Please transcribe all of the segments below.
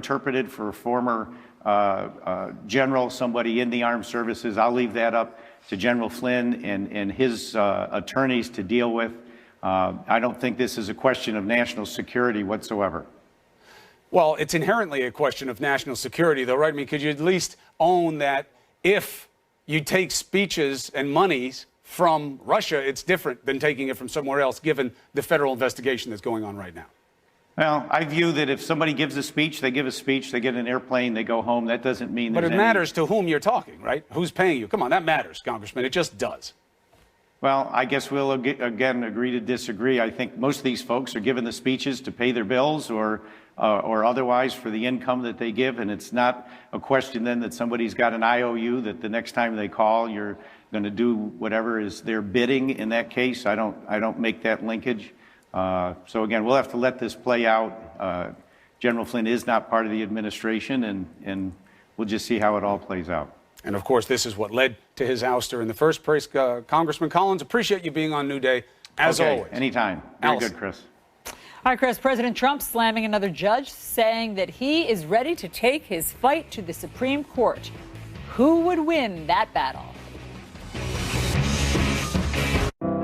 interpreted for a former general, somebody in the armed services. I'll leave that up to General Flynn and his attorneys to deal with. I don't think this is a question of national security whatsoever. Well, it's inherently a question of national security, though, right? I mean, could you at least own that if you take speeches and monies from Russia, it's different than taking it from somewhere else, given the federal investigation that's going on right now? Well, I view that if somebody gives a speech, they give a speech, they get an airplane, they go home. That doesn't mean But it matters to whom you're talking, right? Who's paying you? Come on, that matters, Congressman. It just does. Well, I guess we'll again agree to disagree. I think most of these folks are given the speeches to pay their bills or otherwise for the income that they give, and it's not a question then that somebody's got an IOU that the next time they call, you're going to do whatever is their bidding. In that case, I don't make that linkage. So again, we'll have to let this play out. General Flynn is not part of the administration, and we'll just see how it all plays out. And of course, this is what led to his ouster in the first place. Congressman Collins, appreciate you being on New Day, as always. Anytime. Very good, Chris. All right, Chris, President Trump slamming another judge, saying that he is ready to take his fight to the Supreme Court. Who would win that battle?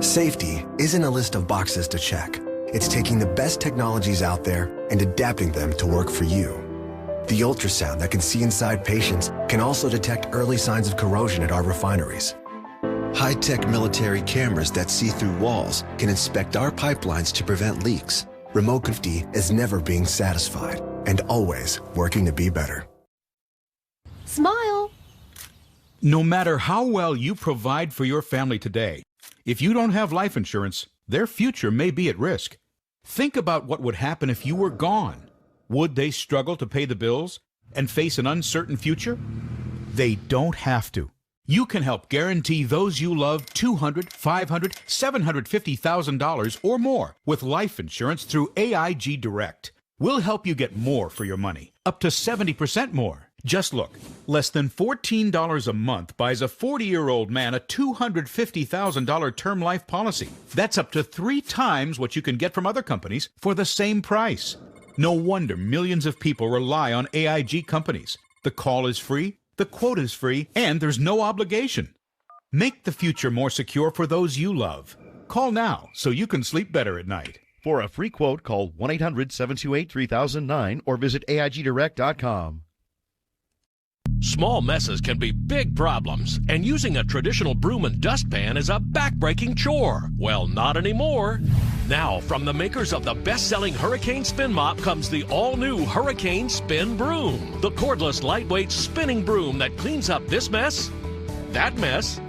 Safety isn't a list of boxes to check. It's taking the best technologies out there and adapting them to work for you. The ultrasound that can see inside patients can also detect early signs of corrosion at our refineries. High-tech military cameras that see through walls can inspect our pipelines to prevent leaks. Remote safety is never being satisfied and always working to be better. Smile. No matter how well you provide for your family today, if you don't have life insurance, their future may be at risk. Think about what would happen if you were gone. Would they struggle to pay the bills and face an uncertain future? They don't have to. You can help guarantee those you love $200,000, $500,000, $750,000 or more with life insurance through AIG Direct. We'll help you get more for your money, up to 70% more. Just look, less than $14 a month buys a 40-year-old man a $250,000 term life policy. That's up to 3 times what you can get from other companies for the same price. No wonder millions of people rely on AIG companies. The call is free, the quote is free, and there's no obligation. Make the future more secure for those you love. Call now so you can sleep better at night. For a free quote, call 1-800-728-3009 or visit AIGDirect.com. Small messes can be big problems, and using a traditional broom and dustpan is a back-breaking chore. Well, not anymore. Now, from the makers of the best-selling Hurricane Spin Mop comes the all-new Hurricane Spin Broom, the cordless, lightweight spinning broom that cleans up this mess, that mess,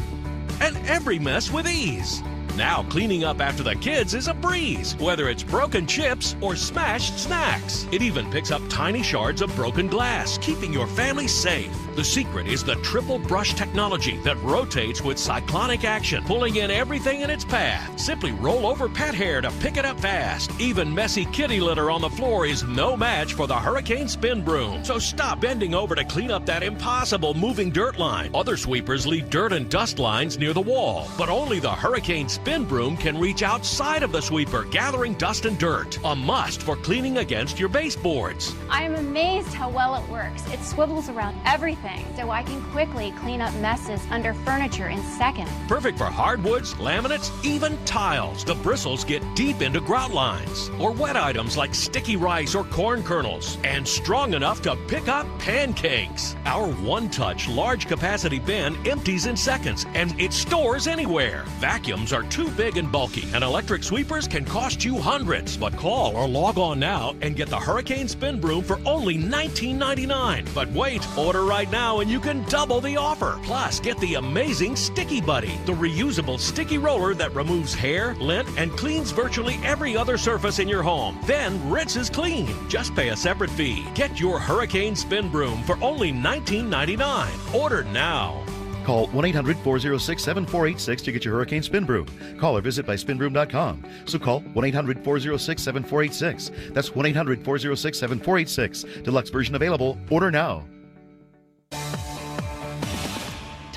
and every mess with ease. Now cleaning up after the kids is a breeze, whether it's broken chips or smashed snacks. It even picks up tiny shards of broken glass, keeping your family safe. The secret is the triple brush technology that rotates with cyclonic action, pulling in everything in its path. Simply roll over pet hair to pick it up fast. Even messy kitty litter on the floor is no match for the Hurricane Spin Broom. So stop bending over to clean up that impossible moving dirt line. Other sweepers leave dirt and dust lines near the wall, but only the Hurricane Spin Broom can reach outside of the sweeper, gathering dust and dirt. A must for cleaning against your baseboards. I am amazed how well it works. It swivels around everything, so I can quickly clean up messes under furniture in seconds. Perfect for hardwoods, laminates, even tiles. The bristles get deep into grout lines or wet items like sticky rice or corn kernels, and strong enough to pick up pancakes. Our one-touch, large-capacity bin empties in seconds, and it stores anywhere. Vacuums are too big and bulky, and electric sweepers can cost you hundreds. But call or log on now and get the Hurricane Spin Broom for only $19.99. But wait, order right now and you can double the offer. Plus, get the amazing Sticky Buddy, the reusable sticky roller that removes hair, lint, and cleans virtually every other surface in your home. Then rinses clean. Just pay a separate fee. Get your Hurricane Spin Broom for only $19.99. Order now. Call 1-800-406-7486 to get your Hurricane Spin Broom. Call or visit by spinbroom.com. So call 1-800-406-7486. That's 1-800-406-7486. Deluxe version available. Order now.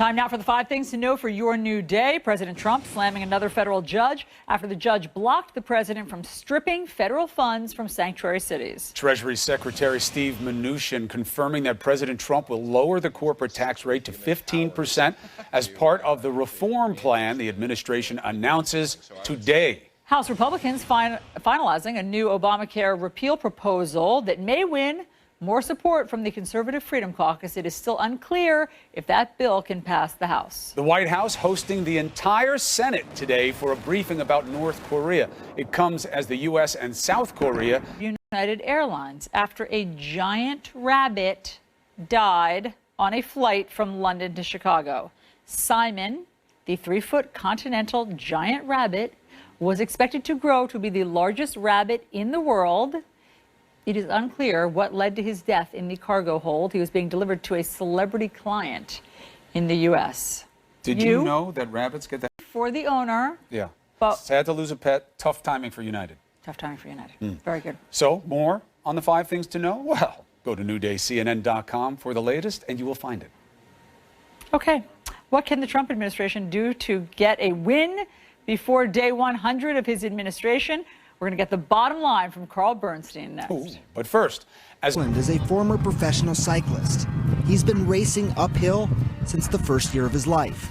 Time now for the 5 things to know for your new day. President Trump slamming another federal judge after the judge blocked the president from stripping federal funds from sanctuary cities. Treasury Secretary Steve Mnuchin confirming that President Trump will lower the corporate tax rate to 15% as part of the reform plan the administration announces today. House Republicans finalizing a new Obamacare repeal proposal that may win more support from the Conservative Freedom Caucus. It is still unclear if that bill can pass the House. The White House hosting the entire Senate today for a briefing about North Korea. It comes as the U.S. and South Korea. United Airlines after a giant rabbit died on a flight from London to Chicago. Simon, the 3-foot continental giant rabbit, was expected to grow to be the largest rabbit in the world. It is unclear what led to his death in the cargo hold. He was being delivered to a celebrity client in the U.S. Did you know that rabbits get that? For the owner. Yeah. But sad to lose a pet. Tough timing for United. tough timing for United. Very good. So, more on the 5 things to know? Well, go to newdaycnn.com for the latest, and you will find it. Okay. What can the Trump administration do to get a win before day 100 of his administration? We're going to get the bottom line from Carl Bernstein next. Ooh, but first, as is a former professional cyclist. He's been racing uphill since the first year of his life.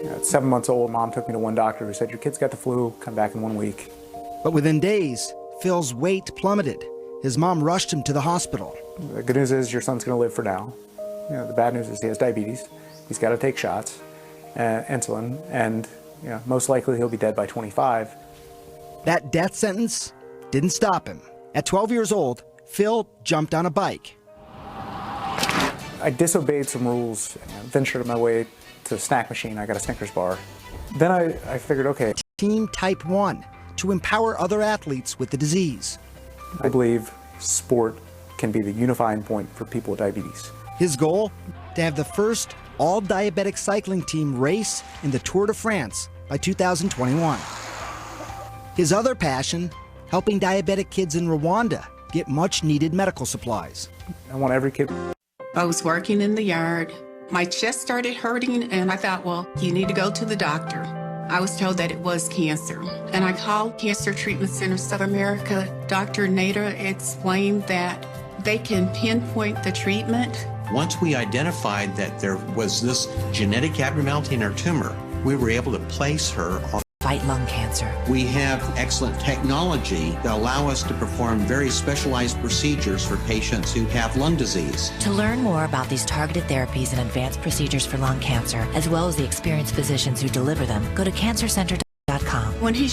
At 7 months old, Mom took me to one doctor who said, your kid's got the flu, come back in 1 week. But within days, Phil's weight plummeted. His mom rushed him to the hospital. The good news is your son's going to live for now. The bad news is he has diabetes. He's got to take shots, insulin, and most likely he'll be dead by 25. That death sentence didn't stop him. At 12 years old, Phil jumped on a bike. I disobeyed some rules, ventured my way to the snack machine. I got a Snickers bar. Then I figured, okay. Team Type 1 to empower other athletes with the disease. I believe sport can be the unifying point for people with diabetes. His goal? To have the first all-diabetic cycling team race in the Tour de France by 2021. His other passion, helping diabetic kids in Rwanda get much-needed medical supplies. I want every kid. I was working in the yard. My chest started hurting, and I thought, well, you need to go to the doctor. I was told that it was cancer, and I called Cancer Treatment Center South America. Dr. Nader explained that they can pinpoint the treatment. Once we identified that there was this genetic abnormality in her tumor, we were able to place her on fight lung cancer. We have excellent technology that allow us to perform very specialized procedures for patients who have lung disease. To learn more about these targeted therapies and advanced procedures for lung cancer, as well as the experienced physicians who deliver them, go to cancercenter.com. When he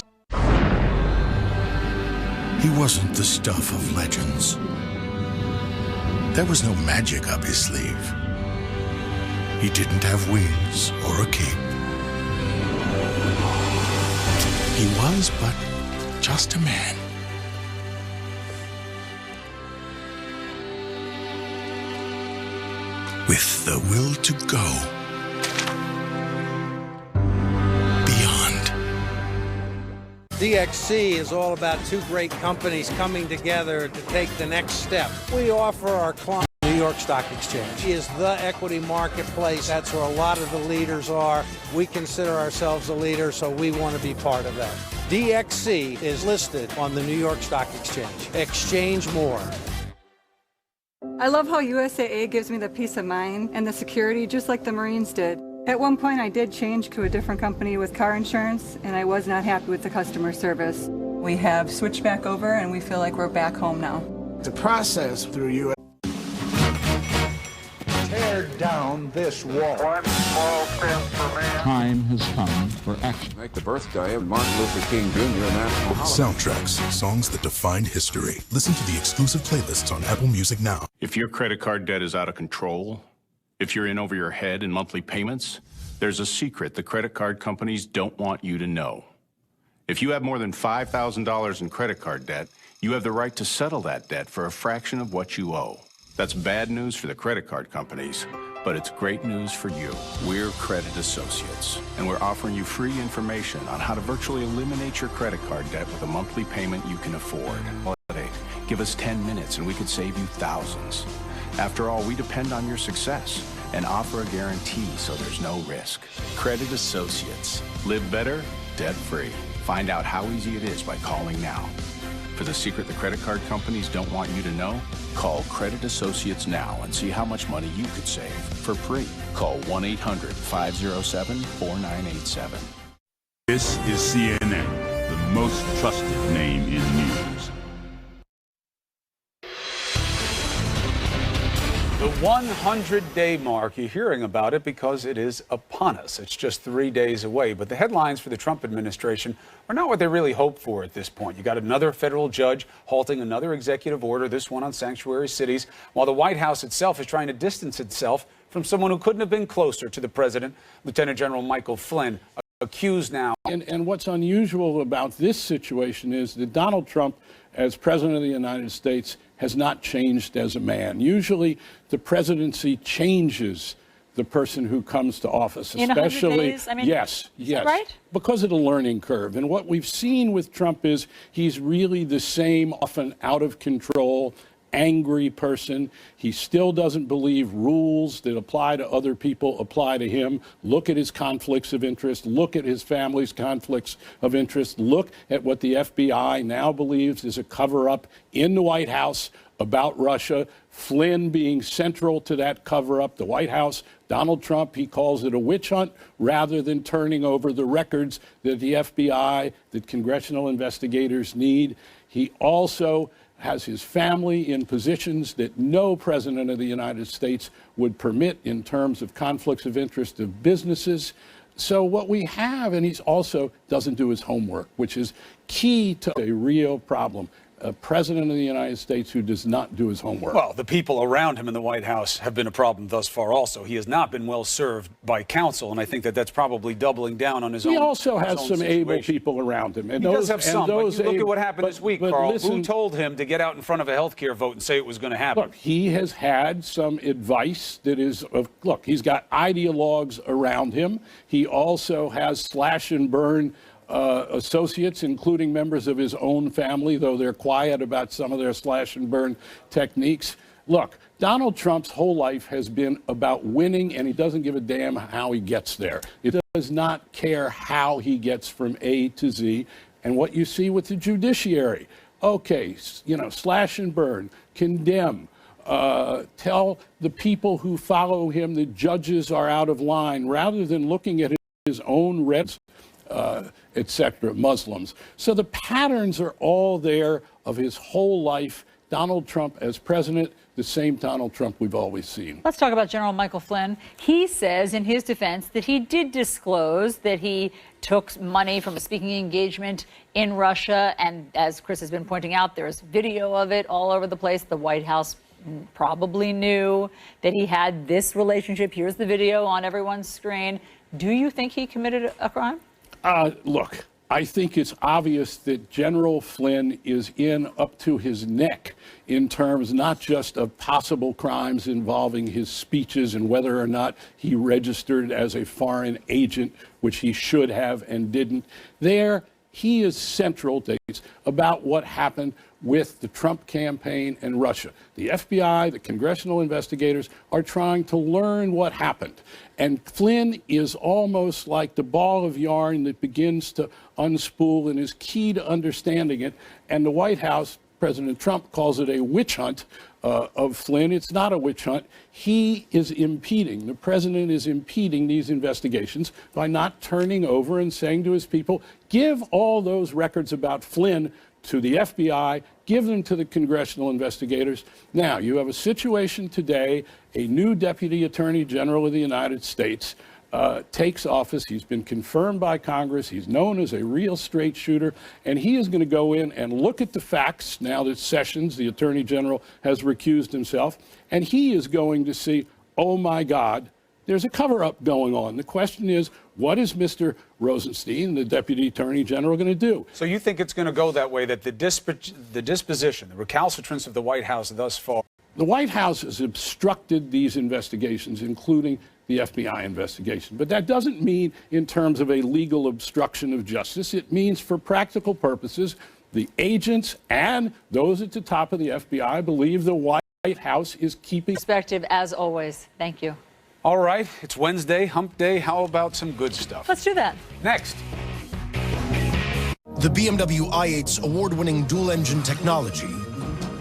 wasn't the stuff of legends. There was no magic up his sleeve. He didn't have wings or a cape. He was but just a man. With the will to go beyond. DXC is all about 2 great companies coming together to take the next step. We offer our clients New York Stock Exchange. It is the equity marketplace. That's where a lot of the leaders are. We consider ourselves a leader, so we want to be part of that. DXC is listed on the New York Stock Exchange. Exchange more. I love how USAA gives me the peace of mind and the security just like the Marines did. At one point I did change to a different company with car insurance, and I was not happy with the customer service. We have switched back over and we feel like we're back home now. The process through USAA. Tear down this wall. One small step for man. Time has come for action. Make the birthday of Martin Luther King Jr. National Holiday. Soundtracks, songs that defined history. Listen to the exclusive playlists on Apple Music now. If your credit card debt is out of control, if you're in over your head in monthly payments, there's a secret the credit card companies don't want you to know. If you have more than $5,000 in credit card debt, you have the right to settle that debt for a fraction of what you owe. That's bad news for the credit card companies, but it's great news for you. We're Credit Associates, and we're offering you free information on how to virtually eliminate your credit card debt with a monthly payment you can afford. Give us 10 minutes and we could save you thousands. After all, we depend on your success, and offer a guarantee so there's no risk. Credit Associates. Live better, debt-free. Find out how easy it is by calling now. For the secret the credit card companies don't want you to know, call Credit Associates now and see how much money you could save for free. Call 1-800-507-4987. This is CNN, the most trusted name in news. The 100-day mark, you're hearing about it because it is upon us. It's just 3 days away, but the headlines for the Trump administration are not what they really hoped for at this point. You got another federal judge halting another executive order, this one on sanctuary cities, while the White House itself is trying to distance itself from someone who couldn't have been closer to the president, Lieutenant General Michael Flynn, accused now. And what's unusual about this situation is that Donald Trump, as president of the United States, has not changed as a man. Usually the presidency changes the person who comes to office, especially in 100 days? I mean, yes, right? because of the learning curve. And what we've seen with Trump is he's really the same, often out of control, angry person. He still doesn't believe rules that apply to other people apply to him. Look at his conflicts of interest. Look at his family's conflicts of interest. Look at what the FBI now believes is a cover-up in the White House about Russia. Flynn being central to that cover-up. The White House, Donald Trump, he calls it a witch hunt rather than turning over the records that the FBI, that congressional investigators need. He also has his family in positions that no president of the United States would permit in terms of conflicts of interest of businesses. So what we have, and he also doesn't do his homework, which is key to a real problem. A president of the United States who does not do his homework. Well, the people around him in the White House have been a problem thus far also. He has not been well served by counsel, and I think that that's probably doubling down on his own. He also has some able people around him. And he does have some, but you look at what happened this week, Carl. Who told him to get out in front of a health care vote and say it was going to happen? Look, he has had some advice that is, look, he's got ideologues around him. He also has slash and burn associates, including members of his own family, though they're quiet about some of their slash and burn techniques. Look, Donald Trump's whole life has been about winning, and he doesn't give a damn how he gets there. He does not care how he gets from A to Z. And what you see with the judiciary, okay, you know, slash and burn, condemn, tell the people who follow him that judges are out of line, rather than looking at his own reds, etc., Muslims. So the patterns are all there of his whole life. Donald Trump as president, the same Donald Trump we've always seen. Let's talk about General Michael Flynn. He says in his defense that he did disclose that he took money from a speaking engagement in Russia. And as Chris has been pointing out, there's video of it all over the place. The White House probably knew that he had this relationship. Here's the video on everyone's screen. Do you think he committed a crime? Look, I think it's obvious that General Flynn is in up to his neck in terms not just of possible crimes involving his speeches and whether or not he registered as a foreign agent, which he should have and didn't. There, he is central to about what happened with the Trump campaign and Russia. The FBI, the congressional investigators are trying to learn what happened. And Flynn is almost like the ball of yarn that begins to unspool and is key to understanding it. And the White House, President Trump calls it a witch hunt of Flynn. It's not a witch hunt. He is impeding, the president is impeding these investigations by not turning over and saying to his people, give all those records about Flynn to the FBI, give them to the congressional investigators. Now, you have a situation today, a new Deputy Attorney General of the United States takes office. He's been confirmed by Congress. He's known as a real straight shooter, and he is going to go in and look at the facts now that Sessions, the Attorney General, has recused himself, and he is going to see, oh my God, there's a cover-up going on. The question is, what is Mr. Rosenstein, the Deputy Attorney General, going to do? So you think it's going to go that way, that the disposition, the recalcitrance of the White House thus far? The White House has obstructed these investigations, including the FBI investigation. But that doesn't mean in terms of a legal obstruction of justice. It means for practical purposes, the agents and those at the top of the FBI believe the White House is keeping... Perspective, as always. Thank you. All right, it's Wednesday, hump day. How about some good stuff? Let's do that. Next. The BMW i8's award-winning dual-engine technology,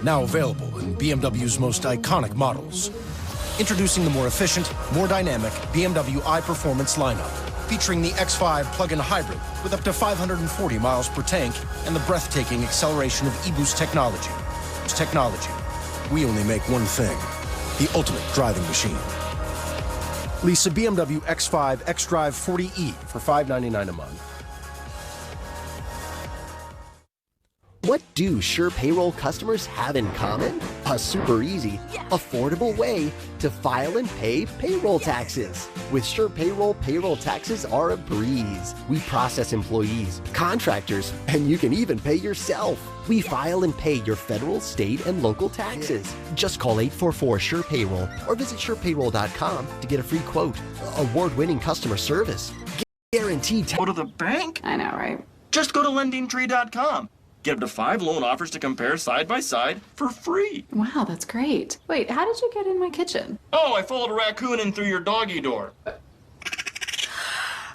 now available in BMW's most iconic models. Introducing the more efficient, more dynamic BMW iPerformance lineup, featuring the X5 plug-in hybrid with up to 540 miles per tank and the breathtaking acceleration of e-boost technology. It's technology. We only make one thing, the ultimate driving machine. Lease a BMW X5 xDrive 40e for $599 a month. What do Sure Payroll customers have in common? A super easy, affordable way to file and pay payroll taxes. With Sure Payroll, payroll taxes are a breeze. We process employees, contractors, and you can even pay yourself. We file and pay your federal, state, and local taxes. Just call 844-SURE-PAYROLL or visit surepayroll.com to get a free quote. Award-winning customer service. Guaranteed. Go to the bank? I know, right? Just go to lendingtree.com. Get up to 5 loan offers to compare side by side for free. Wow, that's great. Wait, how did you get in my kitchen? Oh, I followed a raccoon in through your doggy door.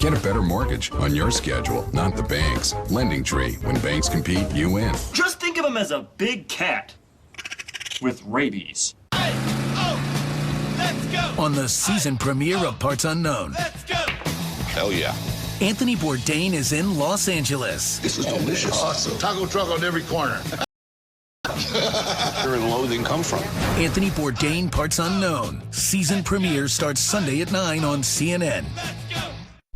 Get a better mortgage on your schedule, not the bank's. Lending Tree. When banks compete, you win. Just think of him as a big cat with rabies. Let's go! On the season premiere of Parts Unknown. Let's go! Hell yeah. Anthony Bourdain is in Los Angeles. This is delicious. Awesome. Taco truck on every corner. Where did loathing come from? Anthony Bourdain, Parts Unknown. Season premiere starts Sunday at 9 on CNN.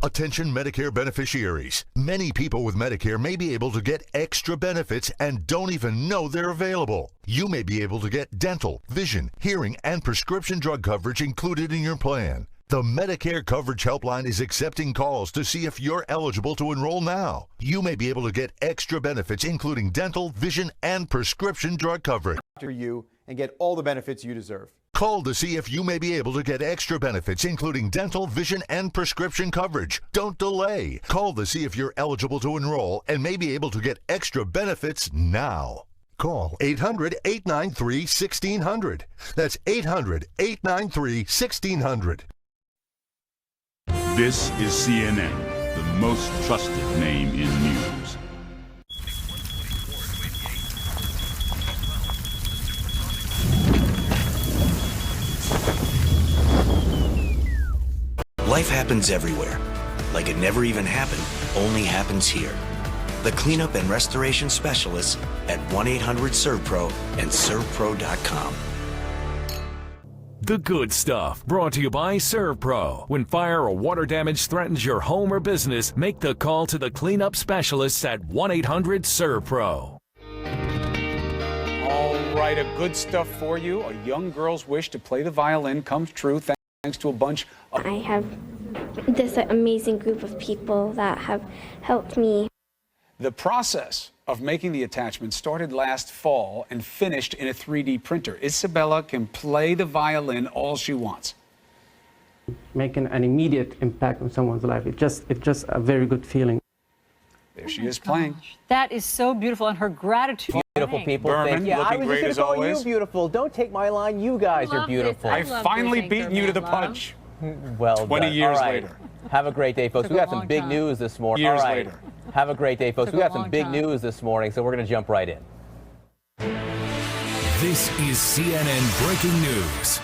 Attention Medicare beneficiaries. Many people with Medicare may be able to get extra benefits and don't even know they're available. You may be able to get dental, vision, hearing, and prescription drug coverage included in your plan. The Medicare Coverage Helpline is accepting calls to see if you're eligible to enroll now. You may be able to get extra benefits including dental, vision, and prescription drug coverage. For you and get all the benefits you deserve. Call to see if you may be able to get extra benefits including dental, vision, and prescription coverage. Don't delay. Call to see if you're eligible to enroll and may be able to get extra benefits now. Call 800-893-1600. That's 800-893-1600. This is CNN, the most trusted name in news. Life happens everywhere. Like it never even happened, only happens here. The cleanup and restoration specialists at 1-800-SERVPRO and ServPro.com. The good stuff, brought to you by ServPro. When fire or water damage threatens your home or business, make the call to the cleanup specialists at 1-800-ServPro. All right, a good stuff for you. A young girl's wish to play the violin comes true thanks to a bunch of... I have this amazing group of people that have helped me. The process of making the attachment started last fall and finished in a 3D printer. Isabella can play the violin all she wants. Making an immediate impact on someone's life. It's just a very good feeling. There she is playing. That is so beautiful, and her gratitude. Beautiful people. Berman, I looking was great just as going to call always. you beautiful. Don't take my line. You guys are beautiful. I finally beaten you to the punch. Well 20 done. years All right. later. Have a great day, folks. We got some big news this morning. Years All right. later. Have a great day, folks. We got some big news this morning, so we're going to jump right in. This is CNN Breaking News.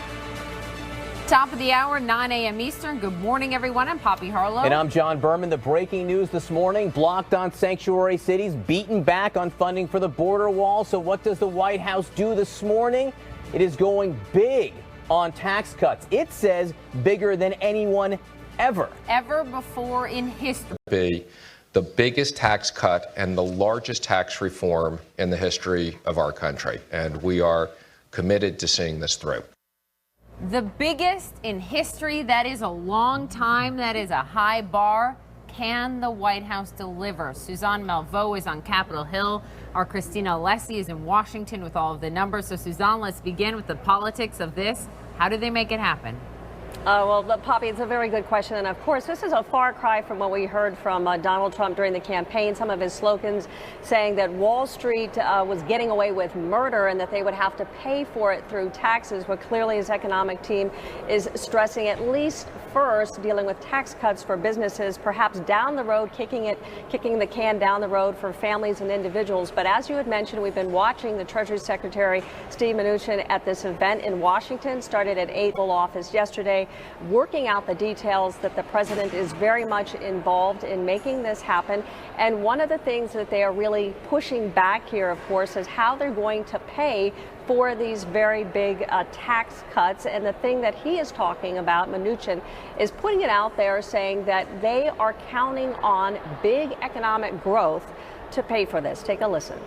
Top of the hour, 9 a.m. Eastern. Good morning, everyone. I'm Poppy Harlow. And I'm John Berman. The breaking news this morning, blocked on sanctuary cities, beaten back on funding for the border wall. So what does the White House do this morning? It is going big on tax cuts. It says bigger than anyone ever. Ever before in history. Be the biggest tax cut and the largest tax reform in the history of our country. And we are committed to seeing this through. The biggest in history. That is a long time. That is a high bar. Can the White House deliver? Suzanne Malveaux is on Capitol Hill. Our Christina Alessi is in Washington with all of the numbers. So, Suzanne, let's begin with the politics of this. How do they make it happen? Well, Poppy, it's a very good question. And of course, this is a far cry from what we heard from Donald Trump during the campaign. Some of his slogans saying that Wall Street was getting away with murder and that they would have to pay for it through taxes. But clearly his economic team is stressing, at least first, dealing with tax cuts for businesses, perhaps down the road, kicking the can down the road for families and individuals. But as you had mentioned, we've been watching the Treasury Secretary Steve Mnuchin at this event in Washington, started at 8 Oval Office yesterday, working out the details that the president is very much involved in making this happen. And one of the things that they are really pushing back here, of course, is how they're going to pay for these very big tax cuts. And the thing that he is talking about, Mnuchin, is putting it out there saying that they are counting on big economic growth to pay for this. Take a listen.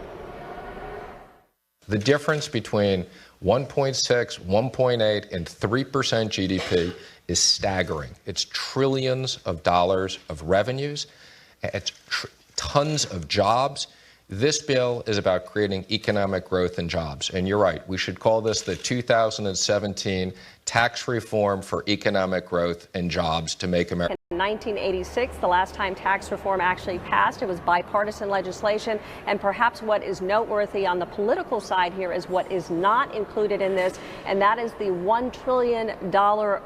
The difference between 1.6, 1.8, and 3% GDP is staggering. It's trillions of dollars of revenues. It's tons of jobs. This bill is about creating economic growth and jobs. And you're right, we should call this the 2017 tax reform for economic growth and jobs to make America. In 1986, the last time tax reform actually passed, it was bipartisan legislation. And perhaps what is noteworthy on the political side here is what is not included in this, and that is the $1 trillion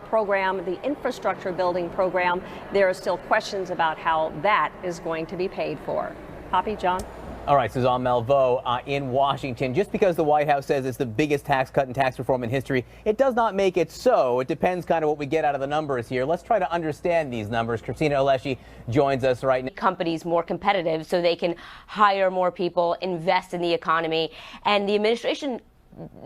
program, the infrastructure building program. There are still questions about how that is going to be paid for. Poppy, John? All right, Suzanne Malveaux in Washington. Just because the White House says it's the biggest tax cut and tax reform in history, it does not make it so. It depends kind of what we get out of the numbers here. Let's try to understand these numbers. Christina Alessi joins us right now. Companies more competitive so they can hire more people, invest in the economy. And the administration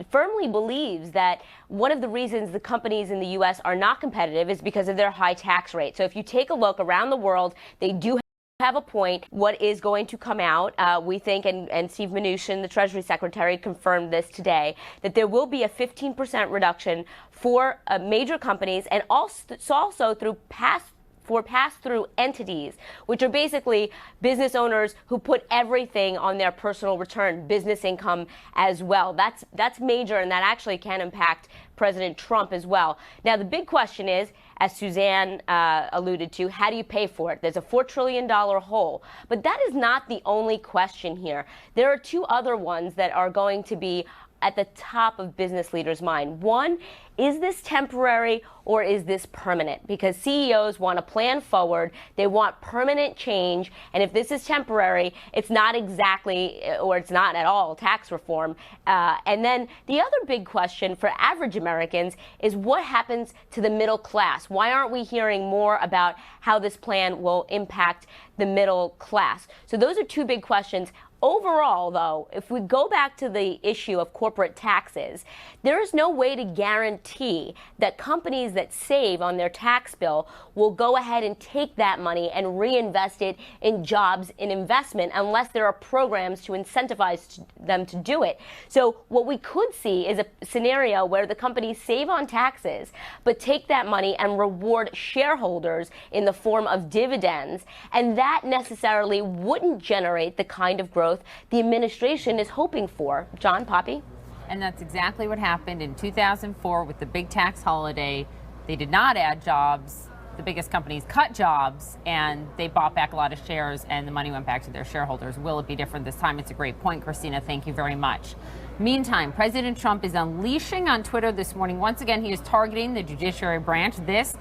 firmly believes that one of the reasons the companies in the U.S. are not competitive is because of their high tax rate. So if you take a look around the world, they do have a point. What is going to come out, we think, and Steve Mnuchin, the Treasury Secretary, confirmed this today, that there will be a 15% reduction for major companies and also through pass-through entities, which are basically business owners who put everything on their personal return, business income as well. That's major, and that actually can impact President Trump as well. Now, the big question is, as Suzanne alluded to, how do you pay for it? There's a $4 trillion hole. But that is not the only question here. There are two other ones that are going to be at the top of business leaders' mind. One, is this temporary or is this permanent? Because CEOs want to plan forward. They want permanent change. And if this is temporary, it's not exactly, or it's not at all, tax reform. And then the other big question for average Americans is what happens to the middle class? Why aren't we hearing more about how this plan will impact the middle class? So those are two big questions. Overall, though, if we go back to the issue of corporate taxes, there is no way to guarantee that companies that save on their tax bill will go ahead and take that money and reinvest it in jobs and investment unless there are programs to incentivize them to do it. So what we could see is a scenario where the companies save on taxes but take that money and reward shareholders in the form of dividends, and that necessarily wouldn't generate the kind of growth the administration is hoping for. John, Poppy? And that's exactly what happened in 2004 with the big tax holiday. They did not add jobs. The biggest companies cut jobs, and they bought back a lot of shares, and the money went back to their shareholders. Will it be different this time? It's a great point, Christina. Thank you very much. Meantime, President Trump is unleashing on Twitter this morning. Once again, he is targeting the judiciary branch. This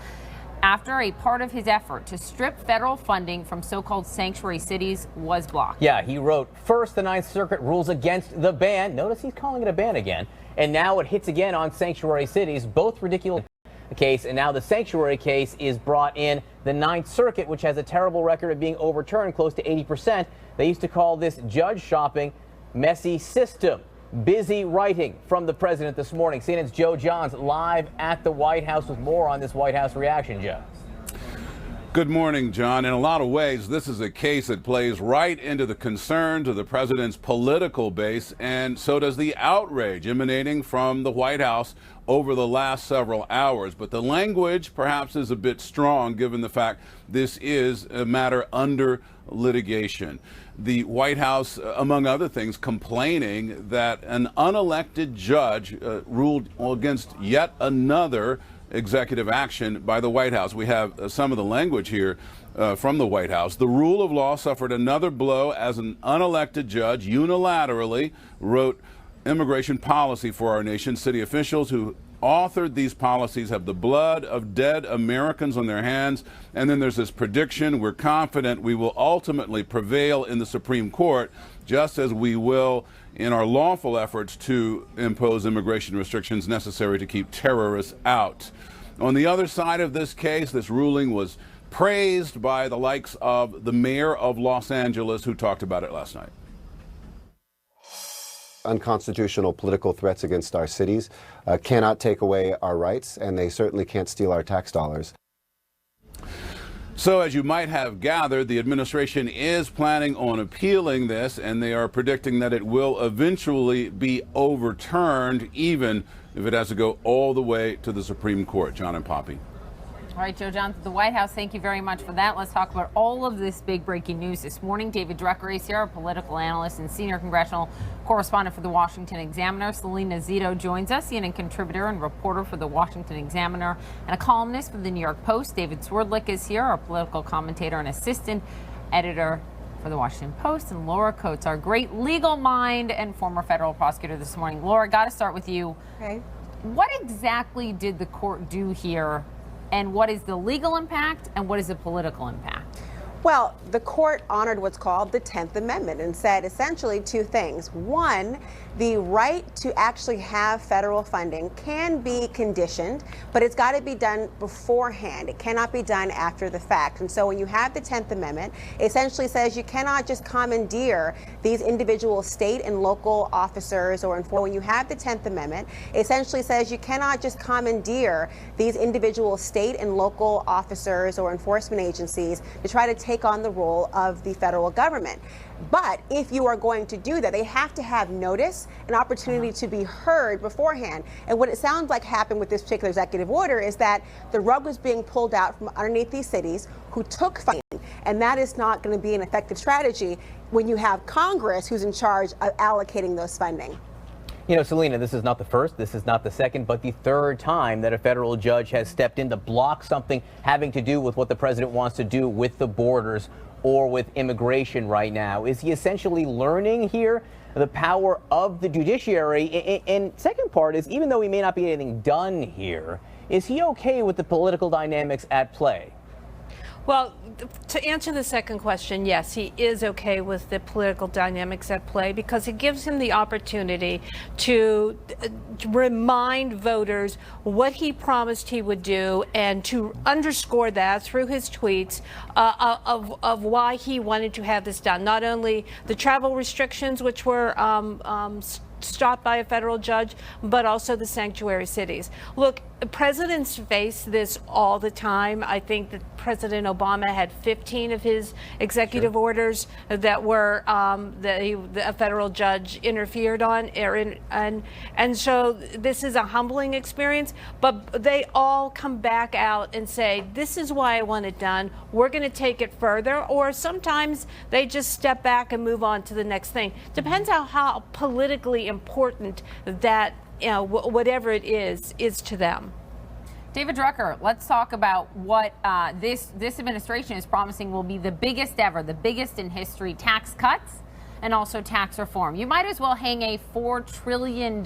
after a part of his effort to strip federal funding from so-called sanctuary cities was blocked. Yeah, he wrote, first, the Ninth Circuit rules against the ban. Notice he's calling it a ban again. And now it hits again on sanctuary cities, both ridiculous case. And now the sanctuary case is brought in the Ninth Circuit, which has a terrible record of being overturned, close to 80%. They used to call this judge shopping, messy system. Busy writing from the president this morning. CNN's Joe Johns live at the White House with more on this White House reaction, Joe. Good morning, John. In a lot of ways, this is a case that plays right into the concerns of the president's political base, and so does the outrage emanating from the White House over the last several hours. But the language perhaps is a bit strong given the fact this is a matter under litigation. The White House, among other things, complaining that an unelected judge ruled against yet another executive action by the White House. We have some of the language here from the White House. The rule of law suffered another blow as an unelected judge unilaterally wrote immigration policy for our nation. City officials who authored these policies have the blood of dead Americans on their hands. And then there's this prediction: we're confident we will ultimately prevail in the Supreme Court, just as we will in our lawful efforts to impose immigration restrictions necessary to keep terrorists out. On the other side of this case, this ruling was praised by the likes of the mayor of Los Angeles, who talked about it last night. Unconstitutional political threats against our cities cannot take away our rights, and they certainly can't steal our tax dollars. So as you might have gathered, the administration is planning on appealing this, and they are predicting that it will eventually be overturned, even if it has to go all the way to the Supreme Court. John and Poppy. All right, Joe Johnson, the White House, thank you very much for that. Let's talk about all of this big breaking news this morning. David Drucker is here, our political analyst and senior congressional correspondent for the Washington Examiner. Selena Zito joins us, CNN contributor and reporter for the Washington Examiner and a columnist for the New York Post. David Swerdlick is here, our political commentator and assistant editor for the Washington Post. And Laura Coates, our great legal mind and former federal prosecutor this morning. Laura, got to start with you. Okay. What exactly did the court do here? And what is the legal impact and what is the political impact? Well, the court honored what's called the 10th Amendment and said essentially two things. One, the right to actually have federal funding can be conditioned, but it's got to be done beforehand. It cannot be done after the fact. And so when you have the 10th Amendment, it essentially says you cannot just commandeer these individual state and local officers or when you have the 10th Amendment, it essentially says you cannot just commandeer these individual state and local officers or enforcement agencies to try to take on the role of the federal government. But if you are going to do that, they have to have notice, an opportunity to be heard beforehand. And what it sounds like happened with this particular executive order is that the rug was being pulled out from underneath these cities who took funding. And that is not going to be an effective strategy when you have Congress who's in charge of allocating those funding. You know, Selena, this is not the first, this is not the second, but the third time that a federal judge has stepped in to block something having to do with what the president wants to do with the borders or with immigration right now. Is he essentially learning here the power of the judiciary? And second part is, even though he may not be anything done here, is he okay with the political dynamics at play? Well, to answer the second question, yes, he is okay with the political dynamics at play because it gives him the opportunity to remind voters what he promised he would do and to underscore that through his tweets of why he wanted to have this done. Not only the travel restrictions, which were stopped by a federal judge, but also the sanctuary cities. Look, presidents face this all the time. I think that President Obama had 15 of his executive orders that were that a federal judge interfered on, and so this is a humbling experience. But they all come back out and say, "This is why I want it done. We're going to take it further." Or sometimes they just step back and move on to the next thing. Depends on how politically important that whatever it is to them. David Drucker, let's talk about what this administration is promising will be the biggest ever, the biggest in history, tax cuts and also tax reform. You might as well hang a $4 trillion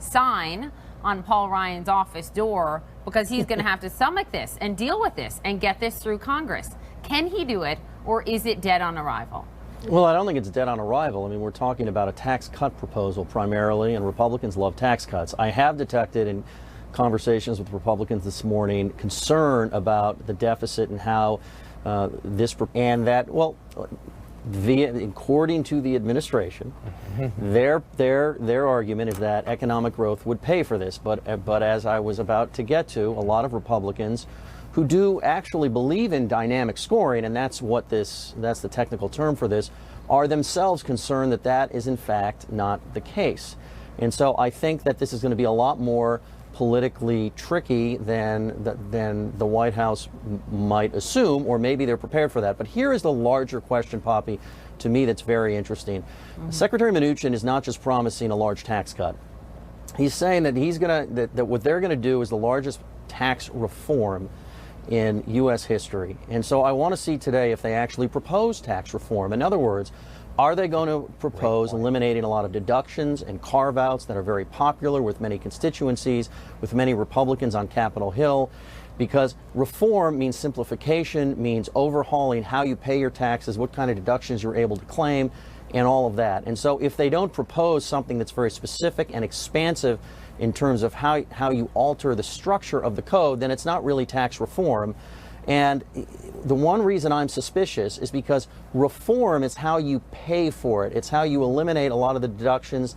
sign on Paul Ryan's office door because he's going to have to stomach this and deal with this and get this through Congress. Can he do it, or is it dead on arrival? Well, I don't think it's dead on arrival. I mean, we're talking about a tax cut proposal primarily, and Republicans love tax cuts. I have detected in conversations with Republicans this morning concern about the deficit and how according to the administration, their argument is that economic growth would pay for this. But as I was about to get to, a lot of Republicans who do actually believe in dynamic scoring, and that's the technical term for this, are themselves concerned that that is in fact not the case. And so I think that this is going to be a lot more politically tricky than the White House might assume, or maybe they're prepared for that. But here is the larger question, Poppy, to me that's very interesting. Secretary Mnuchin is not just promising a large tax cut. He's saying that that what they're going to do is the largest tax reform in U.S. history. And so I want to see today if they actually propose tax reform. In other words, are they going to propose eliminating a lot of deductions and carve-outs that are very popular with many constituencies, with many Republicans on Capitol Hill? Because reform means simplification, means overhauling how you pay your taxes, what kind of deductions you're able to claim, and all of that. And so if they don't propose something that's very specific and expansive in terms of how you alter the structure of the code, then it's not really tax reform. And the one reason I'm suspicious is because reform is how you pay for it. It's how you eliminate a lot of the deductions.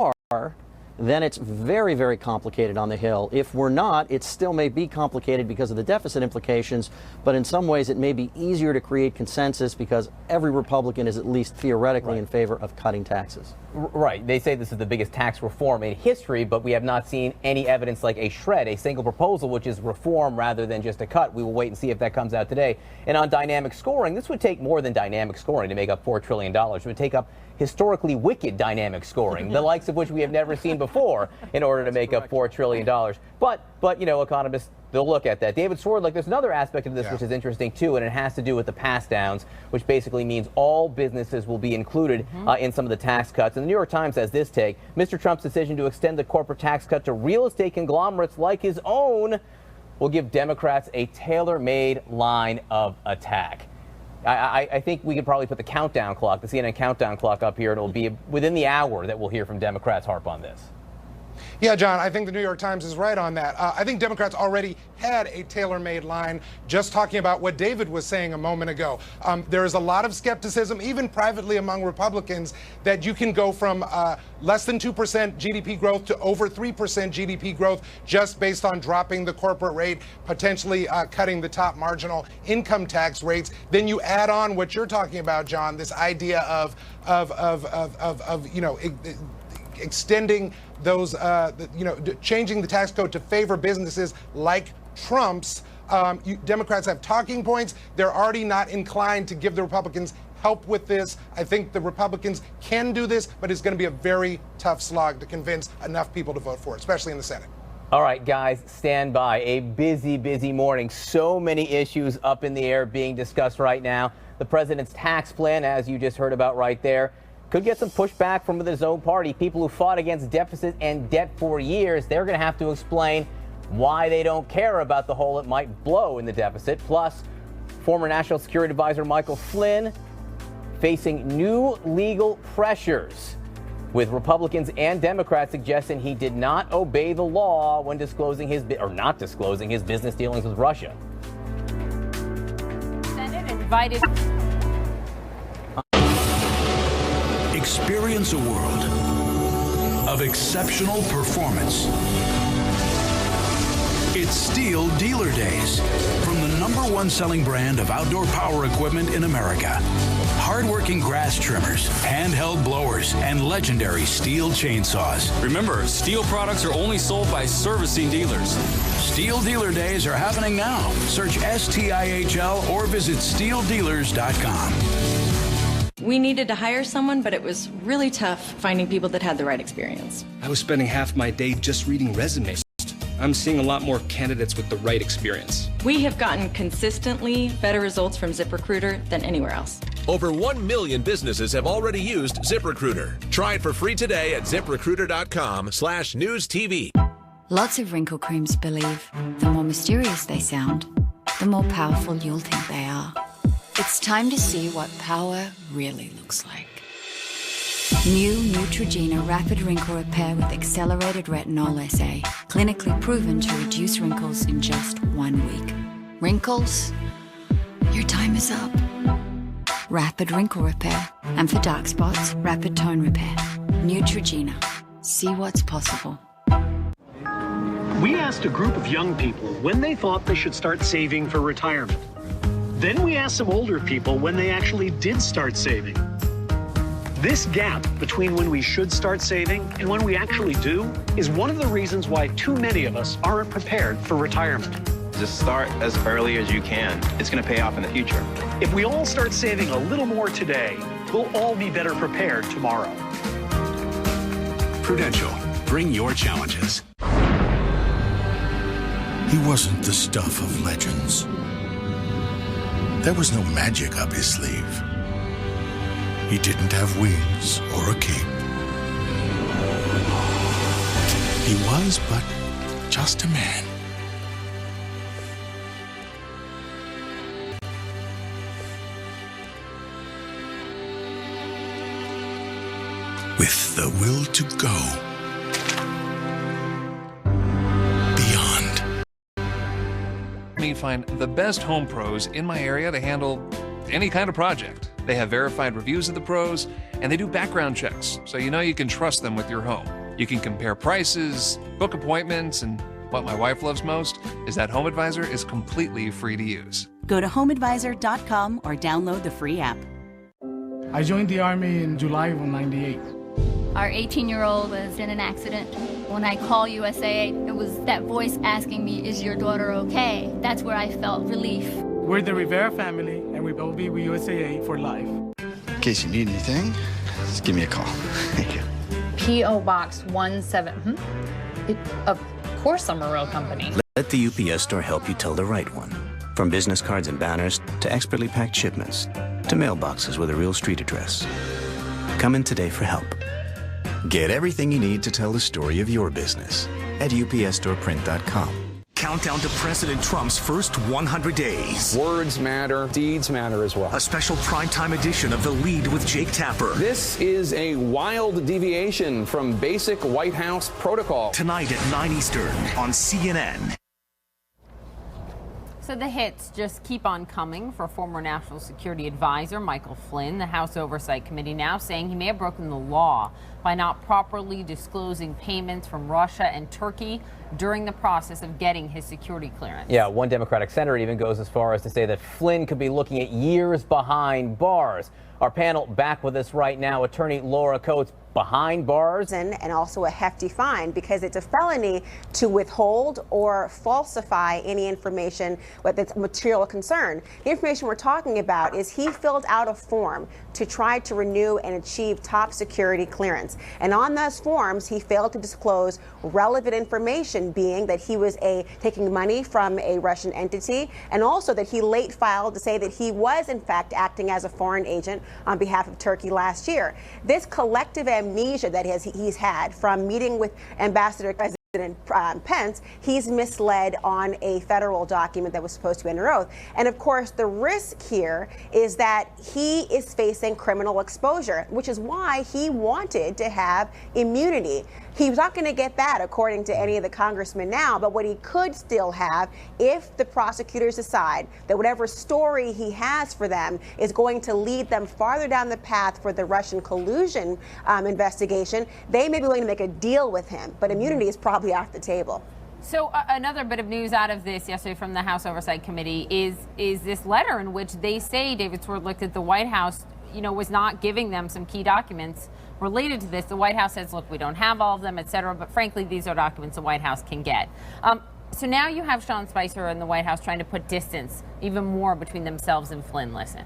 Then it's very, very complicated on the Hill. If we're not, it still may be complicated because of the deficit implications, but in some ways it may be easier to create consensus because every Republican is at least theoretically in favor of cutting taxes. Right. They say this is the biggest tax reform in history, but we have not seen any evidence like a shred, a single proposal, which is reform rather than just a cut. We will wait and see if that comes out today. And on dynamic scoring, this would take more than dynamic scoring to make up $4 trillion. It would take up historically wicked dynamic scoring, the likes of which we have never seen before, in order to make up $4 trillion. But you know, economists, they'll look at that. David Swordlick, there's another aspect of this which is interesting too, and it has to do with the pass downs, which basically means all businesses will be included in some of the tax cuts. And the New York Times has this take: Mr. Trump's decision to extend the corporate tax cut to real estate conglomerates like his own will give Democrats a tailor-made line of attack. I think we could probably put the countdown clock, the CNN countdown clock up here, and it'll be within the hour that we'll hear from Democrats harp on this. Yeah, John, I think the New York Times is right on that. I think Democrats already had a tailor-made line, just talking about what David was saying a moment ago. There is a lot of skepticism, even privately among Republicans, that you can go from less than 2% GDP growth to over 3% GDP growth just based on dropping the corporate rate, potentially cutting the top marginal income tax rates. Then you add on what you're talking about, John, this idea of you know, extending those, changing the tax code to favor businesses like Trump's. Democrats have talking points. They're already not inclined to give the Republicans help with this. I think the Republicans can do this, but it's going to be a very tough slog to convince enough people to vote for it, especially in the Senate. All right, guys, stand by. A busy, busy morning. So many issues up in the air being discussed right now. The president's tax plan, as you just heard about right there, could get some pushback from his own party. People who fought against deficit and debt for years, they're going to have to explain why they don't care about the hole it might blow in the deficit. Plus, former National Security Advisor Michael Flynn facing new legal pressures, with Republicans and Democrats suggesting he did not obey the law when disclosing his not disclosing his business dealings with Russia. Senate invited. Experience a world of exceptional performance. It's Steel Dealer Days from the #1 selling brand of outdoor power equipment in America. Hardworking grass trimmers, handheld blowers, and legendary steel chainsaws. Remember, steel products are only sold by servicing dealers. Steel Dealer Days are happening now. Search STIHL or visit steeldealers.com. We needed to hire someone, but it was really tough finding people that had the right experience. I was spending half my day just reading resumes. I'm seeing a lot more candidates with the right experience. We have gotten consistently better results from ZipRecruiter than anywhere else. Over 1 million businesses have already used ZipRecruiter. Try it for free today at ZipRecruiter.com/newstv. Lots of wrinkle creams believe the more mysterious they sound, the more powerful you'll think they are. It's time to see what power really looks like. New Neutrogena Rapid Wrinkle Repair with Accelerated Retinol SA. Clinically proven to reduce wrinkles in just 1 week. Wrinkles? Your time is up. Rapid Wrinkle Repair. And for dark spots, Rapid Tone Repair. Neutrogena. See what's possible. We asked a group of young people when they thought they should start saving for retirement. Then we asked some older people when they actually did start saving. This gap between when we should start saving and when we actually do is one of the reasons why too many of us aren't prepared for retirement. Just start as early as you can. It's going to pay off in the future. If we all start saving a little more today, we'll all be better prepared tomorrow. Prudential, bring your challenges. He wasn't the stuff of legends. There was no magic up his sleeve. He didn't have wings or a cape. He was but just a man. With the will to go beyond. Me find the best home pros in my area to handle any kind of project. They have verified reviews of the pros, and they do background checks, so you know you can trust them with your home. You can compare prices, book appointments, and what my wife loves most is that HomeAdvisor is completely free to use. Go to homeadvisor.com or download the free app. I joined the Army in July of '98. Our 18-year-old was in an accident. When I call USAA, it was that voice asking me, is your daughter okay? That's where I felt relief. We're the Rivera family, and we will be with USAA for life. In case you need anything, just give me a call. Thank you. P.O. Box 17. Of course I'm a real company. Let the UPS store help you tell the right one. From business cards and banners to expertly packed shipments to mailboxes with a real street address. Come in today for help. Get everything you need to tell the story of your business at upsstoreprint.com. Countdown to President Trump's first 100 days. Words matter, deeds matter as well. A special primetime edition of The Lead with Jake Tapper. This is a wild deviation from basic White House protocol. Tonight at 9 Eastern on CNN. So the hits just keep on coming for former National Security Advisor Michael Flynn. The House Oversight Committee now saying he may have broken the law by not properly disclosing payments from Russia and Turkey during the process of getting his security clearance. Yeah, one Democratic senator even goes as far as to say that Flynn could be looking at years behind bars. Our panel back with us right now, attorney Laura Coates. Behind bars. And also a hefty fine because it's a felony to withhold or falsify any information with its material concern. The information we're talking about is he filled out a form to try to renew and achieve top security clearance. And on those forms, he failed to disclose relevant information, being that he was taking money from a Russian entity, and also that he late filed to say that he was in fact acting as a foreign agent on behalf of Turkey last year. This collective amnesia that he's had from meeting with Ambassador President Pence, he's misled on a federal document that was supposed to be under oath. And of course, the risk here is that he is facing criminal exposure, which is why he wanted to have immunity. He's not going to get that, according to any of the congressmen now, but what he could still have if the prosecutors decide that whatever story he has for them is going to lead them farther down the path for the Russian collusion investigation, they may be willing to make a deal with him, but immunity is probably off the table. So another bit of news out of this yesterday from the House Oversight Committee is this letter in which they say David Swerdlick that the White House, was not giving them some key documents related to this. The White House says, look, we don't have all of them, et cetera, but frankly, these are documents the White House can get. So now you have Sean Spicer and the White House trying to put distance even more between themselves and Flynn. Listen.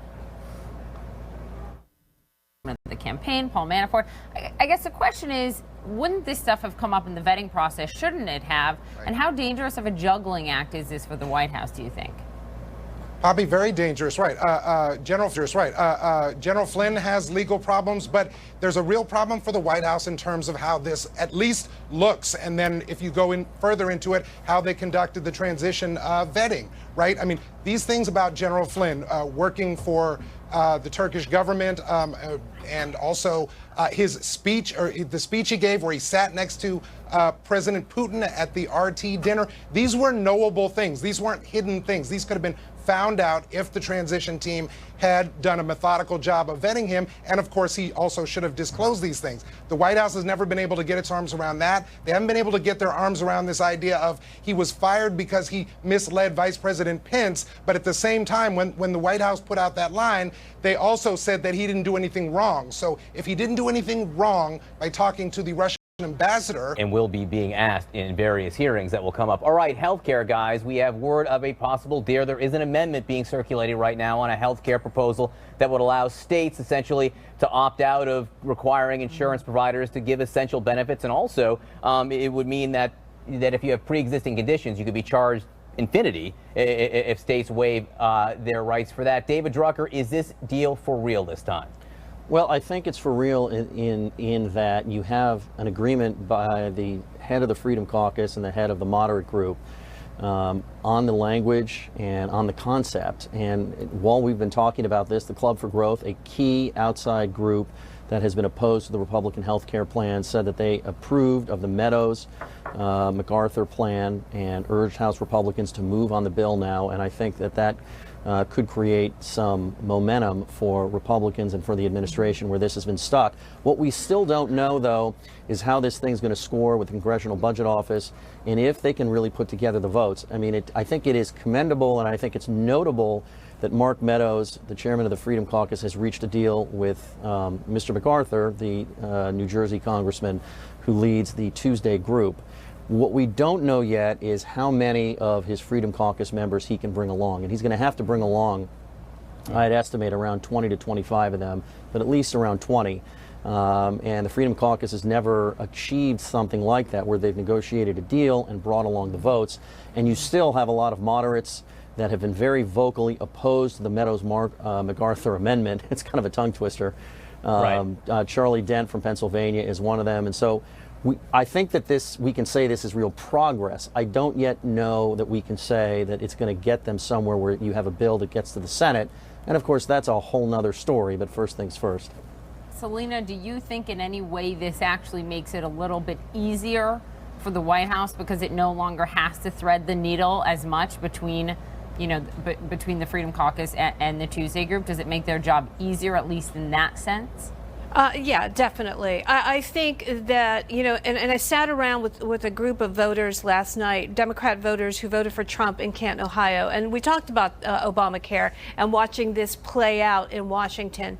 The campaign, Paul Manafort. I guess the question is, wouldn't this stuff have come up in the vetting process? Shouldn't it have? And how dangerous of a juggling act is this for the White House, do you think? Bobby, very dangerous, right? General Flynn has legal problems, but there's a real problem for the White House in terms of how this at least looks. And then if you go in further into it, how they conducted the transition vetting, right? I mean, these things about General Flynn working for the Turkish government and also his speech, or the speech he gave where he sat next to President Putin at the RT dinner. These were knowable things. These weren't hidden things. These could have been found out if the transition team had done a methodical job of vetting him. And of course, he also should have disclosed these things. The White House has never been able to get its arms around that. They haven't been able to get their arms around this idea of he was fired because he misled Vice President Pence. But at the same time, when the White House put out that line, they also said that he didn't do anything wrong. So if he didn't do anything wrong by talking to the Russian ambassador, and will be being asked in various hearings that will come up. All right, healthcare, guys, we have word of a possible deal. There is an amendment being circulated right now on a healthcare proposal that would allow states essentially to opt out of requiring insurance providers to give essential benefits, and also it would mean that if you have pre-existing conditions, you could be charged infinity if states waive their rights for that. David Drucker, is this deal for real this time? Well, I think it's for real in that you have an agreement by the head of the Freedom Caucus and the head of the moderate group on the language and on the concept. And while we've been talking about this, the Club for Growth, a key outside group that has been opposed to the Republican health care plan, said that they approved of the Meadows MacArthur plan and urged House Republicans to move on the bill now. And I think that could create some momentum for Republicans and for the administration where this has been stuck. What we still don't know, though, is how this thing's going to score with the Congressional Budget Office and if they can really put together the votes. I mean, I think it is commendable and I think it's notable that Mark Meadows, the chairman of the Freedom Caucus, has reached a deal with Mr. MacArthur, the New Jersey congressman who leads the Tuesday group. What we don't know yet is how many of his Freedom Caucus members he can bring along. And he's going to have to bring along, I'd estimate, around 20 to 25 of them, but at least around 20. And the Freedom Caucus has never achieved something like that, where they've negotiated a deal and brought along the votes. And you still have a lot of moderates that have been very vocally opposed to the Meadows MacArthur amendment. It's kind of a tongue twister. Charlie Dent from Pennsylvania is one of them. And so I think that we can say this is real progress. I don't yet know that we can say that it's going to get them somewhere where you have a bill that gets to the Senate. And of course, that's a whole nother story, but first things first. Selena, do you think in any way this actually makes it a little bit easier for the White House because it no longer has to thread the needle as much between the Freedom Caucus and the Tuesday group? Does it make their job easier, at least in that sense? Yeah, definitely. I think that, and I sat around with a group of voters last night, Democrat voters who voted for Trump in Canton, Ohio, and we talked about Obamacare and watching this play out in Washington.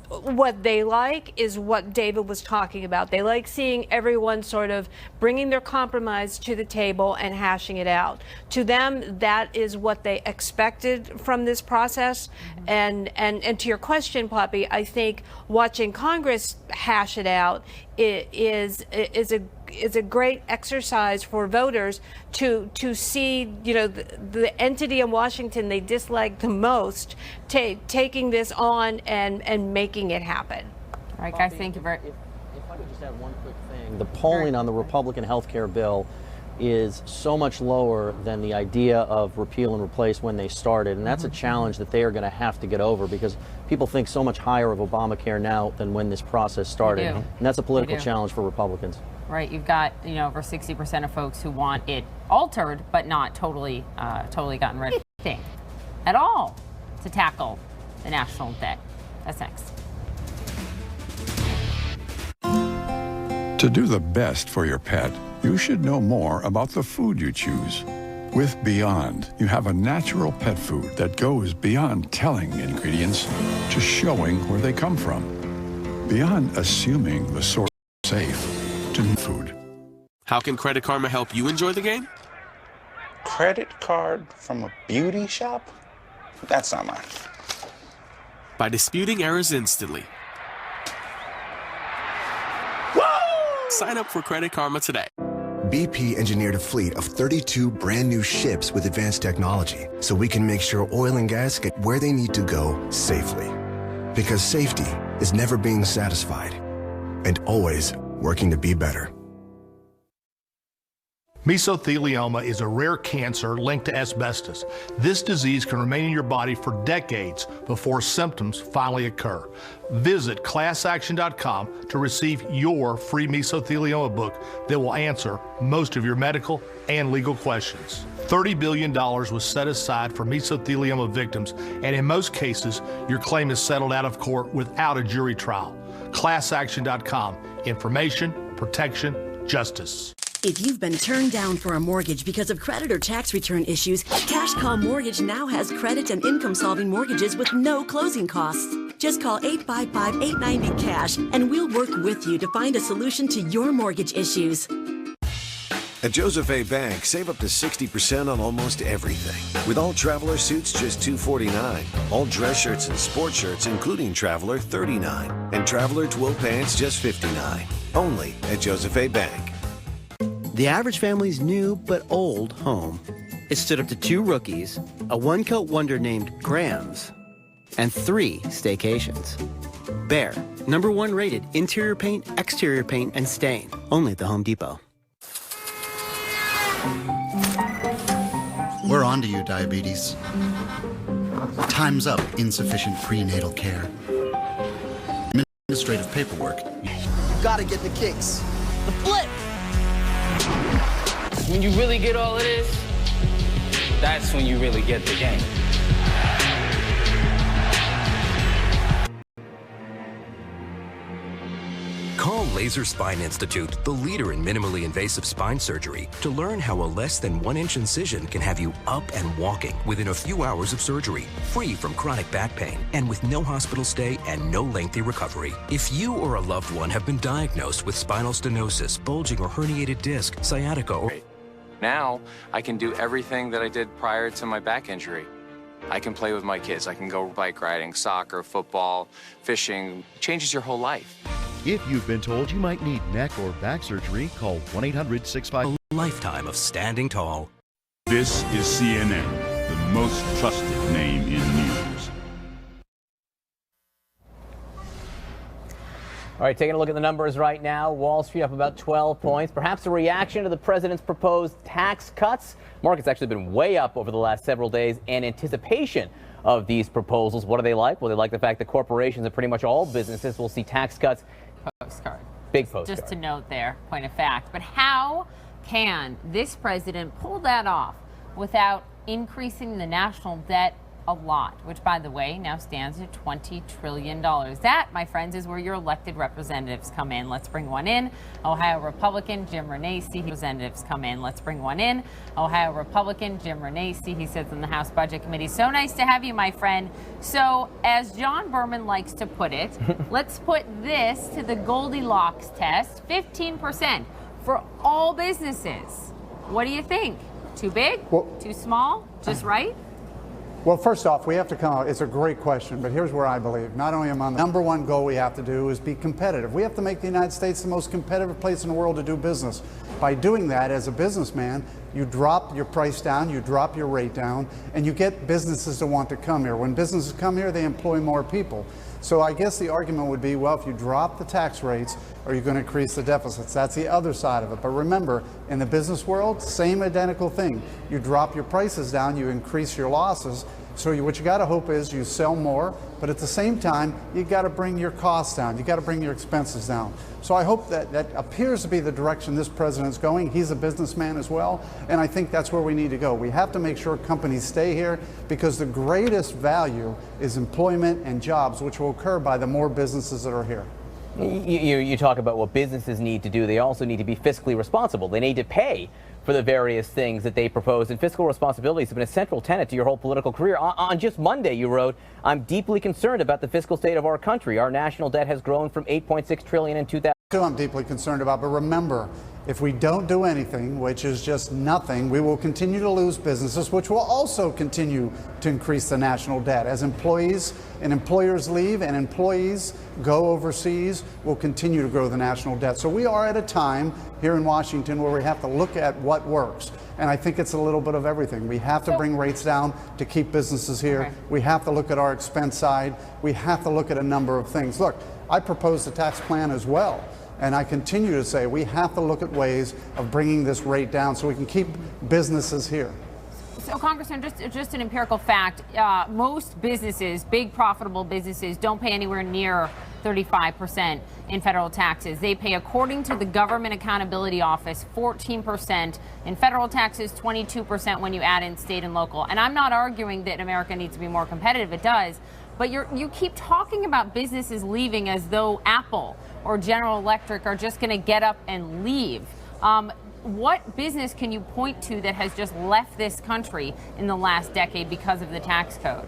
What they like is what David was talking about. They like seeing everyone sort of bringing their compromise to the table and hashing it out. To them, that is what they expected from this process. And to your question, Poppy, I think watching Congress hash it out is a great exercise for voters to see, the entity in Washington they dislike the most taking this on and making it happen. All right, guys, thank you very much. If I could just add one quick thing. The polling on the Republican health care bill is so much lower than the idea of repeal and replace when they started. And that's a challenge that they are going to have to get over because people think so much higher of Obamacare now than when this process started. And that's a political challenge for Republicans. Right, you've got over 60% of folks who want it altered, but not totally gotten rid of anything at all to tackle the national debt. That's next. To do the best for your pet, you should know more about the food you choose. With Beyond, you have a natural pet food that goes beyond telling ingredients to showing where they come from. Beyond assuming the source is safe to food. How can Credit Karma help you enjoy the game? Credit card from a beauty shop? That's not mine. By disputing errors instantly. Sign up for Credit Karma today. BP engineered a fleet of 32 brand new ships with advanced technology so we can make sure oil and gas get where they need to go safely. Because safety is never being satisfied and always working to be better. Mesothelioma is a rare cancer linked to asbestos. This disease can remain in your body for decades before symptoms finally occur. Visit ClassAction.com to receive your free mesothelioma book that will answer most of your medical and legal questions. $30 billion was set aside for mesothelioma victims, and in most cases, your claim is settled out of court without a jury trial. ClassAction.com. Information, protection, justice. If you've been turned down for a mortgage because of credit or tax return issues, Cash Call Mortgage now has credit and income-solving mortgages with no closing costs. Just call 855-890-CASH and we'll work with you to find a solution to your mortgage issues. At Joseph A. Bank, save up to 60% on almost everything. With all Traveler suits, just $249. All dress shirts and sport shirts, including Traveler, $39. And Traveler twill pants, just $59. Only at Joseph A. Bank. The average family's new but old home. It stood up to 2 rookies, a one-coat wonder named Grams, and 3 staycations. Baier, #1 rated interior paint, exterior paint, and stain. Only at the Home Depot. We're on to you, diabetes. Time's up, insufficient prenatal care. Administrative paperwork. You gotta get the kicks. The flip! When you really get all of this, that's when you really get the game. Call Laser Spine Institute, the leader in minimally invasive spine surgery, to learn how a less than 1-inch incision can have you up and walking within a few hours of surgery, free from chronic back pain, and with no hospital stay and no lengthy recovery. If you or a loved one have been diagnosed with spinal stenosis, bulging or herniated disc, sciatica, or... Now, I can do everything that I did prior to my back injury. I can play with my kids. I can go bike riding, soccer, football, fishing. Changes your whole life. If you've been told you might need neck or back surgery, call 1-800-65... A lifetime of standing tall. This is CNN, the most trusted name in news. All right, taking a look at the numbers right now. Wall Street up about 12 points. Perhaps a reaction to the president's proposed tax cuts. Market's actually been way up over the last several days in anticipation of these proposals. What do they like? Well, they like the fact that corporations and pretty much all businesses will see tax cuts. Postcard. Big postcard. Just to note there, point of fact. But how can this president pull that off without increasing the national debt a lot, which, by the way, now stands at $20 trillion. That, my friends, is where your elected representatives come in. Let's bring one in. Ohio Republican Jim Renacci. Representatives come in. Let's bring one in. Ohio Republican Jim Renacci. He sits in the House Budget Committee. So nice to have you, my friend. So, as John Berman likes to put it, let's put this to the Goldilocks test. 15% for all businesses. What do you think? Too big? Too small? Just right? Well, first off, we have to come out. It's a great question, but here's where I believe. Not only am I the #1 goal we have to do is be competitive. We have to make the United States the most competitive place in the world to do business. By doing that, as a businessman, you drop your price down, you drop your rate down, and you get businesses to want to come here. When businesses come here, they employ more people. So I guess the argument would be, well, if you drop the tax rates, are you going to increase the deficits? That's the other side of it. But remember, in the business world, same identical thing. You drop your prices down, you increase your losses. So what you got to hope is you sell more, but at the same time, you got to bring your costs down. You got to bring your expenses down. So I hope that appears to be the direction this president's going. He's a businessman as well, and I think that's where we need to go. We have to make sure companies stay here because the greatest value is employment and jobs, which will occur by the more businesses that are here. You talk about what businesses need to do. They also need to be fiscally responsible. They need to pay for the various things that they propose. And fiscal responsibility has been a central tenet to your whole political career. On just Monday, you wrote, "I'm deeply concerned about the fiscal state of our country. Our national debt has grown from $8.6 trillion in 2000. I'm deeply concerned about, but remember, if we don't do anything, which is just nothing, we will continue to lose businesses, which will also continue to increase the national debt. As employees and employers leave and employees go overseas, we'll continue to grow the national debt. So we are at a time here in Washington where we have to look at what works. And I think it's a little bit of everything. We have to bring rates down to keep businesses here. Okay. We have to look at our expense side. We have to look at a number of things. Look, I proposed a tax plan as well. And I continue to say we have to look at ways of bringing this rate down so we can keep businesses here. So, Congressman, just an empirical fact, most businesses, big profitable businesses, don't pay anywhere near 35% in federal taxes. They pay, according to the Government Accountability Office, 14% in federal taxes, 22% when you add in state and local. And I'm not arguing that America needs to be more competitive. It does. But you keep talking about businesses leaving as though Apple or General Electric are just going to get up and leave. What business can you point to that has just left this country in the last decade because of the tax code?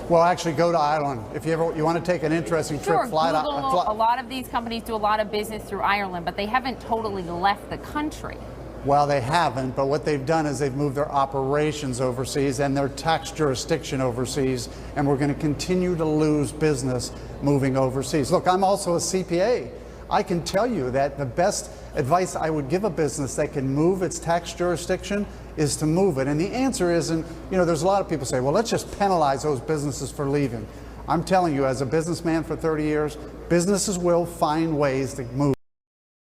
Well, actually, go to Ireland. If you want to take an interesting trip, fly to Ireland. A lot of these companies do a lot of business through Ireland, but they haven't totally left the country. Well, they haven't, but what they've done is they've moved their operations overseas and their tax jurisdiction overseas, and we're going to continue to lose business moving overseas. Look, I'm also a CPA. I can tell you that the best advice I would give a business that can move its tax jurisdiction is to move it. And the answer isn't, there's a lot of people say, well, let's just penalize those businesses for leaving. I'm telling you, as a businessman for 30 years, businesses will find ways to move.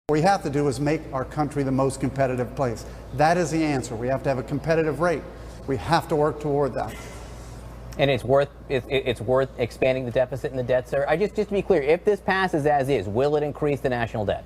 What we have to do is make our country the most competitive place. That is the answer. We have to have a competitive rate. We have to work toward that. And it's worth expanding the deficit and the debt, sir. Just to be clear, if this passes as is, will it increase the national debt?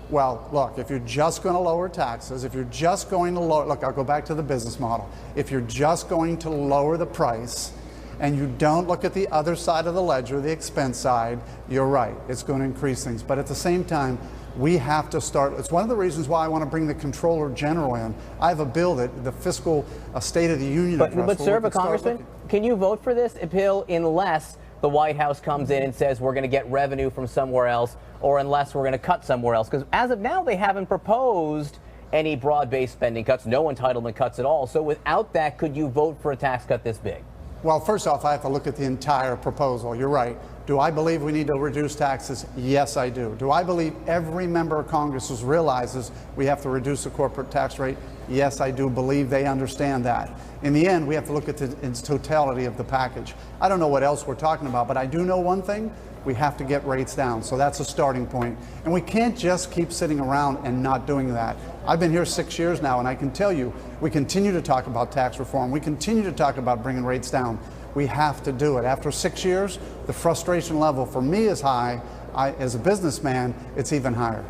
Well, look, if you're just going to lower taxes, if you're just going to lower, look, I'll go back to the business model. If you're just going to lower the price and you don't look at the other side of the ledger, the expense side, you're right. It's going to increase things. But at the same time, we have to start. It's one of the reasons why I want to bring the Comptroller General in. I have a bill that the fiscal State of the Union address. But sir, Congressman, can you vote for this bill unless the White House comes in and says we're going to get revenue from somewhere else, or unless we're going to cut somewhere else? Because as of now, they haven't proposed any broad-based spending cuts, no entitlement cuts at all. So without that, could you vote for a tax cut this big? Well, first off, I have to look at the entire proposal. You're right. Do I believe we need to reduce taxes? Yes, I do. Do I believe every member of Congress realizes we have to reduce the corporate tax rate? Yes, I do believe they understand that. In the end, we have to look at the totality of the package. I don't know what else we're talking about, but I do know one thing. We have to get rates down. So that's a starting point. And we can't just keep sitting around and not doing that. I've been here 6 years now, and I can tell you, we continue to talk about tax reform. We continue to talk about bringing rates down. We have to do it. After 6 years, the frustration level for me is high. As a businessman, it's even higher.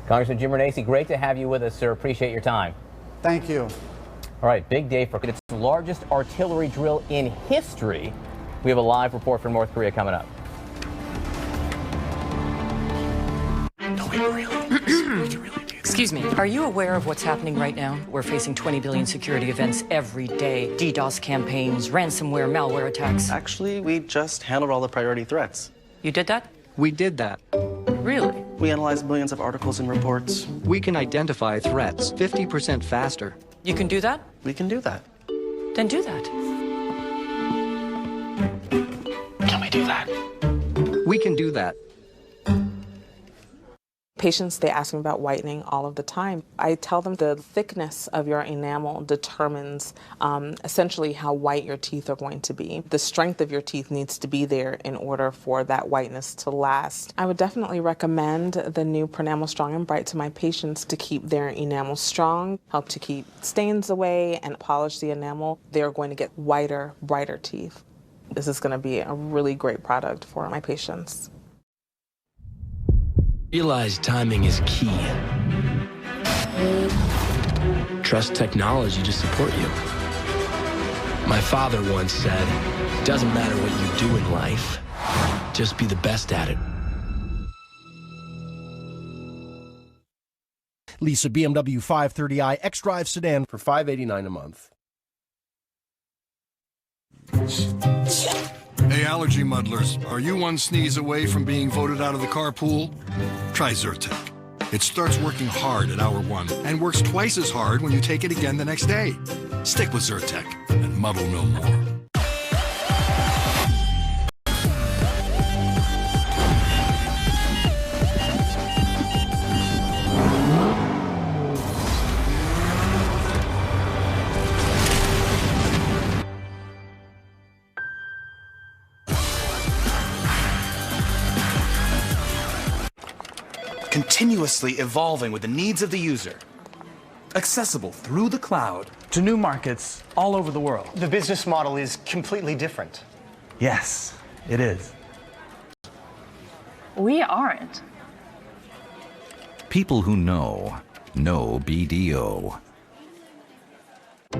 Congressman Jim Renacci, great to have you with us, sir. Appreciate your time. Thank you. All right, big day for its largest artillery drill in history. We have a live report from North Korea coming up. Excuse me, are you aware of what's happening right now? We're facing 20 billion security events every day. DDoS campaigns, ransomware, malware attacks. Actually, we just handled all the priority threats. You did that? We did that. Really? We analyzed millions of articles and reports. We can identify threats 50% faster. You can do that? We can do that. Then do that. Can we do that? We can do that. Patients, they ask me about whitening all of the time. I tell them the thickness of your enamel determines essentially how white your teeth are going to be. The strength of your teeth needs to be there in order for that whiteness to last. I would definitely recommend the new Pronamel Strong and Bright to my patients to keep their enamel strong, help to keep stains away, and polish the enamel. They're going to get whiter, brighter teeth. This is going to be a really great product for my patients. Realize timing is key. Trust technology to support you. My father once said, it doesn't matter what you do in life, just be the best at it. Lease a BMW 530i xDrive sedan for $589 a month. Hey, allergy muddlers, are you one sneeze away from being voted out of the carpool? Try Zyrtec. It starts working hard at hour 1 and works twice as hard when you take it again the next day. Stick with Zyrtec and muddle no more. Continuously evolving with the needs of the user. Accessible through the cloud to new markets all over the world. The business model is completely different. Yes, it is. We aren't. People who know BDO.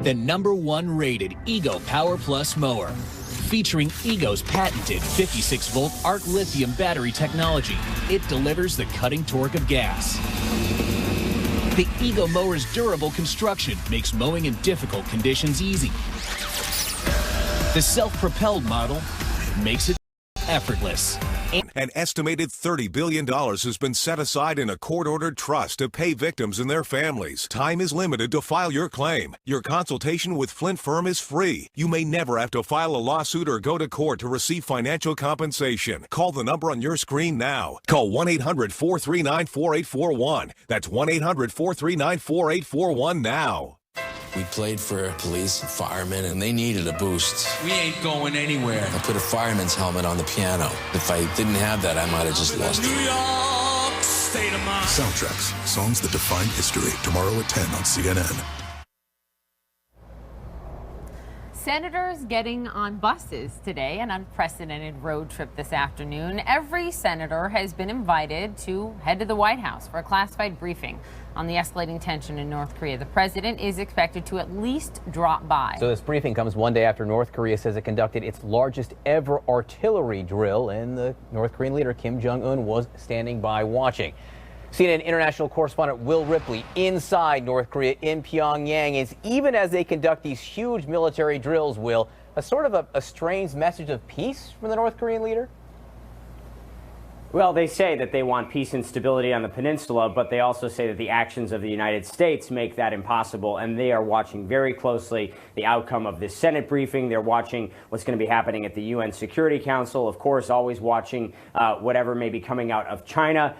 The #1 rated Ego Power Plus mower. Featuring Ego's patented 56-volt arc lithium battery technology. It delivers the cutting torque of gas. The Ego mower's durable construction makes mowing in difficult conditions easy. The self-propelled model makes it effortless. An estimated $30 billion has been set aside in a court-ordered trust to pay victims and their families. Time is limited to file your claim. Your consultation with Flint Firm is free. You may never have to file a lawsuit or go to court to receive financial compensation. Call the number on your screen now. Call 1-800-439-4841. That's 1-800-439-4841 now. We played for police and firemen, and they needed a boost. We ain't going anywhere. I put a fireman's helmet on the piano. If I didn't have that, I might have just lost it. New York, state of mind. Soundtracks, songs that define history. Tomorrow at 10 on CNN. Senators getting on buses today, an unprecedented road trip this afternoon. Every senator has been invited to head to the White House for a classified briefing on the escalating tension in North Korea. The president is expected to at least drop by. So this briefing comes one day after North Korea says it conducted its largest ever artillery drill, and the North Korean leader Kim Jong-un was standing by watching. CNN international correspondent Will Ripley inside North Korea in Pyongyang is, even as they conduct these huge military drills, Will, a sort of a strange message of peace from the North Korean leader? Well, they say that they want peace and stability on the peninsula, but they also say that the actions of the United States make that impossible, and they are watching very closely the outcome of this Senate briefing. They're watching what's going to be happening at the UN Security Council, of course, always watching whatever may be coming out of China.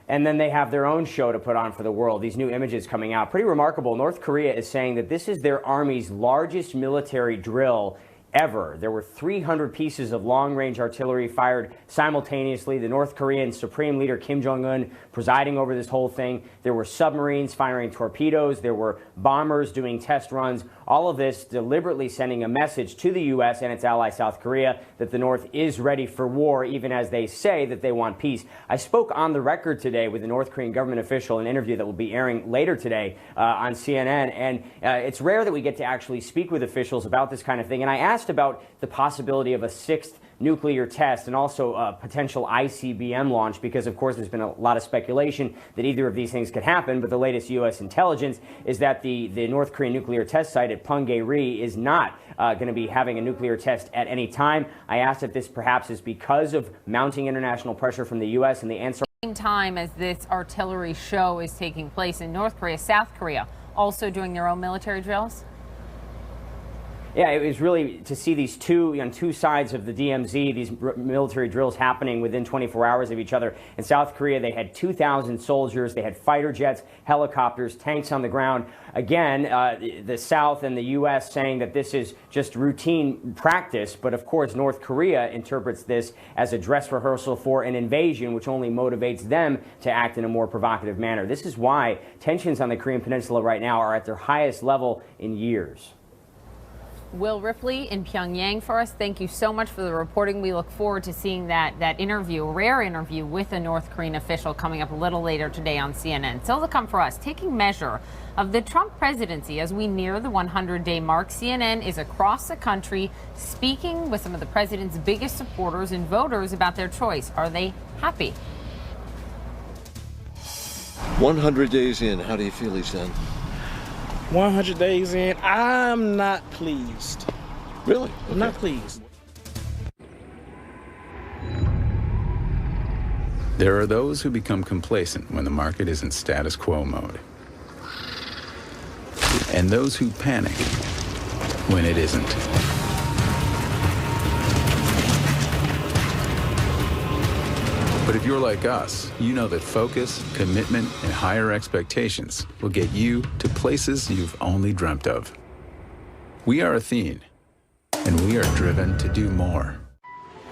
And then they have their own show to put on for the world. These new images coming out, pretty remarkable. North Korea is saying that this is their army's largest military drill ever. There were 300 pieces of long-range artillery fired simultaneously. The North Korean Supreme Leader Kim Jong-un presiding over this whole thing. There were submarines firing torpedoes. There were bombers doing test runs. All of this deliberately sending a message to the U.S. and its ally South Korea that the North is ready for war, even as they say that they want peace. I spoke on the record today with a North Korean government official, an interview that will be airing later today on CNN. And it's rare that we get to actually speak with officials about this kind of thing. And I asked about the possibility of a sixth nuclear test and also a potential ICBM launch, because of course there's been a lot of speculation that either of these things could happen, but the latest U.S. intelligence is that the North Korean nuclear test site at Punggye-ri is not going to be having a nuclear test at any time. I asked if this perhaps is because of mounting international pressure from the U.S., and the answer... Same time as this artillery show is taking place in North Korea, South Korea also doing their own military drills? Yeah, it was really to see these two sides of the DMZ, these military drills happening within 24 hours of each other. In South Korea, they had 2,000 soldiers. They had fighter jets, helicopters, tanks on the ground. Again, the South and the U.S. saying that this is just routine practice. But of course, North Korea interprets this as a dress rehearsal for an invasion, which only motivates them to act in a more provocative manner. This is why tensions on the Korean Peninsula right now are at their highest level in years. Will Ripley in Pyongyang for us. Thank you so much for the reporting. We look forward to seeing that interview, a rare interview with a North Korean official coming up a little later today on CNN. Still to come for us, taking measure of the Trump presidency as we near the 100-day mark. CNN is across the country speaking with some of the president's biggest supporters and voters about their choice. Are they happy? 100 days in, how do you feel he's done? 100 days in, I'm not pleased. Really? Okay. I'm not pleased. There are those who become complacent when the market is in status quo mode. And those who panic when it isn't. But if you're like us, you know that focus, commitment, and higher expectations will get you to places you've only dreamt of. We are Athene, and we are driven to do more.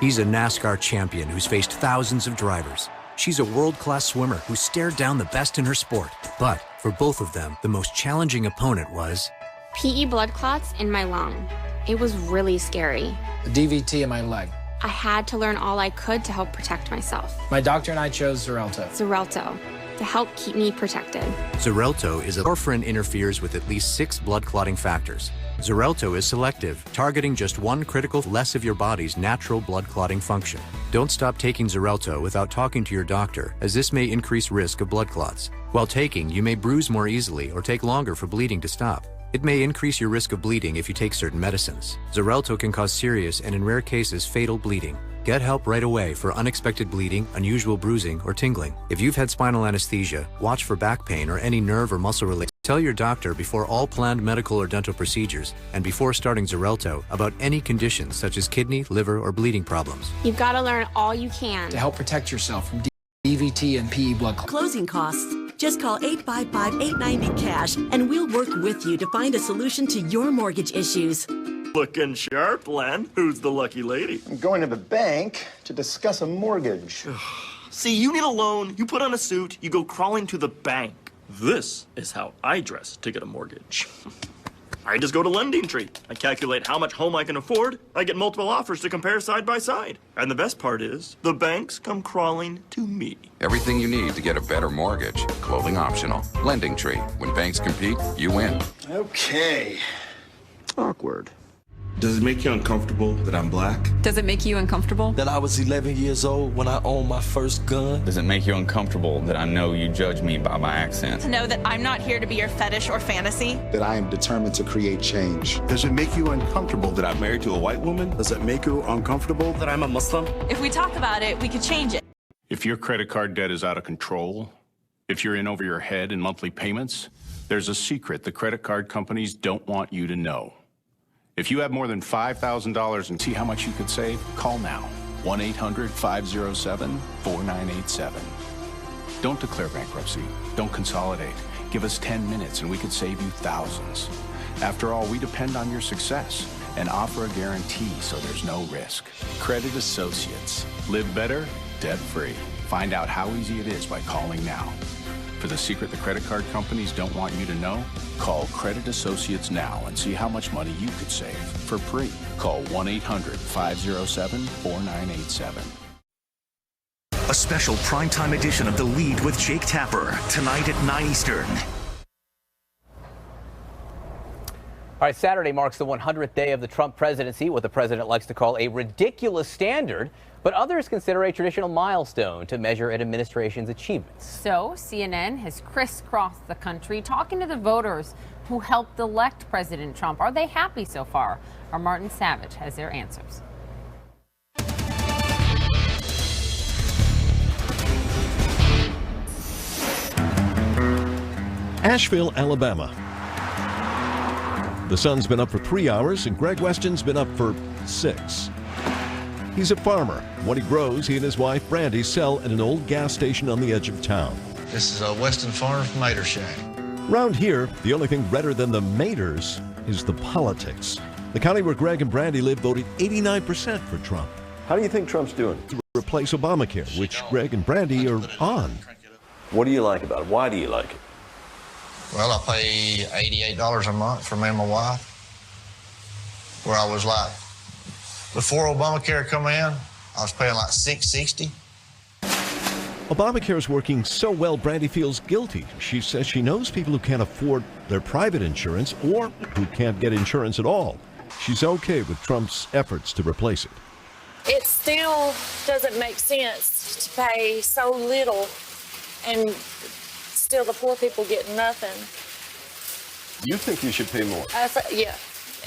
He's a NASCAR champion who's faced thousands of drivers. She's a world-class swimmer who stared down the best in her sport. But for both of them, the most challenging opponent was PE blood clots in my lung. It was really scary. A DVT in my leg. I had to learn all I could to help protect myself. My doctor and I chose Xarelto. Xarelto, to help keep me protected. Xarelto is a warfarin interferes with at least 6 blood clotting factors. Xarelto is selective, targeting just one critical less of your body's natural blood clotting function. Don't stop taking Xarelto without talking to your doctor, as this may increase risk of blood clots. While taking, you may bruise more easily or take longer for bleeding to stop. It may increase your risk of bleeding if you take certain medicines. Xarelto can cause serious and, in rare cases, fatal bleeding. Get help right away for unexpected bleeding, unusual bruising, or tingling. If you've had spinal anesthesia, watch for back pain or any nerve or muscle related. Tell your doctor before all planned medical or dental procedures and before starting Xarelto about any conditions such as kidney, liver, or bleeding problems. You've got to learn all you can to help protect yourself from DVT and PE blood clots. Closing costs. Just call 855-890-CASH and we'll work with you to find a solution to your mortgage issues. Looking sharp, Len. Who's the lucky lady? I'm going to the bank to discuss a mortgage. See, you need a loan, you put on a suit, you go crawling to the bank. This is how I dress to get a mortgage. I just go to Lending Tree. I calculate how much home I can afford. I get multiple offers to compare side by side. And the best part is, the banks come crawling to me. Everything you need to get a better mortgage. Clothing optional. Lending Tree. When banks compete, you win. Okay. Awkward. Does it make you uncomfortable that I'm black? Does it make you uncomfortable that I was 11 years old when I owned my first gun? Does it make you uncomfortable that I know you judge me by my accent? To know that I'm not here to be your fetish or fantasy? That I am determined to create change. Does it make you uncomfortable that I'm married to a white woman? Does it make you uncomfortable that I'm a Muslim? If we talk about it, we could change it. If your credit card debt is out of control, if you're in over your head in monthly payments, there's a secret the credit card companies don't want you to know. If you have more than $5,000 and see how much you could save, call now. 1-800-507-4987. Don't declare bankruptcy. Don't consolidate. Give us 10 minutes and we could save you thousands. After all, we depend on your success and offer a guarantee so there's no risk. Credit Associates. Live better, debt-free. Find out how easy it is by calling now. For the secret the credit card companies don't want you to know, call Credit Associates now and see how much money you could save for free. Call 1-800-507-4987. A special primetime edition of The Lead with Jake Tapper, tonight at 9 Eastern. All right, Saturday marks the 100th day of the Trump presidency, what the president likes to call a ridiculous standard, but others consider a traditional milestone to measure an administration's achievements. So CNN has crisscrossed the country talking to the voters who helped elect President Trump. Are they happy so far? Our Martin Savage has their answers. Asheville, Alabama. The sun's been up for 3 hours and Greg Weston's been up for 6. He's a farmer. What he grows, he and his wife Brandy sell at an old gas station on the edge of town. This is a Weston Farms Mater Shack. Round here, the only thing redder than the Maters is the politics. The county where Greg and Brandy live voted 89% for Trump. How do you think Trump's doing? To replace Obamacare, which Greg and Brandy are on. What do you like about it? Why do you like it? Well, I pay $88 a month for me and my wife. Where I was like, before Obamacare come in, I was paying like $660. Obamacare is working so well, Brandy feels guilty. She says she knows people who can't afford their private insurance or who can't get insurance at all. She's okay with Trump's efforts to replace it. It still doesn't make sense to pay so little and still the poor people get nothing. You think you should pay more? Yeah.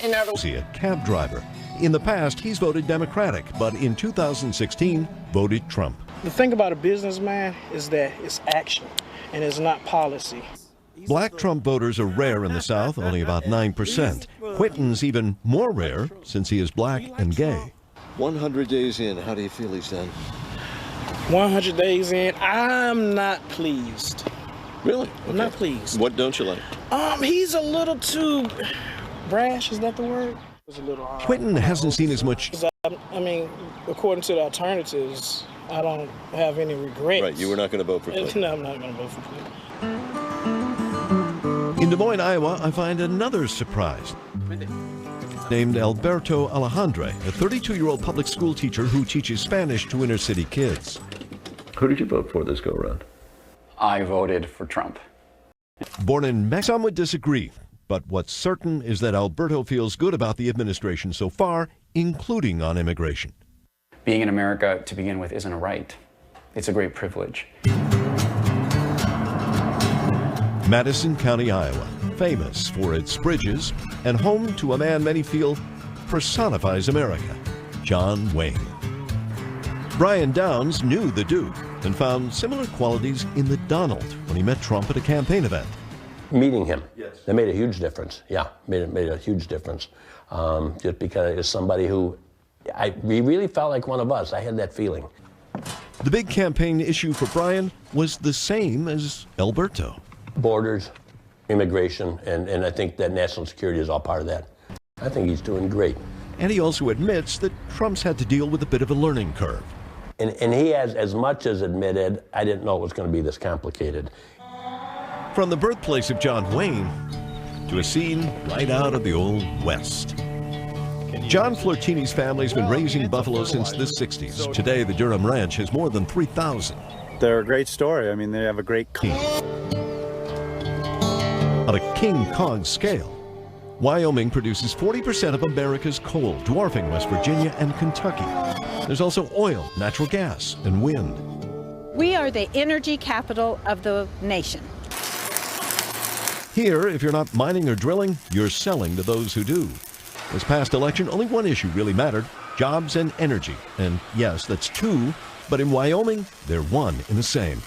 In other words, a cab driver. In the past, he's voted Democratic, but in 2016, voted Trump. The thing about a businessman is that it's action and it's not policy. Black Trump voters are rare in the South, only about 9%. Quinton's even more rare since he is black and gay. 100 days in, how do you feel he's done? 100 days in, I'm not pleased. Really? I'm not pleased. What don't you like? He's a little too brash, is that the word? It's a little hard. Quinton hasn't seen as much. I mean, according to the alternatives, I don't have any regrets. Right, you were not going to vote for Clinton. No, I'm not going to vote for Clinton. In Des Moines, Iowa, I find another surprise. Named Alberto Alejandre, a 32-year-old public school teacher who teaches Spanish to inner-city kids. Who did you vote for this go-around? I voted for Trump. Born in Mexico, some would disagree. But what's certain is that Alberto feels good about the administration so far, including on immigration. Being in America, to begin with, isn't a right. It's a great privilege. Madison County, Iowa, famous for its bridges and home to a man many feel personifies America, John Wayne. Brian Downs knew the Duke and found similar qualities in the Donald when he met Trump at a campaign event. Meeting him, that made a huge difference. Yeah, made a huge difference. Just because it's somebody who, he really felt like one of us. I had that feeling. The big campaign issue for Brian was the same as Alberto. Borders, immigration, and I think that national security is all part of that. I think he's doing great. And he also admits that Trump's had to deal with a bit of a learning curve. And he has as much as admitted, I didn't know it was going to be this complicated. From the birthplace of John Wayne to a scene right out of the Old West. John Flortini's family's been raising buffalo since the 60s. Today, the Durham Ranch has more than 3,000. They're a great story. I mean, they have a great... On a King Kong scale, Wyoming produces 40% of America's coal, dwarfing West Virginia and Kentucky. There's also oil, natural gas, and wind. We are the energy capital of the nation. Here, if you're not mining or drilling, you're selling to those who do. This past election, only one issue really mattered: jobs and energy. And yes, that's two, but in Wyoming, they're one in the same.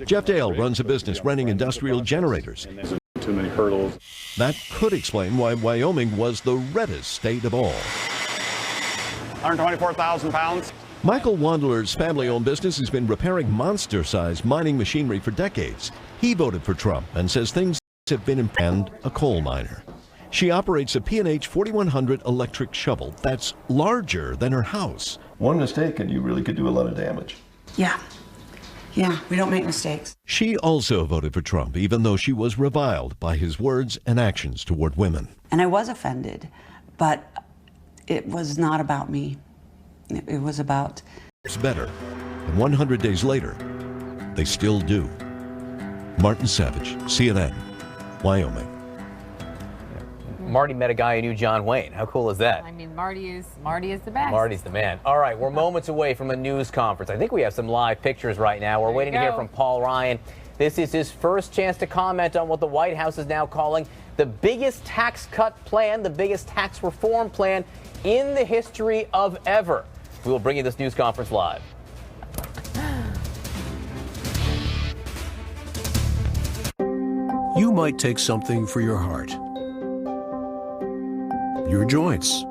Jeff Dale runs a business renting industrial generators. Too many hurdles. That could explain why Wyoming was the reddest state of all. 124,000 pounds. Michael Wandler's family-owned business has been repairing monster-sized mining machinery for decades. He voted for Trump and says things have been and a coal miner. She operates a P&H 4100 electric shovel that's larger than her house. One mistake and you really could do a lot of damage. Yeah, we don't make mistakes. She also voted for Trump, even though she was reviled by his words and actions toward women. And I was offended, but it was not about me. It was about... It's better. And 100 days later, they still do. Martin Savage, CNN, Wyoming. Marty met a guy who knew John Wayne. How cool is that? I mean, Marty is the best. Marty's the man. All right, we're moments away from a news conference. I think we have some live pictures right now. We're waiting to hear from Paul Ryan. This is his first chance to comment on what the White House is now calling the biggest tax cut plan, the biggest tax reform plan in the history of ever. We will bring you this news conference live. You might take something for your heart, your joints,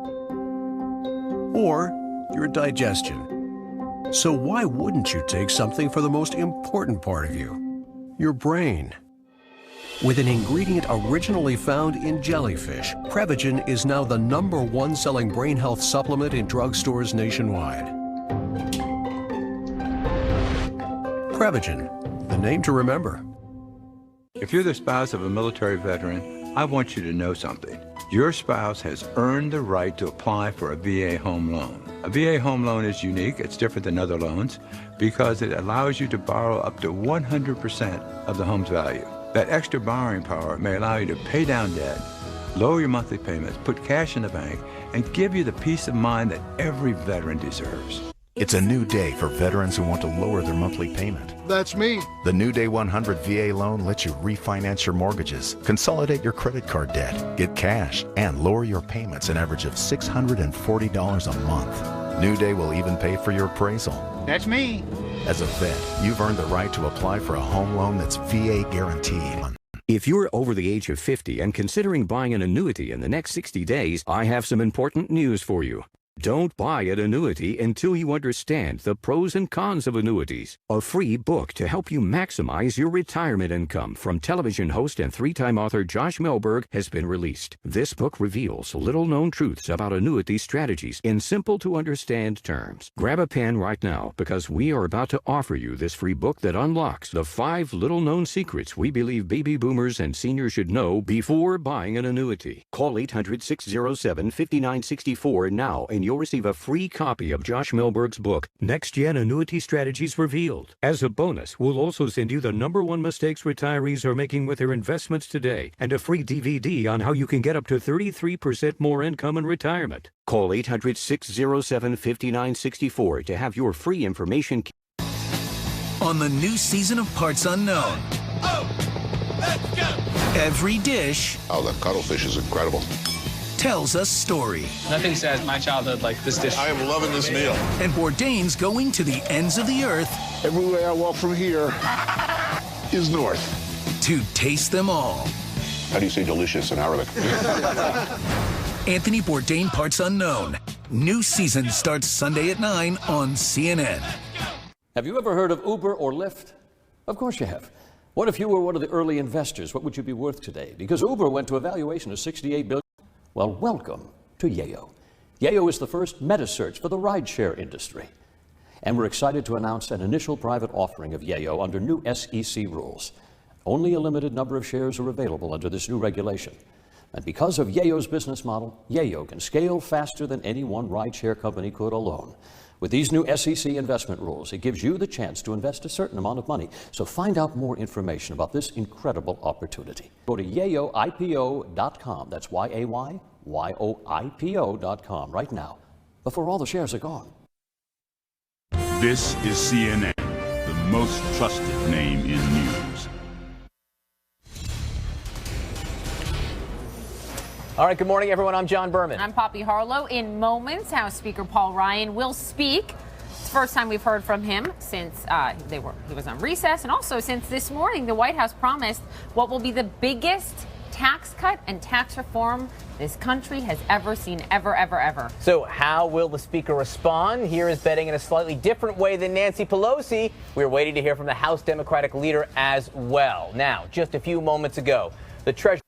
or your digestion. So why wouldn't you take something for the most important part of you, your brain? With an ingredient originally found in jellyfish, Prevagen is now the #1 selling brain health supplement in drugstores nationwide. Prevagen, the name to remember. If you're the spouse of a military veteran, I want you to know something. Your spouse has earned the right to apply for a VA home loan. A VA home loan is unique. It's different than other loans because it allows you to borrow up to 100% of the home's value. That extra borrowing power may allow you to pay down debt, lower your monthly payments, put cash in the bank, and give you the peace of mind that every veteran deserves. It's a new day for veterans who want to lower their monthly payment. That's me. The New Day 100 VA loan lets you refinance your mortgages, consolidate your credit card debt, get cash, and lower your payments an average of $640 a month. New Day will even pay for your appraisal. That's me. As a vet, you've earned the right to apply for a home loan that's VA guaranteed. If you're over the age of 50 and considering buying an annuity in the next 60 days, I have some important news for you. Don't buy an annuity until you understand the pros and cons of annuities. A free book to help you maximize your retirement income from television host and three-time author Josh Melberg has been released. This book reveals little-known truths about annuity strategies in simple-to-understand terms. Grab a pen right now because we are about to offer you this free book that unlocks the 5 little-known secrets we believe baby boomers and seniors should know before buying an annuity. Call 800-607-5964 now and you'll receive a free copy of Josh Melberg's book, Next Gen Annuity Strategies Revealed. As a bonus, we'll also send you the #1 mistakes retirees are making with their investments today and a free DVD on how you can get up to 33% more income in retirement. Call 800-607-5964 to have your free information. On the new season of Parts Unknown. Every dish. Oh, the cuttlefish is incredible. tells a story. Nothing says my childhood like this dish. I am loving this meal. And Bourdain's going to the ends of the earth. Everywhere I walk from here is north. To taste them all. How do you say delicious in Arabic? Anthony Bourdain Parts Unknown. New season starts Sunday at 9 on CNN. Have you ever heard of Uber or Lyft? Of course you have. What if you were one of the early investors? What would you be worth today? Because Uber went to a valuation of $68 billion. Well, welcome to Yayo. Yayo is the first meta search for the rideshare industry. And we're excited to announce an initial private offering of Yayo under new SEC rules. Only a limited number of shares are available under this new regulation. And because of Yayo's business model, Yayo can scale faster than any one rideshare company could alone. With these new SEC investment rules, it gives you the chance to invest a certain amount of money. So find out more information about this incredible opportunity. Go to yayoipo.com. That's YAYYOIPO.com right now, before all the shares are gone. This is CNN, the most trusted name in news. All right, good morning, everyone. I'm John Berman. I'm Poppy Harlow. In moments, House Speaker Paul Ryan will speak. It's the first time we've heard from him since he was on recess, and also since this morning the White House promised what will be the biggest tax cut and tax reform this country has ever seen, ever. So how will the speaker respond? Here is betting in a slightly different way than Nancy Pelosi. We're waiting to hear from the House Democratic leader as well. Now, just a few moments ago, the Treasury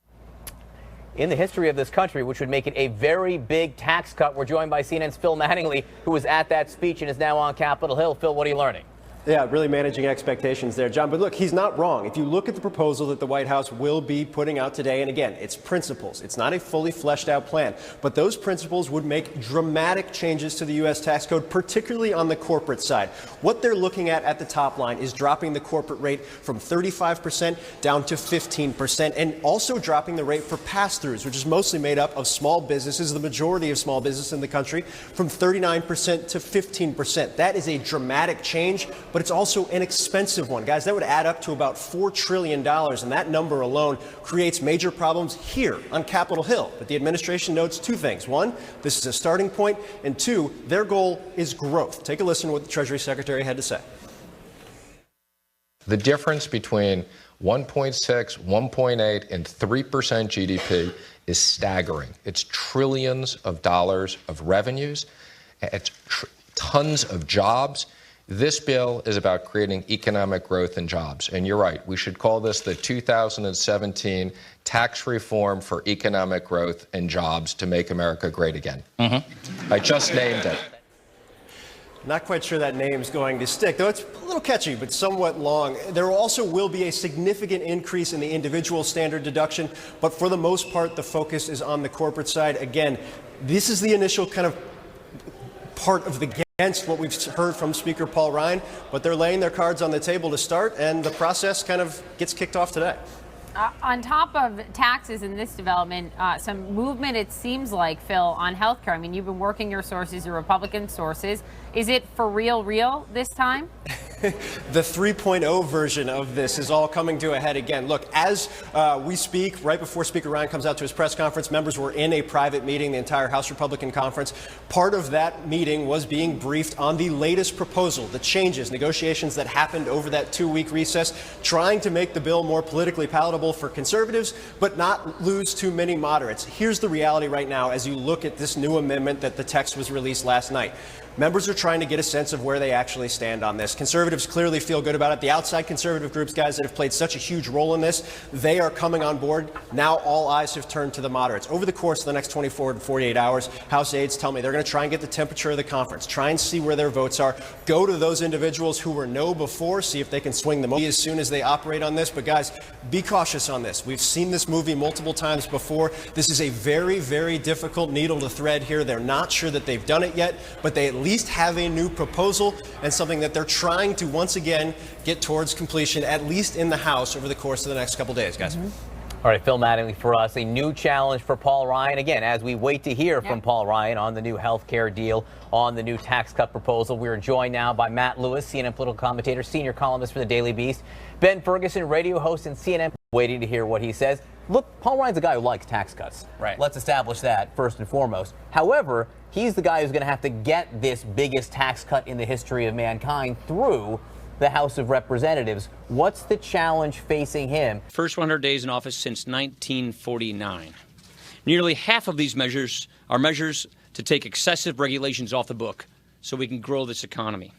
in the history of this country, which would make it a very big tax cut. We're joined by CNN's Phil Mattingly, who was at that speech and is now on Capitol Hill. Phil, what are you learning? Yeah, really managing expectations there, John. But look, he's not wrong. If you look at the proposal that the White House will be putting out today, and again, it's principles. It's not a fully fleshed out plan. But those principles would make dramatic changes to the U.S. tax code, particularly on the corporate side. What they're looking at the top line is dropping the corporate rate from 35% down to 15%, and also dropping the rate for pass-throughs, which is mostly made up of small businesses, the majority of small business in the country, from 39% to 15%. That is a dramatic change, but it's also an expensive one. Guys, that would add up to about $4 trillion, and that number alone creates major problems here on Capitol Hill. But the administration notes two things. One, this is a starting point, and two, their goal is growth. Take a listen to what the Treasury Secretary had to say. The difference between 1.6, 1.8, and 3% GDP is staggering. It's trillions of dollars of revenues. It's tons of jobs. This bill is about creating economic growth and jobs. And you're right, we should call this the 2017 Tax Reform for Economic Growth and Jobs to Make America Great Again. I just named it. Not quite sure that name's going to stick, though it's a little catchy, but somewhat long. There also will be a significant increase in the individual standard deduction, but for the most part, the focus is on the corporate side. Again, this is the initial kind of part of the against what we've heard from Speaker Paul Ryan, but they're laying their cards on the table to start, and the process kind of gets kicked off today. On top of taxes in this development, some movement, it seems like, Phil, on healthcare. I mean, you've been working your sources, your Republican sources. Is it for real this time? The 3.0 version of this is all coming to a head again. Look, as we speak, right before Speaker Ryan comes out to his press conference, members were in a private meeting, the entire House Republican Conference. Part of that meeting was being briefed on the latest proposal, the changes, negotiations that happened over that 2-week recess, trying to make the bill more politically palatable for conservatives, but not lose too many moderates. Here's the reality right now as you look at this new amendment that the text was released last night. Members are trying to get a sense of where they actually stand on this. Conservatives clearly feel good about it. The outside conservative groups, guys, that have played such a huge role in this, they are coming on board. Now all eyes have turned to the moderates. Over the course of the next 24 to 48 hours, House aides tell me they're going to try and get the temperature of the conference, try and see where their votes are, go to those individuals who were no before, see if they can swing them as soon as they operate on this. But guys, be cautious on this. We've seen this movie multiple times before. This is a very, very difficult needle to thread here. They're not sure that they've done it yet, but they at least have a new proposal and something that they're trying to once again get towards completion, at least in the House, over the course of the next couple days, guys. All right, Phil Mattingly for us. A new challenge for Paul Ryan. Again, as we wait to hear from Paul Ryan on the new health care deal, on the new tax cut proposal. We are joined now by Matt Lewis, CNN political commentator, senior columnist for the Daily Beast. Ben Ferguson, radio host and CNN, waiting to hear what he says. look, Paul Ryan's a guy who likes tax cuts. Right. Let's establish that first and foremost. However, he's the guy who's going to have to get this biggest tax cut in the history of mankind through the House of Representatives. What's the challenge facing him? First 100 days in office since 1949. Nearly half of these measures are measures to take excessive regulations off the book so we can grow this economy.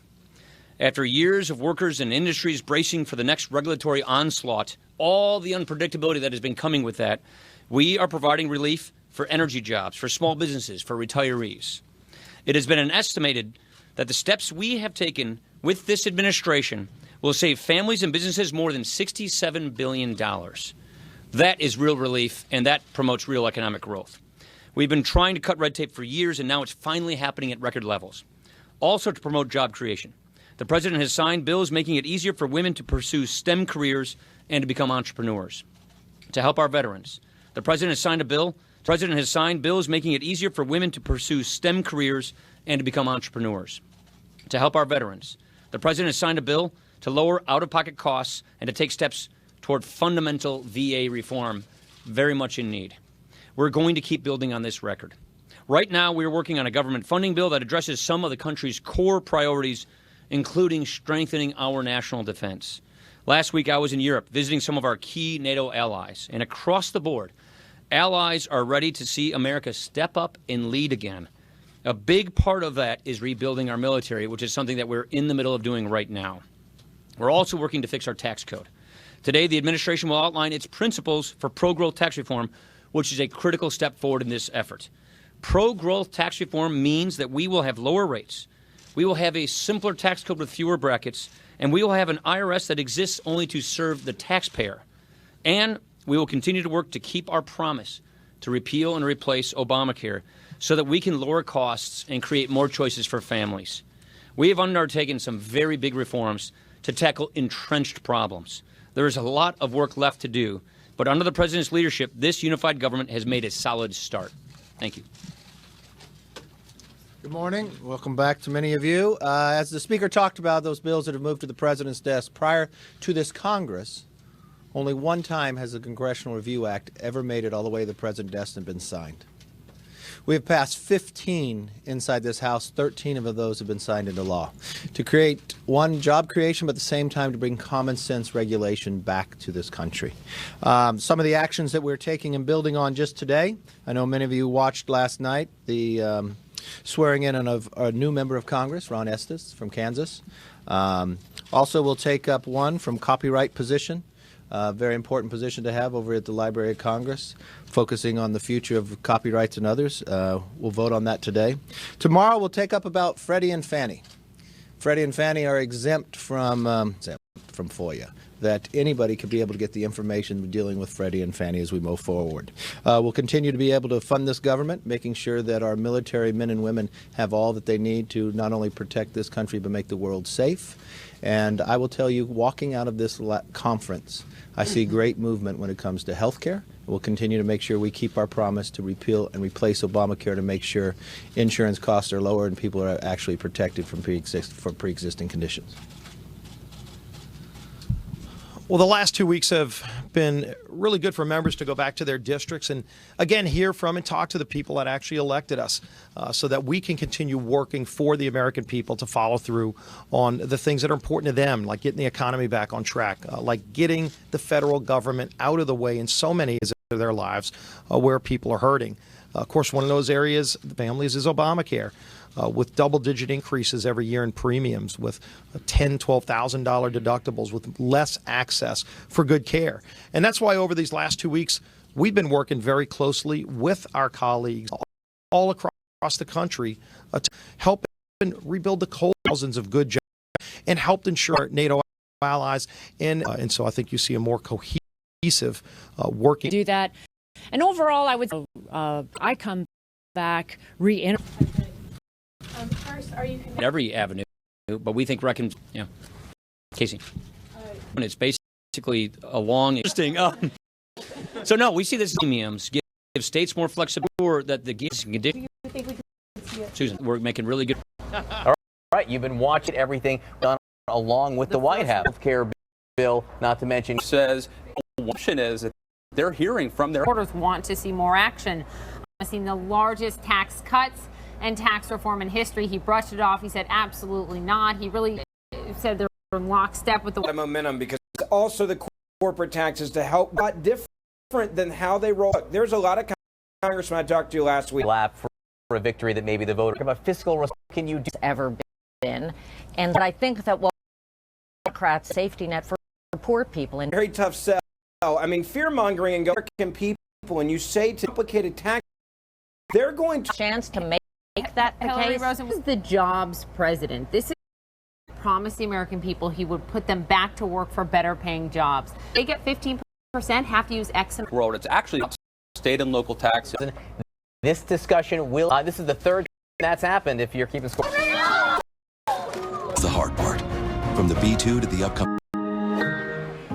After years of workers and industries bracing for the next regulatory onslaught, all the unpredictability that has been coming with that, we are providing relief for energy jobs, for small businesses, for retirees. It has been estimated that the steps we have taken with this administration will save families and businesses more than $67 billion. That is real relief, and that promotes real economic growth. We've been trying to cut red tape for years, and now it's finally happening at record levels. Also to promote job creation. The president has signed bills making it easier for women to pursue STEM careers and to become entrepreneurs. To help our veterans, the president has signed bills making it easier for women to pursue STEM careers and to become entrepreneurs. To help our veterans, the president has signed a bill to lower out-of-pocket costs and to take steps toward fundamental VA reform, very much in need. We're going to keep building on this record. Right now, we're working on a government funding bill that addresses some of the country's core priorities, including strengthening our national defense. Last week, I was in Europe visiting some of our key NATO allies, and across the board, allies are ready to see America step up and lead again. A big part of that is rebuilding our military, which is something that we're in the middle of doing right now. We're also working to fix our tax code. Today, the administration will outline its principles for pro-growth tax reform, which is a critical step forward in this effort. Pro-growth tax reform means that we will have lower rates, we will have a simpler tax code with fewer brackets, and we will have an IRS that exists only to serve the taxpayer. And we will continue to work to keep our promise to repeal and replace Obamacare so that we can lower costs and create more choices for families. We have undertaken some very big reforms to tackle entrenched problems. There is a lot of work left to do, but under the president's leadership, this unified government has made a solid start. Thank you. Good morning. Welcome back to many of you. As the Speaker talked about those bills that have moved to the President's desk prior to this Congress, only one time has the Congressional Review Act ever made it all the way to the President's desk and been signed. We have passed 15 inside this House. 13 of those have been signed into law to create, one, job creation, but at the same time to bring common sense regulation back to this country. Some of the actions that we're taking and building on just today, I know many of you watched last night the swearing in of a new member of Congress, Ron Estes from Kansas. Also, we'll take up one from copyright position. Very important position to have over at the Library of Congress, focusing on the future of copyrights and others. We'll vote on that today. Tomorrow we'll take up about Freddie and Fannie. Freddie and Fannie are exempt from FOIA, that anybody could be able to get the information dealing with Freddie and Fannie as we move forward. We'll continue to be able to fund this government, making sure that our military men and women have all that they need to not only protect this country but make the world safe. And I will tell you, walking out of this conference, I see great movement when it comes to health care. We'll continue to make sure we keep our promise to repeal and replace Obamacare to make sure insurance costs are lower and people are actually protected from pre-existing conditions. Well, the last 2 weeks have been really good for members to go back to their districts and, again, hear from and talk to the people that actually elected us so that we can continue working for the American people to follow through on the things that are important to them, like getting the economy back on track, like getting the federal government out of the way in so many areas of their lives where people are hurting. Of course, one of those areas, the families, is Obamacare. With double-digit increases every year in premiums, with $10,000, $12,000 deductibles, with less access for good care. And that's why over these last 2 weeks, we've been working very closely with our colleagues all across the country to help rebuild the thousands of good jobs and helped ensure our NATO allies. And so I think you see a more cohesive working. Do that. And overall, I would I come back First, are you every avenue, but we think Casey. And it's basically a long, interesting. So no, we see this premiums give states more flexibility that the conditions. Susan, we're making really good. All right, you've been watching everything done along with the White House health care bill, not to mention says the option is that they're hearing from their Supporters want to see more action. I've seen the largest tax cuts and tax reform in history. He brushed it off. He said absolutely not. He really said they're in lockstep with the momentum, because also the corporate taxes to help got different than how they roll. There's a lot of congressmen I talked to last week. Lap for a victory that maybe the voter about fiscal can you do ever been, and I think that what Democrats safety net for poor people and very tough sell. I mean, fear mongering and American people, and you say to complicated tax, they're going to chance to make that the Hillary case. Rosen was the jobs president. This is promised the American people he would put them back to work for better paying jobs. They get 15%, have to use X amount. world. It's actually state and local taxes. This discussion will. This is the third that's happened. If you're keeping score. The hard part, from the B2 to the upcoming.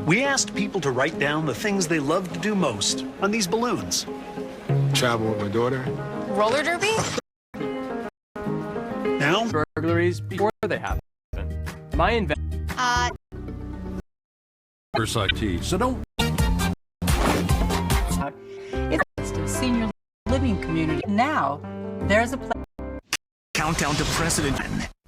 We asked people to write down the things they love to do most on these balloons. Travel with my daughter. Roller derby? Now, burglaries before they happen. My invention. IT, so don't. It's a senior living community. Now, there's a place. Countdown to President.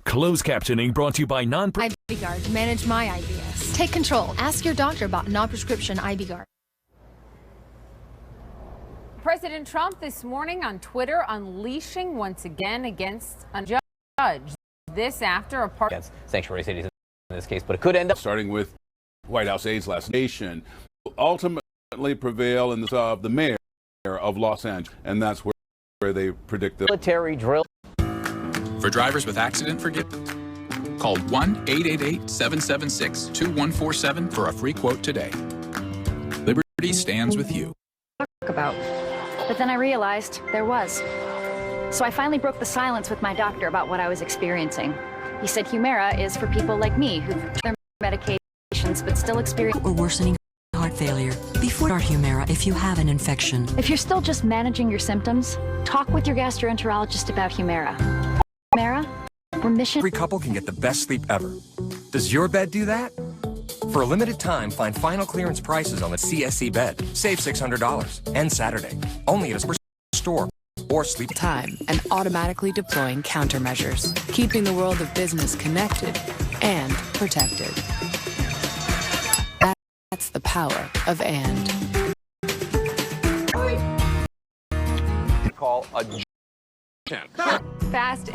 Closed captioning brought to you by IBGuard. Manage my IBS. Take control. Ask your doctor about non-prescription IBGuard. President Trump this morning on Twitter unleashing once again against a judge. This after a part against sanctuary cities in this case, but it could end up starting with White House aides last nation ultimately prevail in the of the mayor of Los Angeles, and that's where they predict the military drill. For drivers with accident forgiveness, call 1-888-776-2147 for a free quote today. Liberty stands with you. About. But then I realized there was. So I finally broke the silence with my doctor about what I was experiencing. He said Humira is for people like me who've their medications but still experience or worsening heart failure. Before start Humira if you have an infection. If you're still just managing your symptoms, talk with your gastroenterologist about Humira. Humira, remission. Every couple can get the best sleep ever. Does your bed do that? For a limited time, find final clearance prices on the CSC bed. Save $600. End Saturday. Only at a store or sleep time and automatically deploying countermeasures, keeping the world of business connected and protected. That's the power of and. Call a fast.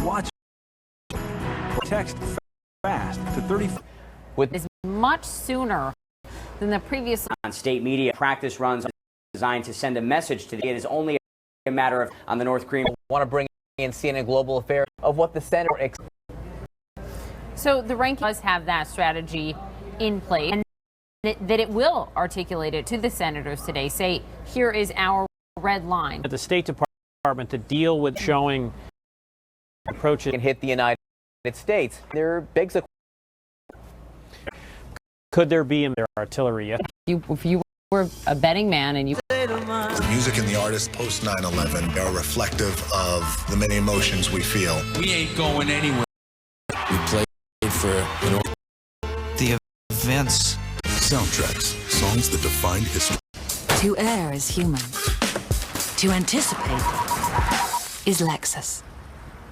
Watch. Text fast to 30. With is much sooner than the previous. On state media, practice runs designed to send a message to the. It is only a matter of on the North Korean want to bring in CNN Global Affairs of what the Senate. So the ranking does have that strategy in place, and that it will articulate it to the senators today. Say, here is our red line. At the State Department to deal with showing approaches can hit the United States. There begs a. Could there be in their artillery? If you were a betting man and you. The music and the artists post 9/11 are reflective of the many emotions we feel. We ain't going anywhere. We played for the events. Soundtracks, songs that defined history. To err is human. To anticipate is Lexus.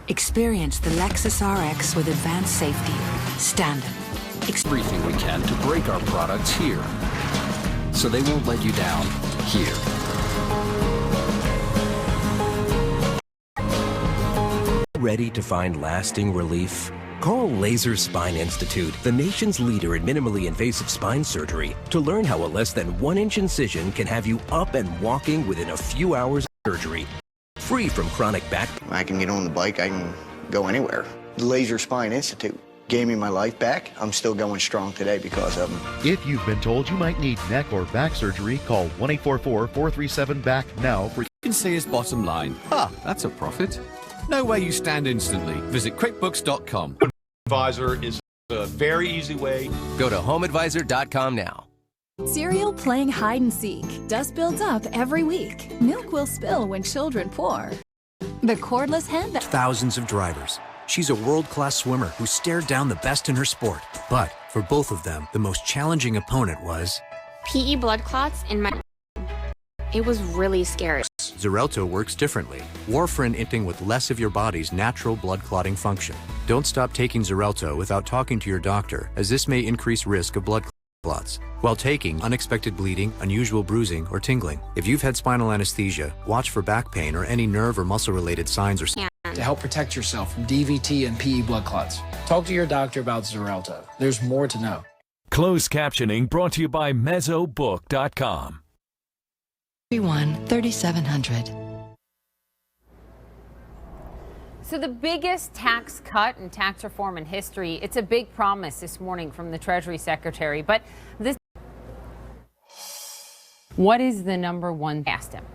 Experience the Lexus RX with advanced safety. Standard. Everything we can to break our products here, so they won't let you down here. Ready to find lasting relief? Call Laser Spine Institute, the nation's leader in minimally invasive spine surgery, to learn how a less than 1-inch incision can have you up and walking within a few hours of surgery, free from chronic back. I can get on the bike, I can go anywhere. The Laser Spine Institute gave me my life back. I'm still going strong today because of them. If you've been told you might need neck or back surgery, call 1-844-437-BACK now for. You can see his bottom line. Ah, that's a profit. No way you stand instantly. Visit QuickBooks.com. Advisor is a very easy way. Go to HomeAdvisor.com now. Cereal playing hide and seek. Dust builds up every week. Milk will spill when children pour. The cordless handbag. Thousands of drivers. She's a world-class swimmer who stared down the best in her sport. But for both of them, the most challenging opponent was PE blood clots in my It was really scary. Xarelto works differently. Warfarin inting with less of your body's natural blood clotting function. Don't stop taking Xarelto without talking to your doctor, as this may increase risk of blood clots. While taking unexpected bleeding, unusual bruising, or tingling. If you've had spinal anesthesia, watch for back pain or any nerve or muscle-related signs or symptoms. To help protect yourself from DVT and PE blood clots, talk to your doctor about Xarelto. There's more to know. Closed captioning brought to you by Mezzobook.com. 3700. So the biggest tax cut and tax reform in history, it's a big promise this morning from the Treasury Secretary. But this, what is the number one, asked him,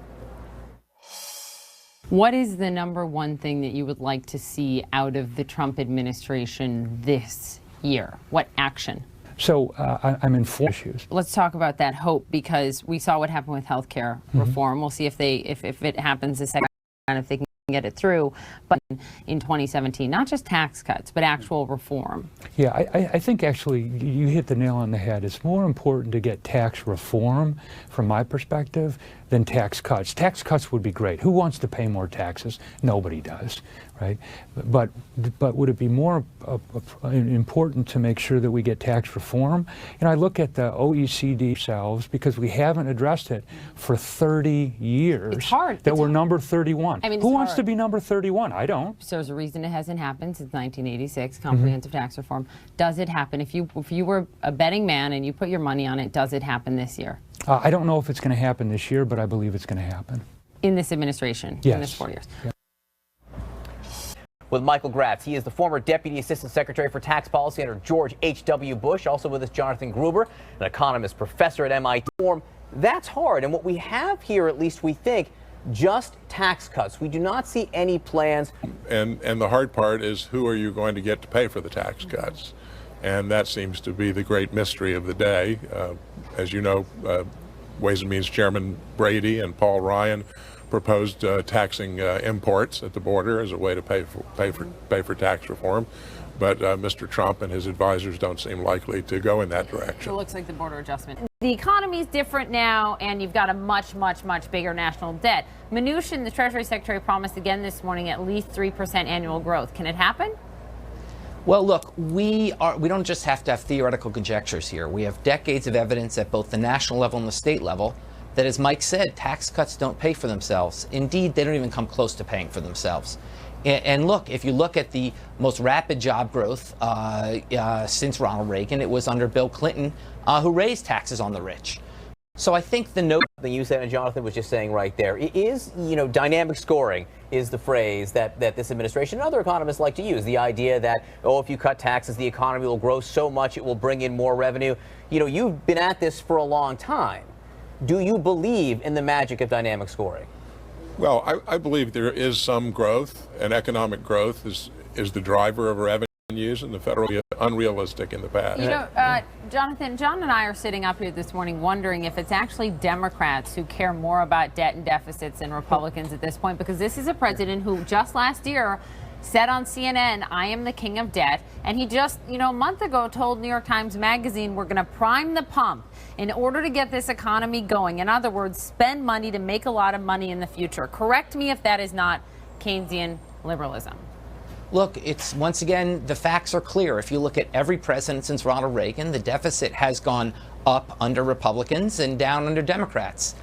what is the number one thing that you would like to see out of the Trump administration this year? What action? So I'm in 4 issues. Let's talk about that hope, because we saw what happened with health care reform. We'll see if it happens the second round, if they can get it through. But in 2017, not just tax cuts, but actual reform. Yeah, I think actually you hit the nail on the head. It's more important to get tax reform, from my perspective, than tax cuts. Tax cuts would be great. Who wants to pay more taxes? Nobody does, right? But would it be more important to make sure that we get tax reform? You know, I look at the OECD themselves, because we haven't addressed it for 30 years. It's hard. That we're number 31. I mean, who wants to be number 31? I don't. So there's a reason it hasn't happened since 1986, comprehensive tax reform. Does it happen? If you were a betting man and you put your money on it, does it happen this year? I don't know if it's going to happen this year, but I believe it's going to happen. In this administration? Yes. In this 4 years? Yeah. With Michael Gratz. He is the former Deputy Assistant Secretary for Tax Policy under George H.W. Bush. Also with us, Jonathan Gruber, an economist, professor at MIT. That's hard. And what we have here, at least we think, just tax cuts. We do not see any plans. And the hard part is, who are you going to get to pay for the tax cuts? And that seems to be the great mystery of the day. As you know, Ways and Means Chairman Brady and Paul Ryan proposed taxing imports at the border as a way to pay for tax reform. But Mr. Trump and his advisors don't seem likely to go in that direction. So it looks like the border adjustment. The economy is different now, and you've got a much, much, much bigger national debt. Mnuchin, the Treasury Secretary, promised again this morning at least 3% annual growth. Can it happen? Well, look, we don't just have to have theoretical conjectures here. We have decades of evidence at both the national level and the state level that, as Mike said, tax cuts don't pay for themselves. Indeed, they don't even come close to paying for themselves. And look, if you look at the most rapid job growth since Ronald Reagan, it was under Bill Clinton, who raised taxes on the rich. So I think the note that you said, and Jonathan was just saying right there, is, dynamic scoring is the phrase that this administration and other economists like to use. The idea that, if you cut taxes, the economy will grow so much it will bring in more revenue. You've been at this for a long time. Do you believe in the magic of dynamic scoring? Well, I believe there is some growth, and economic growth is the driver of revenues, and the federal unrealistic in the past. Jonathan, John and I are sitting up here this morning wondering if it's actually Democrats who care more about debt and deficits than Republicans at this point, because this is a president who just last year said on CNN, I am the king of debt. And he just, a month ago told New York Times Magazine, we're going to prime the pump in order to get this economy going. In other words, spend money to make a lot of money in the future. Correct me if that is not Keynesian liberalism. Look, it's once again, the facts are clear. If you look at every president since Ronald Reagan, the deficit has gone up under Republicans and down under Democrats.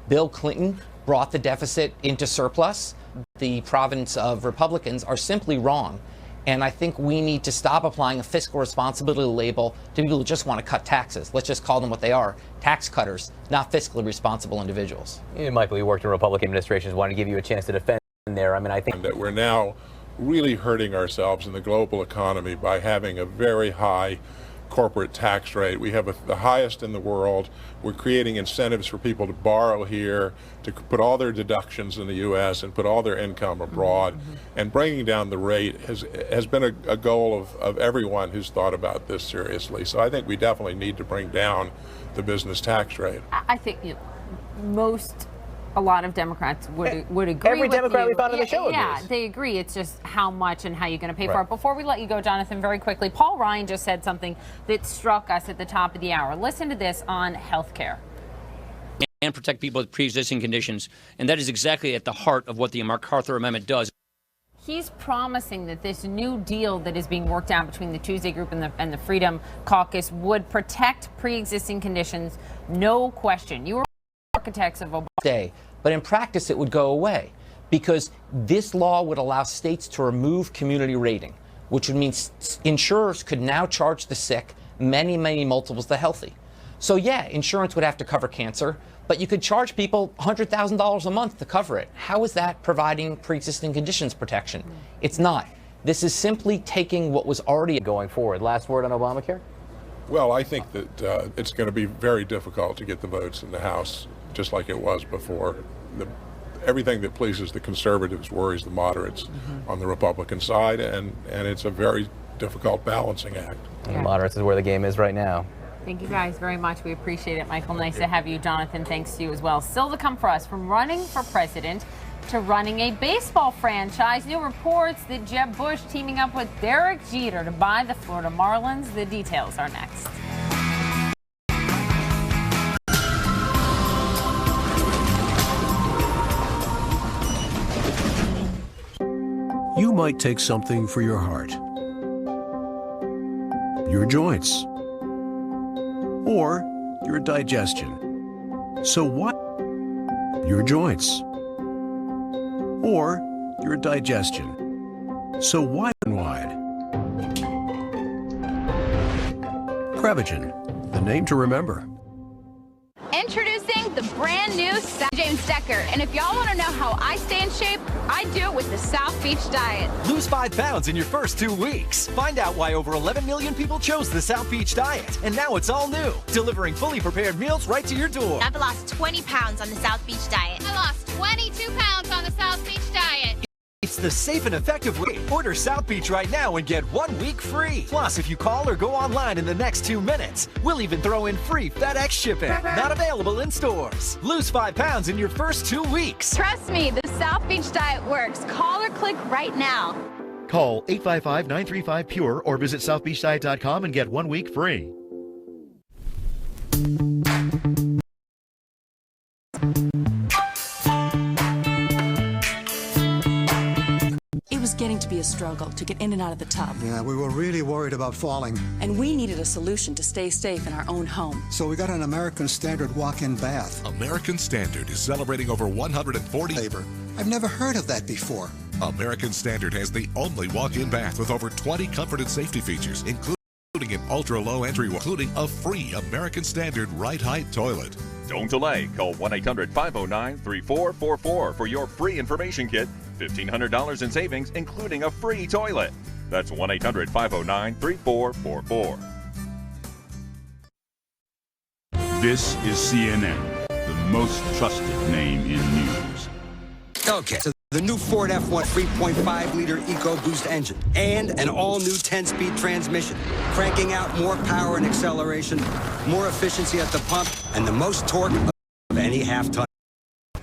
Bill Clinton brought the deficit into surplus. The province of Republicans are simply wrong. And I think we need to stop applying a fiscal responsibility label to people who just want to cut taxes. Let's just call them what they are, tax cutters, not fiscally responsible individuals. Michael, you worked in Republican administrations. Wanted to give you a chance to defend there. I think that we're now really hurting ourselves in the global economy by having a very high corporate tax rate. We have the highest in the world. We're creating incentives for people to borrow here, to put all their deductions in the U.S. and put all their income abroad. And bringing down the rate has been a goal of everyone who's thought about this seriously. So I think we definitely need to bring down the business tax rate. I think a lot of Democrats would agree. Every with Democrat you. we found on the show agrees. Yeah, they agree. It's just how much and how you're going to pay for it. Before we let you go, Jonathan, very quickly, Paul Ryan just said something that struck us at the top of the hour. Listen to this on health care. and protect people with pre-existing conditions. And that is exactly at the heart of what the MacArthur Amendment does. He's promising that this new deal that is being worked out between the Tuesday Group and the Freedom Caucus would protect pre-existing conditions, no question. You were architects of Obama. But in practice, it would go away because this law would allow states to remove community rating, which would mean insurers could now charge the sick many, many multiples the healthy. So yeah, insurance would have to cover cancer, but you could charge people $100,000 a month to cover it. How is that providing pre-existing conditions protection? It's not. This is simply taking what was already going forward. Last word on Obamacare? Well, I think that it's going to be very difficult to get the votes in the House, just like it was before. Everything that pleases the conservatives worries the moderates on the Republican side, and it's a very difficult balancing act. And the moderates is where the game is right now. Thank you guys very much. We appreciate it, Michael. Nice to have you. Jonathan, thanks to you as well. Still to come for us, from running for president to running a baseball franchise. New reports that Jeb Bush teaming up with Derek Jeter to buy the Florida Marlins. The details are next. You might take something for your heart, your joints, or your digestion. So what? Your joints, or your digestion. So wide and wide. Prevagen, the name to remember. Introducing the brand new James Decker. And if y'all want to know how I stay in shape, I do it with the South Beach Diet. Lose 5 pounds in your first 2 weeks. Find out why over 11 million people chose the South Beach Diet. And now it's all new, delivering fully prepared meals right to your door. I've lost 20 pounds on the South Beach Diet. I lost 22 pounds on the South Beach Diet. It's the safe and effective way. Order South Beach right now and get 1 week free. Plus, if you call or go online in the next 2 minutes, we'll even throw in free FedEx shipping. Not available in stores. Lose 5 pounds in your first 2 weeks. Trust me, the South Beach Diet works. Call or click right now. Call 855-935-PURE or visit southbeachdiet.com and get 1 week free. It was getting to be a struggle to get in and out of the tub. Yeah, we were really worried about falling. And we needed a solution to stay safe in our own home. So we got an American Standard walk-in bath. American Standard is celebrating over 140 labor. I've never heard of that before. American Standard has the only walk-in bath with over 20 comfort and safety features, including an ultra-low entry, including a free American Standard right-height toilet. Don't delay. Call 1-800-509-3444 for your free information kit. $1,500 in savings, including a free toilet. That's 1-800-509-3444. This is CNN, the most trusted name in news. Okay, so the new Ford F-1 3.5-liter EcoBoost engine and an all-new 10-speed transmission, cranking out more power and acceleration, more efficiency at the pump, and the most torque of any half-ton.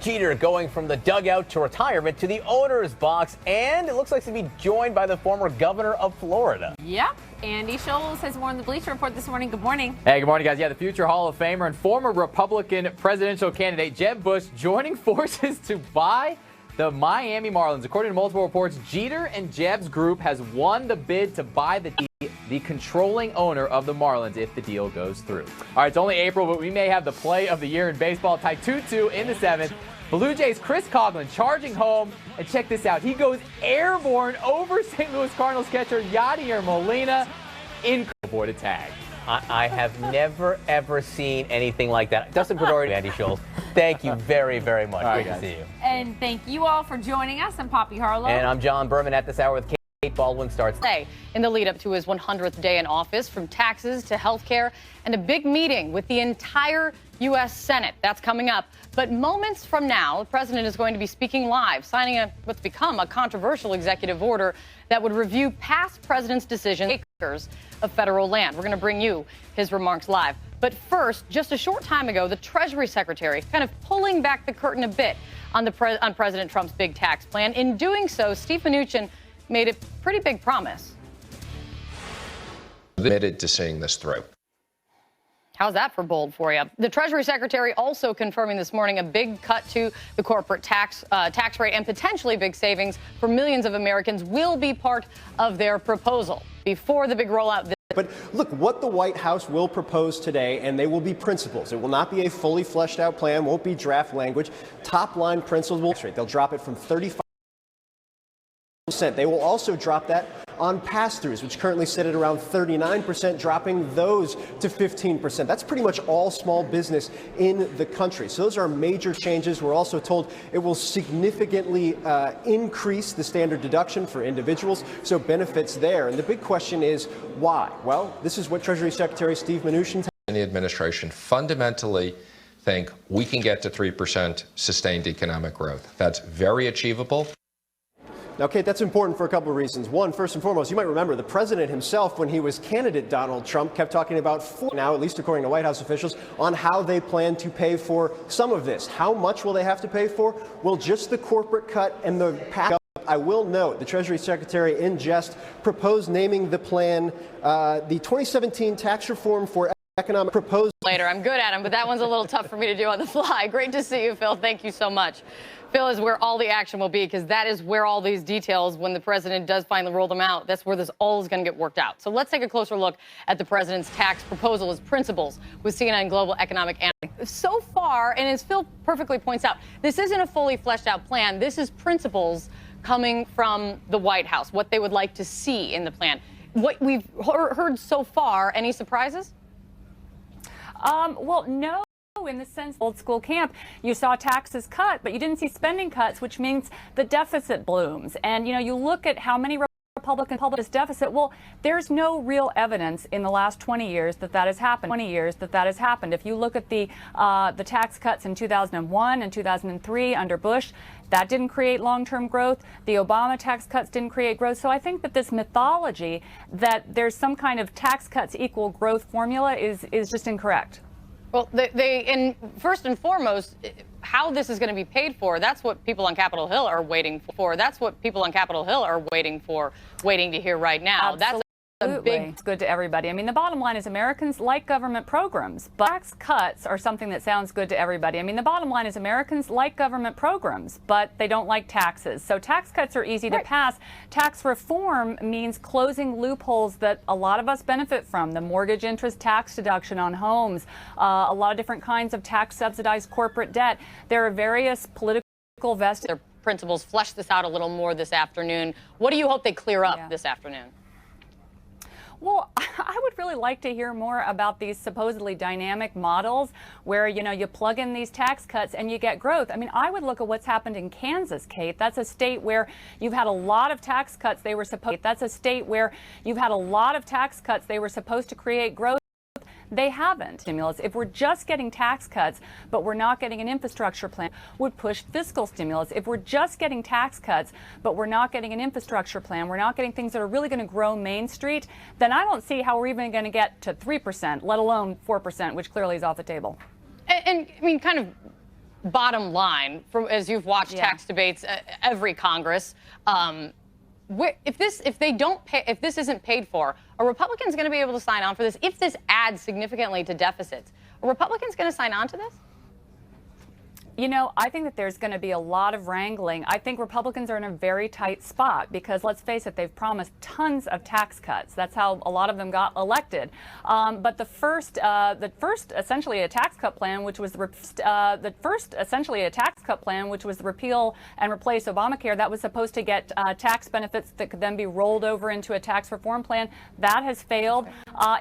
Jeter going from the dugout to retirement to the owner's box, and it looks like to be joined by the former governor of Florida. Yep. Andy Scholes has more on the Bleacher Report this morning. Good morning. Hey, good morning, guys. Yeah, the future Hall of Famer and former Republican presidential candidate Jeb Bush joining forces to buy the Miami Marlins. According to multiple reports, Jeter and Jeb's group has won the bid to buy the controlling owner of the Marlins if the deal goes through. All right, it's only April, but we may have the play of the year in baseball. Tied 2-2 in the 7th. Blue Jays' Chris Coughlin charging home, and check this out. He goes airborne over St. Louis Cardinals catcher Yadier Molina. Incredible. Avoid a tag. I have never, ever seen anything like that. Dustin Pedori, Andy Scholes, thank you very, very much. Great to see you. And thank you all for joining us. I'm Poppy Harlow. And I'm John Berman. At this hour with Kate Baldwin starts today in the lead up to his 100th day in office, from taxes to health care and a big meeting with the entire U.S. Senate. That's coming up. But moments from now, the president is going to be speaking live, signing what's become a controversial executive order that would review past president's decisions on acres of federal land. We're going to bring you his remarks live. But first, just a short time ago, the Treasury Secretary kind of pulling back the curtain a bit on President Trump's big tax plan. In doing so, Steve Mnuchin made a pretty big promise. Committed to seeing this through. How's that for bold for you? The Treasury Secretary also confirming this morning a big cut to the corporate tax rate and potentially big savings for millions of Americans will be part of their proposal before the big rollout. But look, what the White House will propose today, and they will be principles. It will not be a fully fleshed out plan, won't be draft language. Top line principles, they'll drop it from 35%. They will also drop that on pass-throughs, which currently sit at around 39%, dropping those to 15%. That's pretty much all small business in the country. So those are major changes. We're also told it will significantly increase the standard deduction for individuals, so benefits there. And the big question is why? Well, this is what Treasury Secretary Steve Mnuchin and the administration fundamentally think we can get to 3% sustained economic growth. That's very achievable. Now, Kate, that's important for a couple of reasons. One, first and foremost, you might remember the president himself, when he was candidate Donald Trump, kept talking about now, at least according to White House officials, on how they plan to pay for some of this. How much will they have to pay for? Well, just the corporate cut and the pack. I will note the Treasury Secretary in jest proposed naming the plan the 2017 tax reform for economic proposal. Later, I'm good at them, but that one's a little tough for me to do on the fly. Great to see you, Phil. Thank you so much. Phil is where all the action will be, because that is where all these details, when the president does finally roll them out, that's where this all is going to get worked out. So let's take a closer look at the president's tax proposal as principles with CNN Global Economic Analyst. So far, and as Phil perfectly points out, this isn't a fully fleshed out plan. This is principles coming from the White House, what they would like to see in the plan. What we've heard so far, any surprises? Well, no. In the sense, old school camp, you saw taxes cut, but you didn't see spending cuts, which means the deficit blooms. And, you know, you look at how many Republicans publish this deficit. Well, there's no real evidence in the last 20 years that that has happened. If you look at the tax cuts in 2001 and 2003 under Bush, that didn't create long-term growth. The Obama tax cuts didn't create growth. So I think that this mythology that there's some kind of tax cuts equal growth formula is just incorrect. Well, and first and foremost, how this is going to be paid for, that's what people on Capitol Hill are waiting for. That's what people on Capitol Hill are waiting to hear right now. Absolutely. It's good to everybody. I mean, the bottom line is Americans like government programs, but tax cuts are something that sounds good to everybody. I mean, the bottom line is Americans like government programs, but they don't like taxes. So tax cuts are easy to pass. Tax reform means closing loopholes that a lot of us benefit from. The mortgage interest tax deduction on homes, a lot of different kinds of tax subsidized corporate debt. There are various political vested. Their principles flesh this out a little more this afternoon. What do you hope they clear up this afternoon? Well, I would really like to hear more about these supposedly dynamic models where, you know, you plug in these tax cuts and you get growth. I mean, I would look at what's happened in Kansas, Kate. That's a state where you've had a lot of tax cuts. They were supposed to create growth. They haven't. Stimulus. If we're just getting tax cuts, but we're not getting an infrastructure plan, would push fiscal stimulus. If we're just getting tax cuts, but we're not getting an infrastructure plan, we're not getting things that are really going to grow Main Street, then I don't see how we're even going to get to 3%, let alone 4%, which clearly is off the table. And I mean, kind of bottom line, as you've watched tax debates every Congress, if this isn't paid for, are Republicans going to be able to sign on for this? If this adds significantly to deficits, are Republicans going to sign on to this? You know, I think that there's going to be a lot of wrangling. I think Republicans are in a very tight spot because, let's face it, they've promised tons of tax cuts. That's how a lot of them got elected. But the first essentially a tax cut plan, which was the repeal and replace Obamacare, that was supposed to get tax benefits that could then be rolled over into a tax reform plan. That has failed.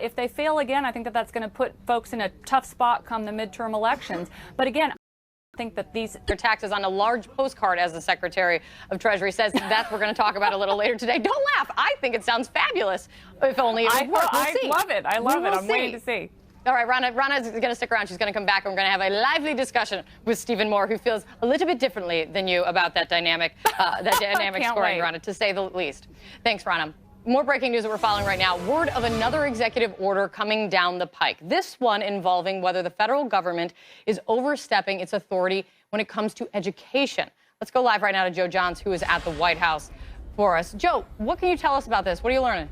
If they fail again, I think that that's going to put folks in a tough spot come the midterm elections. But again, I think that these taxes on a large postcard, as the Secretary of Treasury says, that we're going to talk about a little later today. Don't laugh. I think it sounds fabulous. If only it would work. We'll see. Love it. I love it. I'm waiting to see. All right, Rana is going to stick around. She's going to come back, and we're going to have a lively discussion with Stephen Moore, who feels a little bit differently than you about that dynamic scoring, Rana, to say the least. Thanks, Rana. More breaking news that we're following right now. Word of another executive order coming down the pike. This one involving whether the federal government is overstepping its authority when it comes to education. Let's go live right now to Joe Johns, who is at the White House for us. Joe, what can you tell us about this? What are you learning?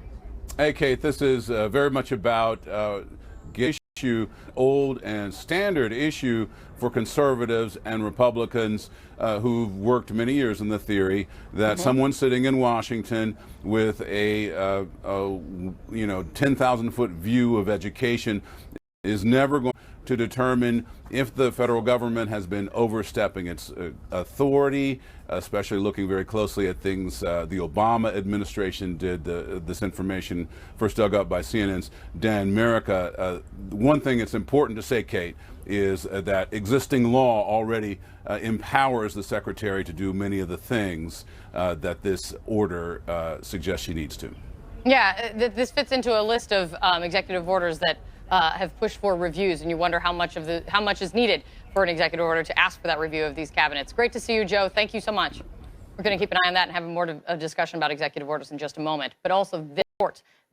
Hey, Kate, this is very much about issue, old and standard issue for conservatives and Republicans who've worked many years in the theory that someone sitting in Washington with a 10,000-foot view of education is never going to determine if the federal government has been overstepping its authority, especially looking very closely at things the Obama administration did. This information first dug up by CNN's Dan Merica. One thing that's important to say, Kate, is that existing law already empowers the secretary to do many of the things that this order suggests she needs to. Yeah, this fits into a list of executive orders that have pushed for reviews, and you wonder how much is needed for an executive order to ask for that review of these cabinets. Great to see you, Joe. Thank you so much. We're going to keep an eye on that and have more of discussion about executive orders in just a moment. But also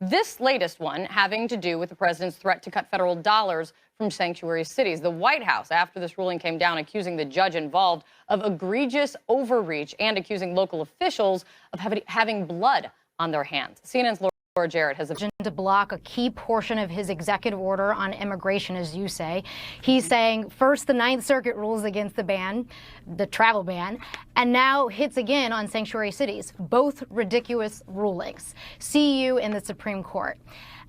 this latest one having to do with the president's threat to cut federal dollars from sanctuary cities. The White House, after this ruling came down, accusing the judge involved of egregious overreach and accusing local officials of having blood on their hands. CNN's Laura Jarrett has to block a key portion of his executive order on immigration, as you say. He's saying first the Ninth Circuit rules against the ban, the travel ban, and now hits again on sanctuary cities. Both ridiculous rulings. See you in the Supreme Court.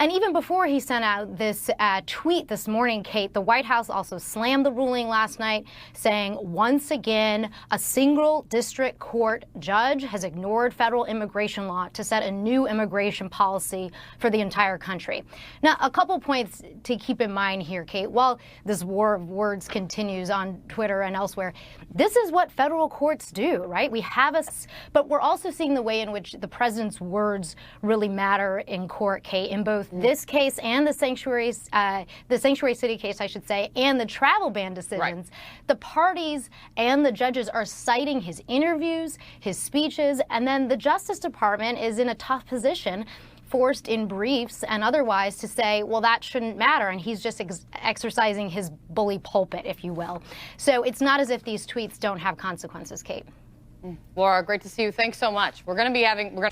And even before he sent out this tweet this morning, Kate, the White House also slammed the ruling last night, saying once again, a single district court judge has ignored federal immigration law to set a new immigration policy for the entire country. Now, a couple points to keep in mind here, Kate. While this war of words continues on Twitter and elsewhere, this is what federal courts do, right? We have but we're also seeing the way in which the president's words really matter in court, Kate, in both this case and the sanctuary city case, I should say, and the travel ban decisions. Right. The parties and the judges are citing his interviews, his speeches, and then the Justice Department is in a tough position, forced in briefs and otherwise to say, well, that shouldn't matter, and he's just exercising his bully pulpit, if you will. So it's not as if these tweets don't have consequences, Kate. Laura, great to see you. Thanks so much. We're going to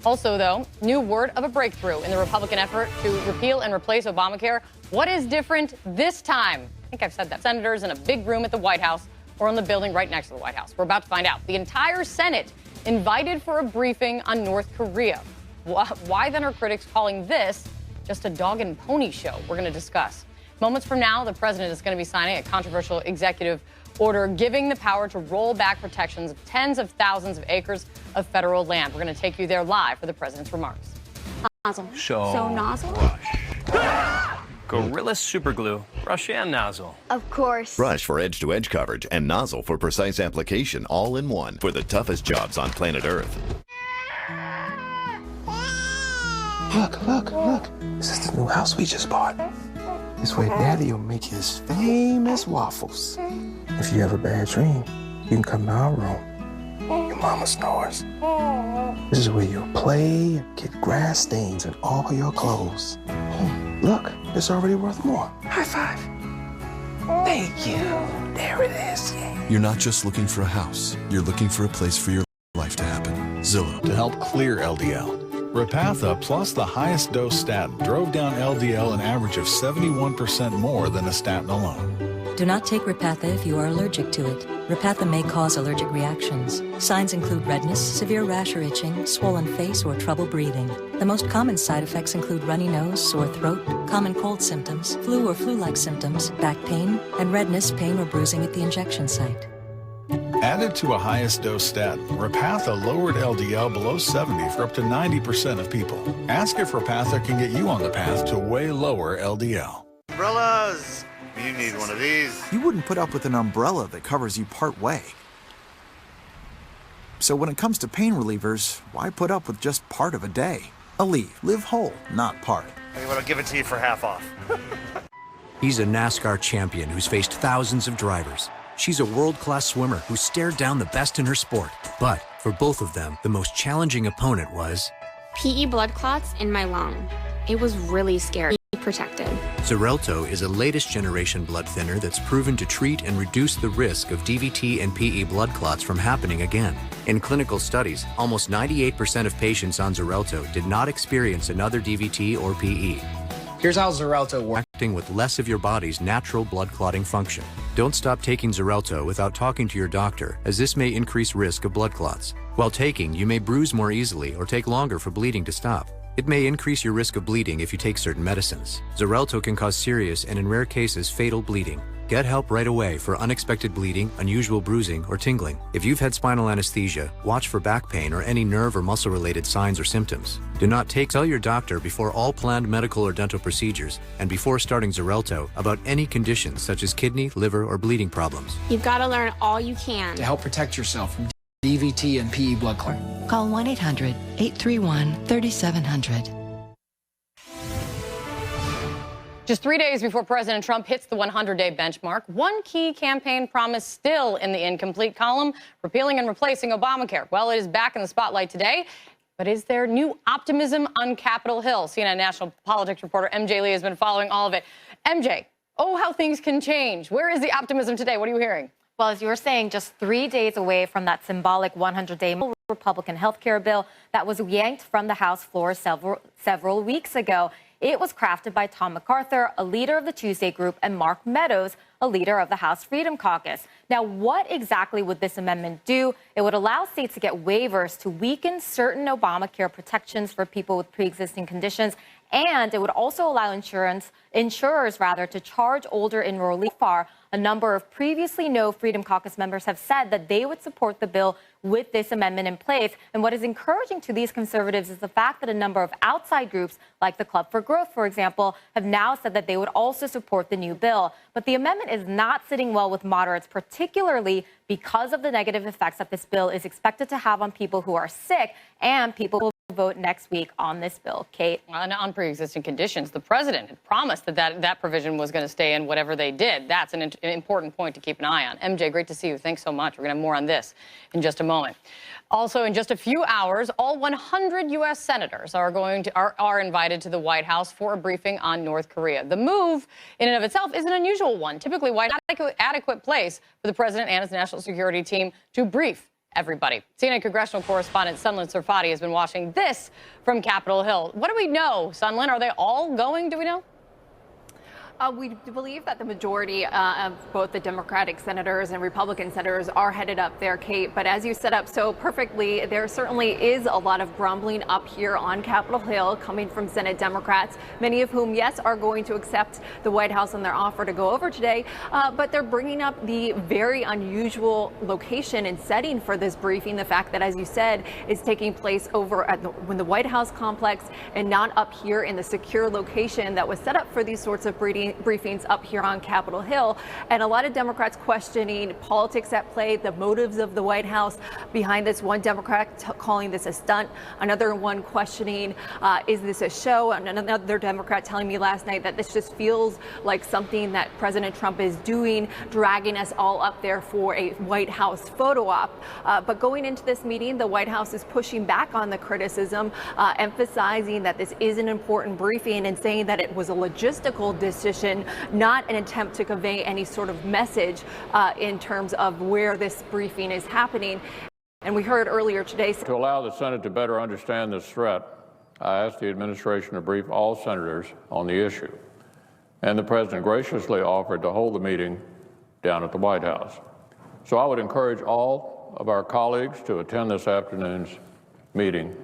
also, though, new word of a breakthrough in the Republican effort to repeal and replace Obamacare. What is different this time? I think I've said that. Senators in a big room at the White House or in the building right next to the White House. We're about to find out. The entire Senate invited for a briefing on North Korea. Why then are critics calling this just a dog and pony show? We're going to discuss. Moments from now, the president is going to be signing a controversial executive order giving the power to roll back protections of tens of thousands of acres of federal land. We're going to take you there live for the president's remarks. Nozzle. So nozzle? Gorilla Superglue. Brush and nozzle. Of course. Brush for edge-to-edge coverage and nozzle for precise application, all in one for the toughest jobs on planet Earth. Look. This is the new house we just bought. This way Daddy will make his famous waffles. If you have a bad dream, you can come to our room. Your mama snores. This is where you'll play, get grass stains in all your clothes. Look, it's already worth more. High five. Thank you. There it is. You're not just looking for a house. You're looking for a place for your life to happen. Zillow. To help clear LDL. Repatha plus the highest dose statin drove down LDL an average of 71% more than a statin alone. Do not take Repatha if you are allergic to it. Repatha may cause allergic reactions. Signs include redness, severe rash or itching, swollen face, or trouble breathing. The most common side effects include runny nose, sore throat, common cold symptoms, flu or flu-like symptoms, back pain, and redness, pain, or bruising at the injection site. Added to a highest dose statin, Repatha lowered LDL below 70 for up to 90% of people. Ask if Repatha can get you on the path to way lower LDL. Umbrellas! You need one of these. You wouldn't put up with an umbrella that covers you part way. So when it comes to pain relievers, why put up with just part of a day? Aleve, live whole, not part. Okay, well, I'll give it to you for half off. He's a NASCAR champion who's faced thousands of drivers. She's a world-class swimmer who stared down the best in her sport. But for both of them, the most challenging opponent was PE blood clots in my lung. It was really scary. Protected. Xarelto is a latest generation blood thinner that's proven to treat and reduce the risk of DVT and PE blood clots from happening again. In clinical studies, almost 98% of patients on Xarelto did not experience another DVT or PE. Here's how Xarelto works. Acting with less of your body's natural blood clotting function. Don't stop taking Xarelto without talking to your doctor, as this may increase risk of blood clots. While taking, you may bruise more easily or take longer for bleeding to stop. It may increase your risk of bleeding if you take certain medicines. Xarelto can cause serious and in rare cases fatal bleeding. Get help right away for unexpected bleeding, unusual bruising, or tingling. If you've had spinal anesthesia, watch for back pain or any nerve or muscle-related signs or symptoms. Do not tell your doctor before all planned medical or dental procedures and before starting Xarelto about any conditions such as kidney, liver, or bleeding problems. You've got to learn all you can To help protect yourself from DVT and PE blood clot. Call 1-800-831-3700. Just 3 days before President Trump hits the 100-day benchmark, one key campaign promise still in the incomplete column, repealing and replacing Obamacare. Well, it is back in the spotlight today. But is there new optimism on Capitol Hill? CNN national politics reporter MJ Lee has been following all of it. MJ, oh, how things can change. Where is the optimism today? What are you hearing? Well, as you were saying, just 3 days away from that symbolic 100-day Republican health care bill that was yanked from the House floor several weeks ago. It was crafted by Tom MacArthur, a leader of the Tuesday Group, and Mark Meadows, a leader of the House Freedom Caucus. Now, what exactly would this amendment do? It would allow states to get waivers to weaken certain Obamacare protections for people with pre-existing conditions, and it would also allow insurers to charge older enrollees. A number of previously no Freedom Caucus members have said that they would support the bill with this amendment in place. And what is encouraging to these conservatives is the fact that a number of outside groups, like the Club for Growth, for example, have now said that they would also support the new bill. But the amendment is not sitting well with moderates, particularly because of the negative effects that this bill is expected to have on people who are sick and people who will vote next week on this bill. Kate? On pre-existing conditions, the president had promised that provision was going to stay in whatever they did. That's an important point to keep an eye on. MJ, great to see you. Thanks so much. We're going to have more on this in just a moment. Also, in just a few hours, all 100 U.S. senators are invited to the White House for a briefing on North Korea. The move, in and of itself, is an unusual one. Typically, White House is an adequate place for the president and his national security team to brief everybody. CNN congressional correspondent Sunlen Sarfati has been watching this from Capitol Hill. What do we know, Sunlen? Are they all going? Do we know? We believe that the majority of both the Democratic senators and Republican senators are headed up there, Kate. But as you set up so perfectly, there certainly is a lot of grumbling up here on Capitol Hill coming from Senate Democrats, many of whom, yes, are going to accept the White House and their offer to go over today. But they're bringing up the very unusual location and setting for this briefing. The fact that, as you said, is taking place over at the White House complex and not up here in the secure location that was set up for these sorts of briefings up here on Capitol Hill. And a lot of Democrats questioning politics at play, the motives of the White House behind this. One Democrat calling this a stunt, another one questioning, is this a show? And another Democrat telling me last night that this just feels like something that President Trump is doing, dragging us all up there for a White House photo op. But going into this meeting, the White House is pushing back on the criticism, emphasizing that this is an important briefing and saying that it was a logistical decision, not an attempt to convey any sort of message in terms of where this briefing is happening. And we heard earlier today. To allow the Senate to better understand this threat, I asked the administration to brief all senators on the issue. And the president graciously offered to hold the meeting down at the White House. So I would encourage all of our colleagues to attend this afternoon's meeting.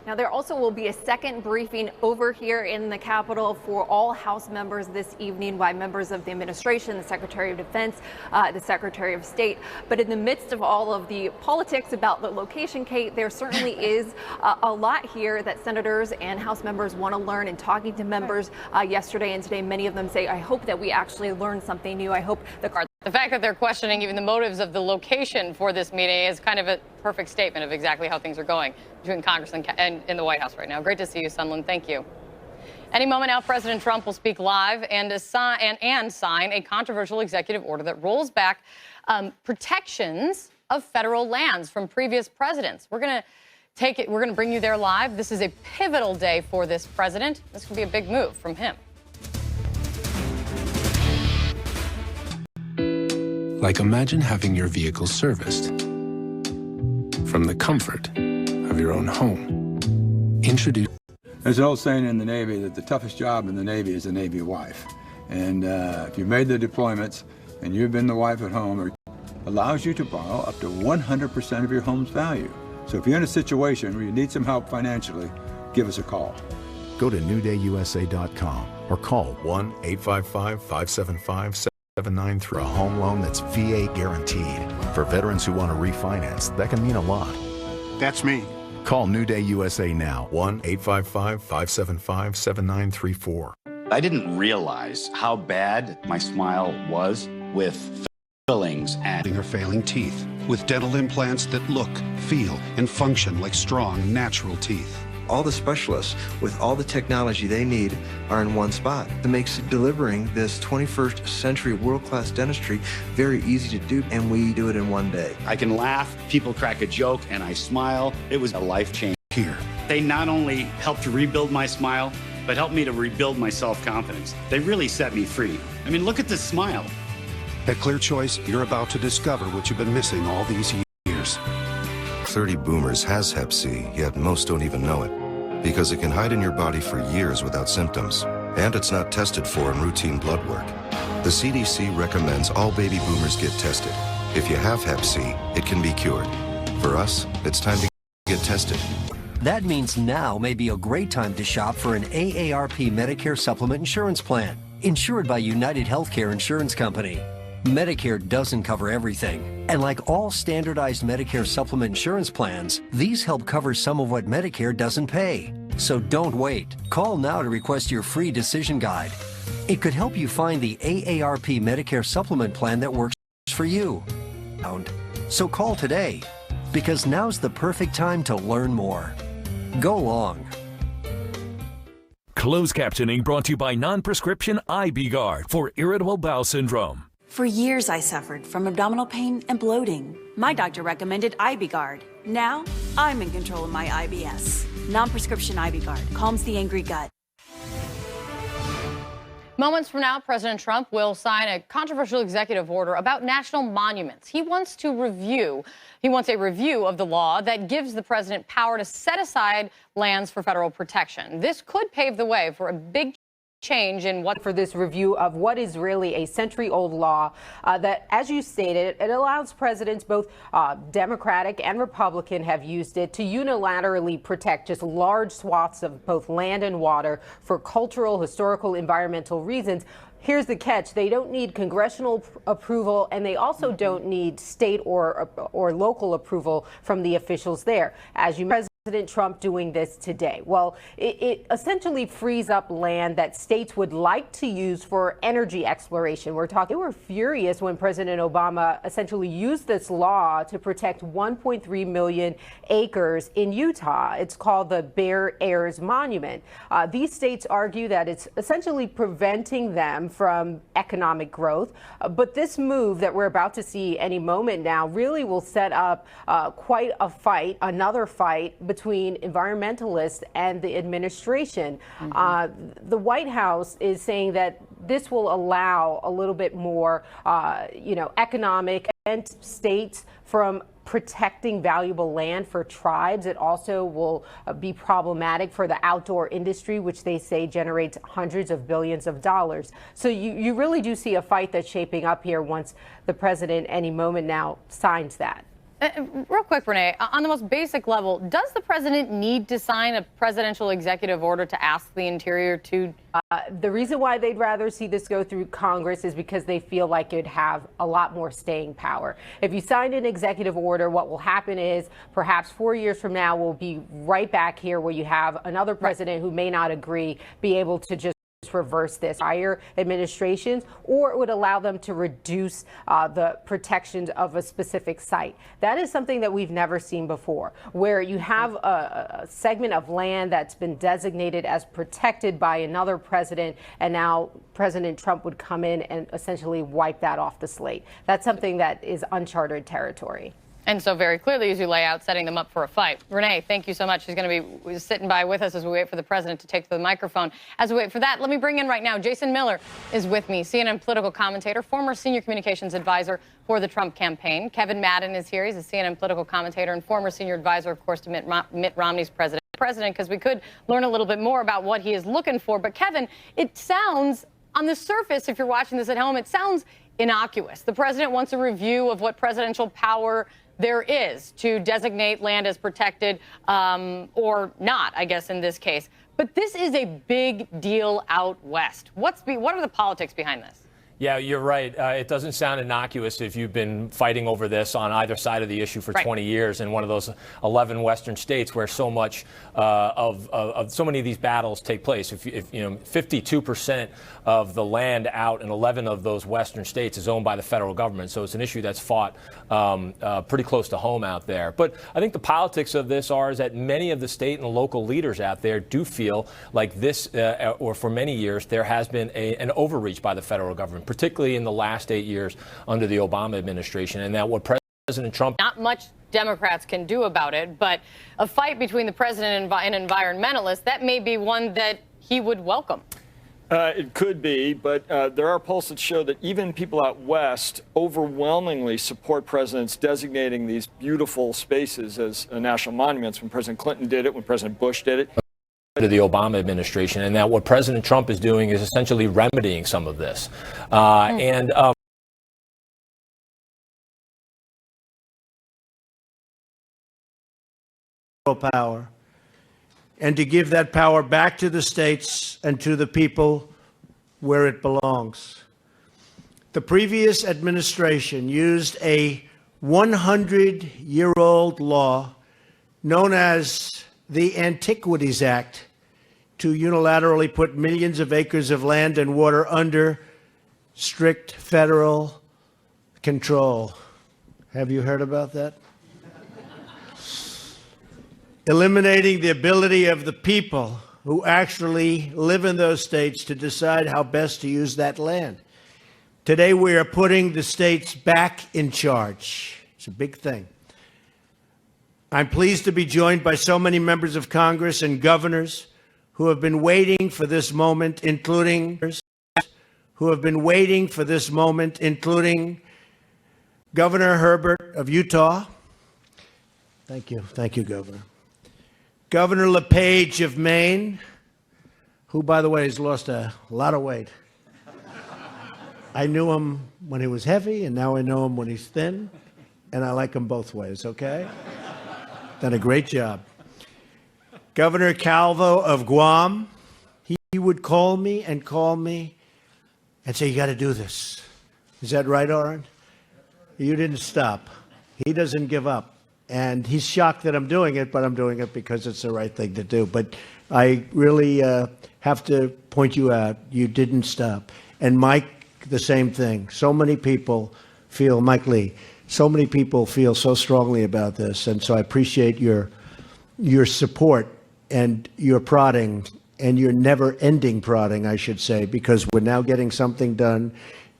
Now, there also will be a second briefing over here in the Capitol for all House members this evening by members of the administration, the Secretary of Defense, the Secretary of State. But in the midst of all of the politics about the location, Kate, there certainly is a lot here that senators and House members want to learn. And talking to members yesterday and today, many of them say, I hope that we actually learn something new. I hope the fact that they're questioning even the motives of the location for this meeting is kind of a perfect statement of exactly how things are going between Congress and in the White House right now. Great to see you, Sunlen. Thank you. Any moment now, President Trump will speak live and sign a controversial executive order that rolls back protections of federal lands from previous presidents. We're going to bring you there live. This is a pivotal day for this president. This could be a big move from him. Like, imagine having your vehicle serviced from the comfort of your own home. Introduce There's an old saying in the Navy that the toughest job in the Navy is a Navy wife. And if you've made the deployments and you've been the wife at home, it allows you to borrow up to 100% of your home's value. So if you're in a situation where you need some help financially, give us a call. Go to newdayusa.com or call 1-855-575-7933 for a home loan that's VA guaranteed. For veterans who want to refinance, that can mean a lot. That's me. Call New Day USA now, 1-855-575-7934. I didn't realize how bad my smile was with fillings and Her failing teeth with dental implants that look, feel, and function like strong, natural teeth. All the specialists with all the technology they need are in one spot. That makes delivering this 21st century world-class dentistry very easy to do, and we do it in one day. I can laugh, people crack a joke, and I smile. It was a life change. Here. They not only helped to rebuild my smile, but helped me to rebuild my self-confidence. They really set me free. I mean, look at this smile. At Clear Choice, you're about to discover what you've been missing all these years. 30 Boomers has Hep C, yet most don't even know it. Because it can hide in your body for years without symptoms. And it's not tested for in routine blood work. The CDC recommends all baby boomers get tested. If you have Hep C, it can be cured. For us, it's time to get tested. That means now may be a great time to shop for an AARP Medicare Supplement Insurance Plan, insured by United Healthcare Insurance Company. Medicare doesn't cover everything, and like all standardized Medicare supplement insurance plans, these help cover some of what Medicare doesn't pay. So don't wait. Call now to request your free decision guide. It could help you find the AARP Medicare supplement plan that works for you. So call today, because now's the perfect time to learn more. Go long. Closed captioning brought to you by non-prescription IB Guard for irritable bowel syndrome. For years, I suffered from abdominal pain and bloating. My doctor recommended IBGuard. Now, I'm in control of my IBS. Non-prescription IBGuard calms the angry gut. Moments from now, President Trump will sign a controversial executive order about national monuments. He wants a review of the law that gives the president power to set aside lands for federal protection. This could pave the way for a big change in what for this review of what is really a century-old law that, as you stated, it allows presidents, both Democratic and Republican, have used it to unilaterally protect just large swaths of both land and water for cultural, historical, environmental reasons. Here's the catch. They don't need congressional approval, and they also don't need state or local approval from the officials there. As you President Trump doing this today? Well, it essentially frees up land that states would like to use for energy exploration. They were furious when President Obama essentially used this law to protect 1.3 million acres in Utah. It's called the Baier Monument. These states argue that it's essentially preventing them from economic growth. But this move that we're about to see any moment now really will set up quite a fight, another fight between environmentalists and the administration. The White House is saying that this will allow a little bit more, economic and states from protecting valuable land for tribes. It also will be problematic for the outdoor industry, which they say generates hundreds of billions of dollars. So you really do see a fight that's shaping up here once the president any moment now signs that. Real quick, Renee, on the most basic level, does the president need to sign a presidential executive order to ask the Interior to? The reason why they'd rather see this go through Congress is because they feel like it'd have a lot more staying power. If you sign an executive order, what will happen is perhaps 4 years from now, we'll be right back here where you have another president who may not agree, be able to just reverse this higher administrations, or it would allow them to reduce the protections of a specific site. That is something that we've never seen before, where you have a segment of land that's been designated as protected by another president, and now President Trump would come in and essentially wipe that off the slate. That's something that is uncharted territory. And so very clearly, as you lay out, setting them up for a fight. Renee, thank you so much. She's going to be sitting by with us as we wait for the president to take the microphone. As we wait for that, let me bring in right now, Jason Miller is with me, CNN political commentator, former senior communications advisor for the Trump campaign. Kevin Madden is here. He's a CNN political commentator and former senior advisor, of course, to Mitt Romney's president. president because we could learn a little bit more about what he is looking for. But Kevin, it sounds on the surface, if you're watching this at home, it sounds innocuous. The president wants a review of what presidential power there is to designate land as protected or not, I guess, in this case. But this is a big deal out west. What are the politics behind this? Yeah, you're right. It doesn't sound innocuous if you've been fighting over this on either side of the issue for 20 years in one of those 11 Western states where so much of so many of these battles take place. If 52% of the land out in 11 of those Western states is owned by the federal government, so it's an issue that's fought pretty close to home out there. But I think the politics of this is that many of the state and local leaders out there do feel like this, or for many years, there has been an overreach by the federal government, particularly in the last 8 years under the Obama administration, and that what President Trump... Not much Democrats can do about it, but a fight between the president and environmentalists, that may be one that he would welcome. It could be, but there are polls that show that even people out west overwhelmingly support presidents designating these beautiful spaces as national monuments. When President Clinton did it, when President Bush did it. To the Obama administration, and that what President Trump is doing is essentially remedying some of this. Power, and to give that power back to the states and to the people where it belongs. The previous administration used a 100-year-old law known as the Antiquities Act to unilaterally put millions of acres of land and water under strict federal control. Have you heard about that? Eliminating the ability of the people who actually live in those states to decide how best to use that land. Today, we are putting the states back in charge. It's a big thing. I'm pleased to be joined by so many members of Congress and governors who have been waiting for this moment, including Governor Herbert of Utah. Thank you. Thank you, Governor. Governor LePage of Maine, who, by the way, has lost a lot of weight. I knew him when he was heavy, and now I know him when he's thin, and I like him both ways, okay? Done a great job. Governor Calvo of Guam, he would call me and say, you got to do this. Is that right, Oren? You didn't stop. He doesn't give up. And he's shocked that I'm doing it, but I'm doing it because it's the right thing to do. But I really have to point you out. You didn't stop. And Mike, the same thing. So many people feel, Mike Lee, so many people feel so strongly about this. And so I appreciate your support and your prodding and your never-ending prodding, I should say, because we're now getting something done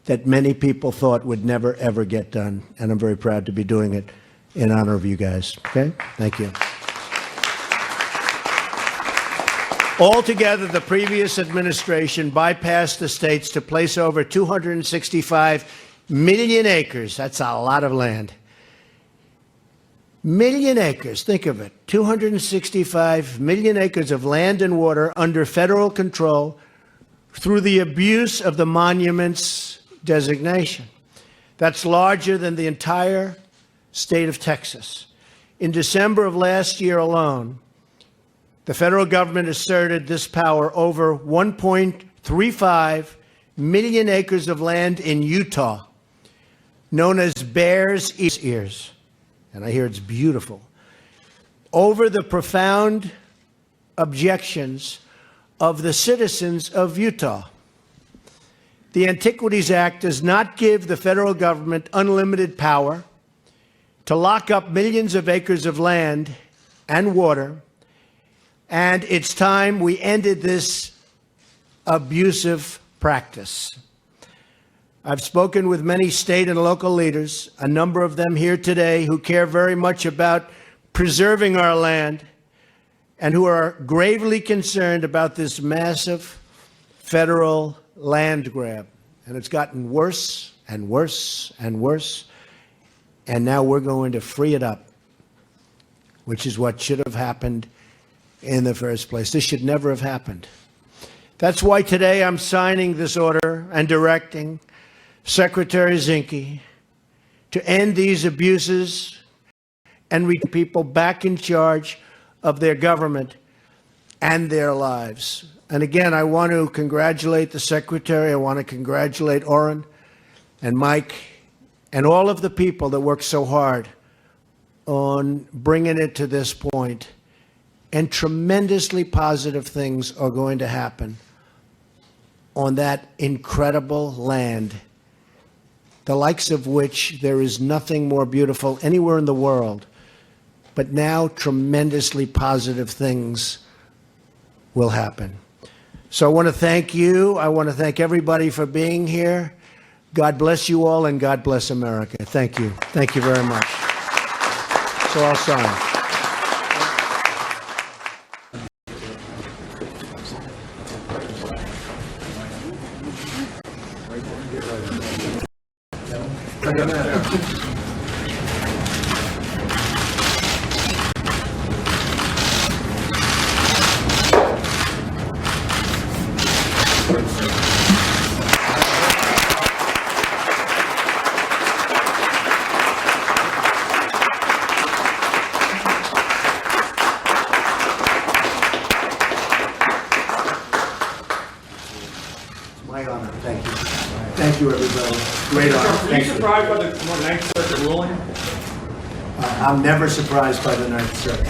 that many people thought would never, ever get done. And I'm very proud to be doing it in honor of you guys. Okay? Thank you. Altogether, the previous administration bypassed the states to place over 265 million acres. That's a lot of land. Million acres, think of it. 265 million acres of land and water under federal control through the abuse of the monuments designation. That's larger than the entire state of Texas. In December of last year alone, the federal government asserted this power over 1.35 million acres of land in Utah, known as Bear's Ears. And I hear it's beautiful. Over the profound objections of the citizens of Utah. The Antiquities Act does not give the federal government unlimited power to lock up millions of acres of land and water, and it's time we ended this abusive practice. I've spoken with many state and local leaders, a number of them here today who care very much about preserving our land and who are gravely concerned about this massive federal land grab. And it's gotten worse and worse and worse. And now we're going to free it up, which is what should have happened in the first place. This should never have happened. That's why today I'm signing this order and directing Secretary Zinke to end these abuses and return people back in charge of their government and their lives. And again, I want to congratulate the Secretary. I want to congratulate Orrin and Mike and all of the people that worked so hard on bringing it to this point. And tremendously positive things are going to happen on that incredible land, the likes of which there is nothing more beautiful anywhere in the world. But now tremendously positive things will happen. So I want to thank you. I want to thank everybody for being here. God bless you all, and God bless America. Thank you. Thank you very much. So I'll sign. My honor. Thank you. Thank you, everybody. Great honor. Were you surprised by the Ninth Circuit ruling? I'm never surprised by the Ninth Circuit.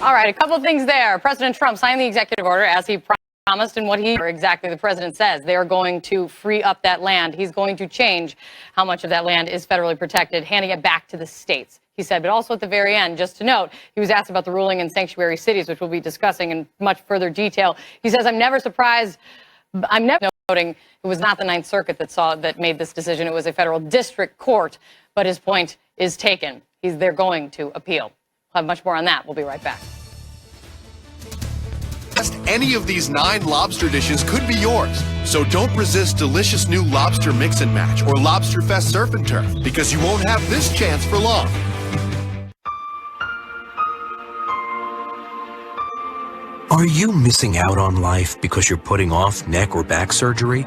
All right, a couple of things there. President Trump signed the executive order as he promised, and what exactly the president says. They are going to free up that land. He's going to change how much of that land is federally protected, handing it back to the states, he said. But also at the very end, just to note, he was asked about the ruling in sanctuary cities, which we'll be discussing in much further detail. He says, I'm never noting it was not the Ninth Circuit that made this decision. It was a federal district court. But his point is taken. They're going to appeal. We'll have much more on that. We'll be right back. Any of these 9 lobster dishes could be yours. So don't resist delicious new lobster mix and match or Lobster Fest Surf and Turf, because you won't have this chance for long. Are you missing out on life because you're putting off neck or back surgery?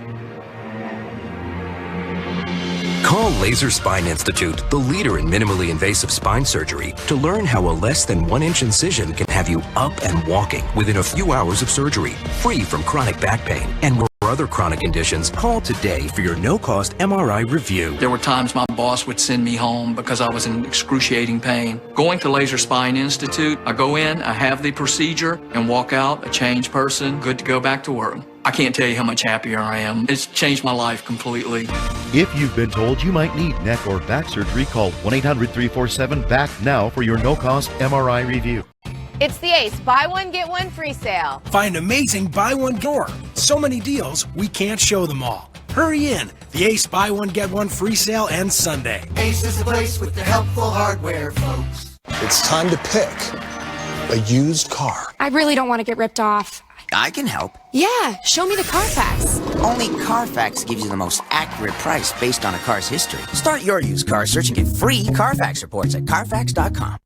Call Laser Spine Institute, the leader in minimally invasive spine surgery, to learn how a less than 1-inch incision can have you up and walking within a few hours of surgery, free from chronic back pain and other chronic conditions. Call today for your no-cost MRI review. There were times my boss would send me home because I was in excruciating pain. Going to Laser Spine Institute, I go in, I have the procedure, and walk out a changed person, good to go back to work. I can't tell you how much happier I am. It's changed my life completely. If you've been told you might need neck or back surgery, call 1-800-347-BACK now for your no-cost MRI review. It's the Ace Buy One, Get One free sale. Find amazing Buy One Door. So many deals, we can't show them all. Hurry in. The Ace Buy One, Get One free sale ends Sunday. Ace is the place with the helpful hardware, folks. It's time to pick a used car. I really don't want to get ripped off. I can help. Yeah, show me the Carfax. Only Carfax gives you the most accurate price based on a car's history. Start your used car search and get free Carfax reports at Carfax.com.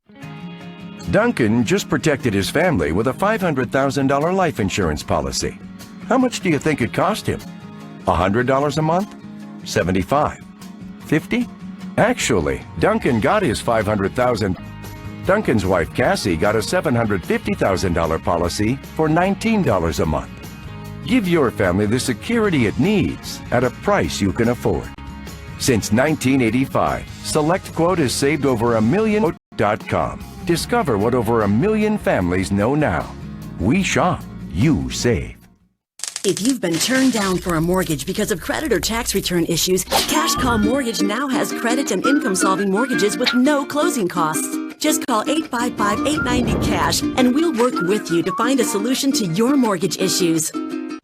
Duncan just protected his family with a $500,000 life insurance policy. How much do you think it cost him? $100 a month? $75? $50? Actually, Duncan got his $500,000. Duncan's wife Cassie got a $750,000 policy for $19 a month. Give your family the security it needs at a price you can afford. Since 1985, SelectQuote has saved over $1 million. Discover what over 1 million families know now. We shop, you save. If you've been turned down for a mortgage because of credit or tax return issues, Cash Call Mortgage now has credit and income-solving mortgages with no closing costs. Just call 855-890-CASH and we'll work with you to find a solution to your mortgage issues.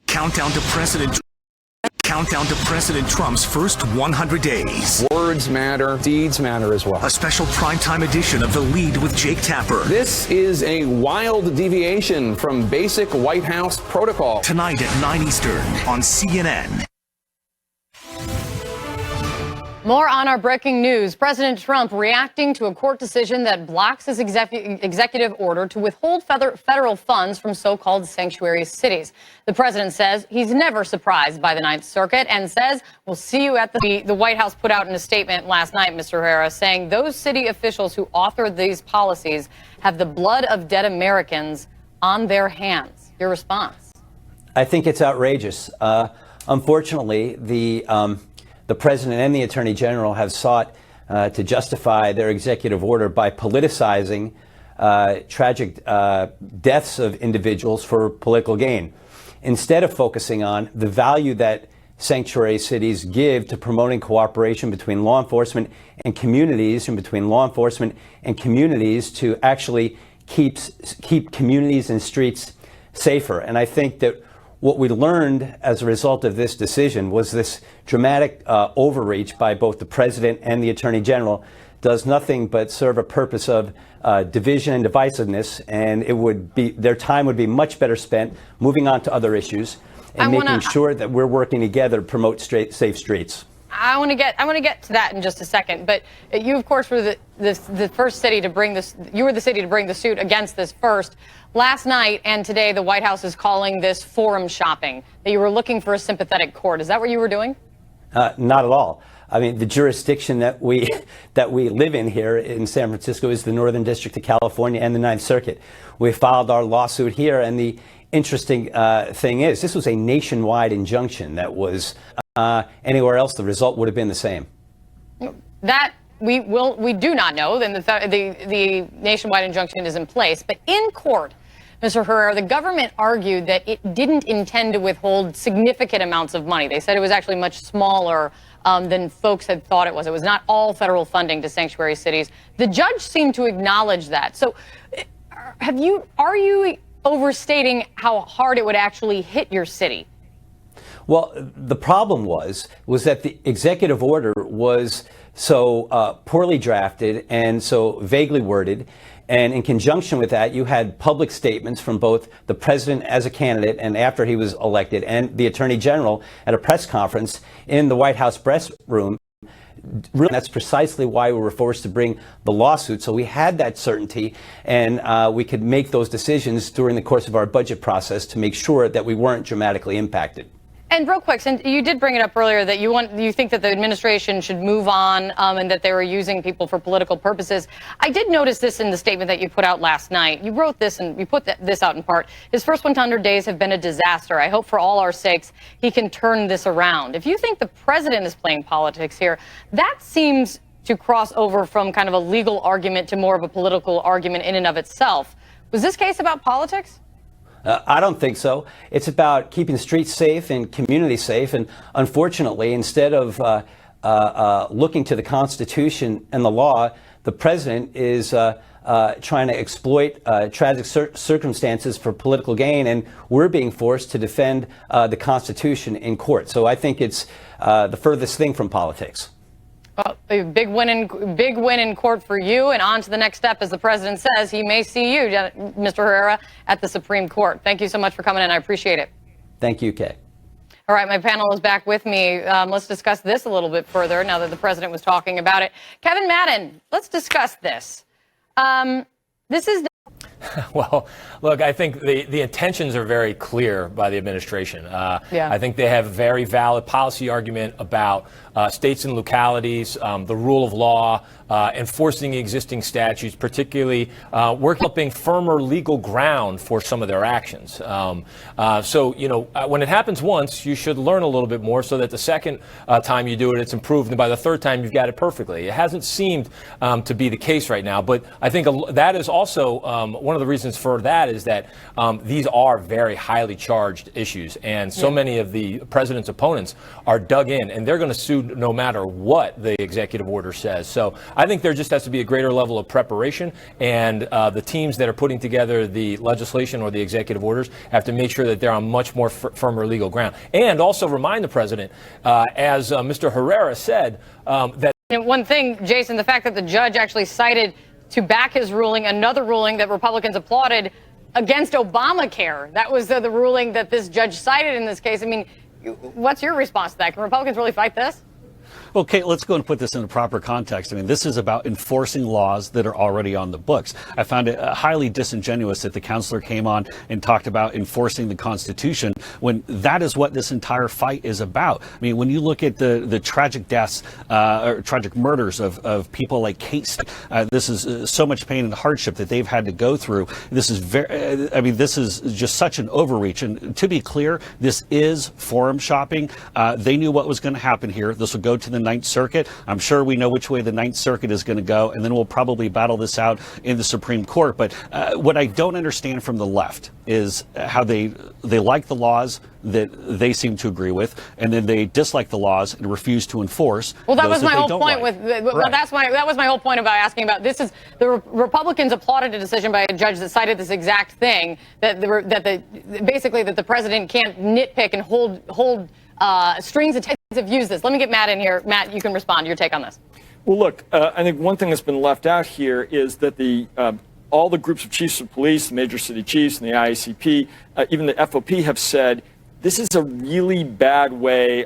Countdown to President Trump's first 100 days. Words matter, deeds matter as well. A special primetime edition of The Lead with Jake Tapper. This is a wild deviation from basic White House protocol. Tonight at 9 Eastern on CNN. More on our breaking news. President Trump reacting to a court decision that blocks his executive order to withhold federal funds from so-called sanctuary cities. The president says he's never surprised by the Ninth Circuit and says, we'll see you at the White House put out in a statement last night, Mr. Herrera, saying those city officials who authored these policies have the blood of dead Americans on their hands. Your response? I think it's outrageous. Unfortunately, the president and the attorney general have sought to justify their executive order by politicizing tragic deaths of individuals for political gain, instead of focusing on the value that sanctuary cities give to promoting cooperation between law enforcement and communities, and between law enforcement and communities to actually keep communities and streets safer. And I think that what we learned as a result of this decision was this dramatic overreach by both the president and the attorney general does nothing but serve a purpose of division and divisiveness, and their time would be much better spent moving on to other issues and making sure that we're working together to promote safe streets. I want to get to that in just a second, but you, of course, were the first city to bring this. You were the city to bring the suit against this first. Last night and today, the White House is calling this forum shopping. That you were looking for a sympathetic court. Is that what you were doing? Not at all. I mean, the jurisdiction that we live in here in San Francisco is the Northern District of California and the Ninth Circuit. We filed our lawsuit here, and the interesting thing is, this was a nationwide injunction that was anywhere else, the result would have been the same. That we do not know. Then the nationwide injunction is in place, but in court, Mr. Herrera, the government argued that it didn't intend to withhold significant amounts of money. They said it was actually much smaller than folks had thought it was. It was not all federal funding to sanctuary cities. The judge seemed to acknowledge that. So, are you overstating how hard it would actually hit your city? Well, the problem was that the executive order was so poorly drafted and so vaguely worded. And in conjunction with that, you had public statements from both the president as a candidate and after he was elected, and the attorney general at a press conference in the White House press room. Really, that's precisely why we were forced to bring the lawsuit. So we had that certainty, and we could make those decisions during the course of our budget process to make sure that we weren't dramatically impacted. And real quick, since you did bring it up earlier that you think that the administration should move on and that they were using people for political purposes. I did notice this in the statement that you put out last night. You wrote this and you put this out in part. His first 100 days have been a disaster. I hope for all our sakes he can turn this around. If you think the president is playing politics here, that seems to cross over from kind of a legal argument to more of a political argument in and of itself. Was this case about politics? I don't think so. It's about keeping the streets safe and communities safe. And unfortunately, instead of looking to the Constitution and the law, the president is trying to exploit tragic circumstances for political gain. And we're being forced to defend the Constitution in court. So I think it's the furthest thing from politics. Well, a big win in court for you, and on to the next step, as the president says, he may see you, Mr. Herrera, at the Supreme Court. Thank you so much for coming in. I appreciate it. Thank you, Kay. All right, my panel is back with me. Let's discuss this a little bit further now that the president was talking about it. Kevin Madden, let's discuss this. This is... Well, look, I think the intentions are very clear by the administration. I think they have a very valid policy argument about states and localities, the rule of law, enforcing existing statutes, particularly developing firmer legal ground for some of their actions. So, when it happens once, you should learn a little bit more so that the second time you do it, it's improved. And by the third time, you've got it perfectly. It hasn't seemed to be the case right now. But I think that is also one of the reasons for that is that these are very highly charged issues. And so many of the president's opponents are dug in, and they're going to sue no matter what the executive order says. So I think there just has to be a greater level of preparation, and the teams that are putting together the legislation or the executive orders have to make sure that they're on much more firmer legal ground. And also remind the president, as Mr. Herrera said, that... And one thing, Jason, the fact that the judge actually cited to back his ruling another ruling that Republicans applauded against Obamacare. That was the ruling that this judge cited in this case. I mean, what's your response to that? Can Republicans really fight this? Okay, let's go and put this in the proper context. I mean, this is about enforcing laws that are already on the books. I found it highly disingenuous that the counselor came on and talked about enforcing the Constitution when that is what this entire fight is about. I mean, when you look at the tragic deaths or tragic murders of people like Kate, this is so much pain and hardship that they've had to go through. This is this is just such an overreach. And to be clear, this is forum shopping. They knew what was going to happen here. This will go to the Ninth Circuit. I'm sure we know which way the Ninth Circuit is going to go, and then we'll probably battle this out in the Supreme Court. But what I don't understand from the left is how they like the laws that they seem to agree with, and then they dislike the laws and refuse to enforce. Well, that was my whole Like. point that was my whole point about asking about this. Is the Republicans applauded a decision by a judge that cited this exact thing, that basically the president can't nitpick and hold strings attached have used this. Let me get Matt in here. Matt, you can respond. Your take on this. Well, look, I think one thing that's been left out here is that all the groups of chiefs of police, the major city chiefs and the IACP, even the FOP have said this is a really bad way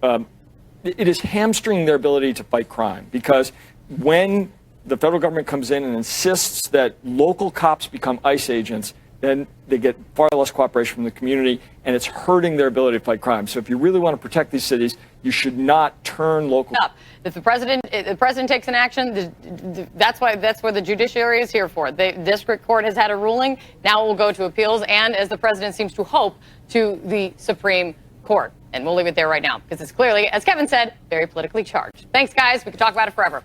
it is hamstringing their ability to fight crime, because when the federal government comes in and insists that local cops become ICE agents, then they get far less cooperation from the community, and it's hurting their ability to fight crime. So if you really want to protect these cities, you should not turn local. If the president takes an action, that's what the judiciary is here for. The district court has had a ruling. Now it will go to appeals, and as the president seems to hope, to the Supreme Court. And we'll leave it there right now, because it's clearly, as Kevin said, very politically charged. Thanks, guys. We could talk about it forever.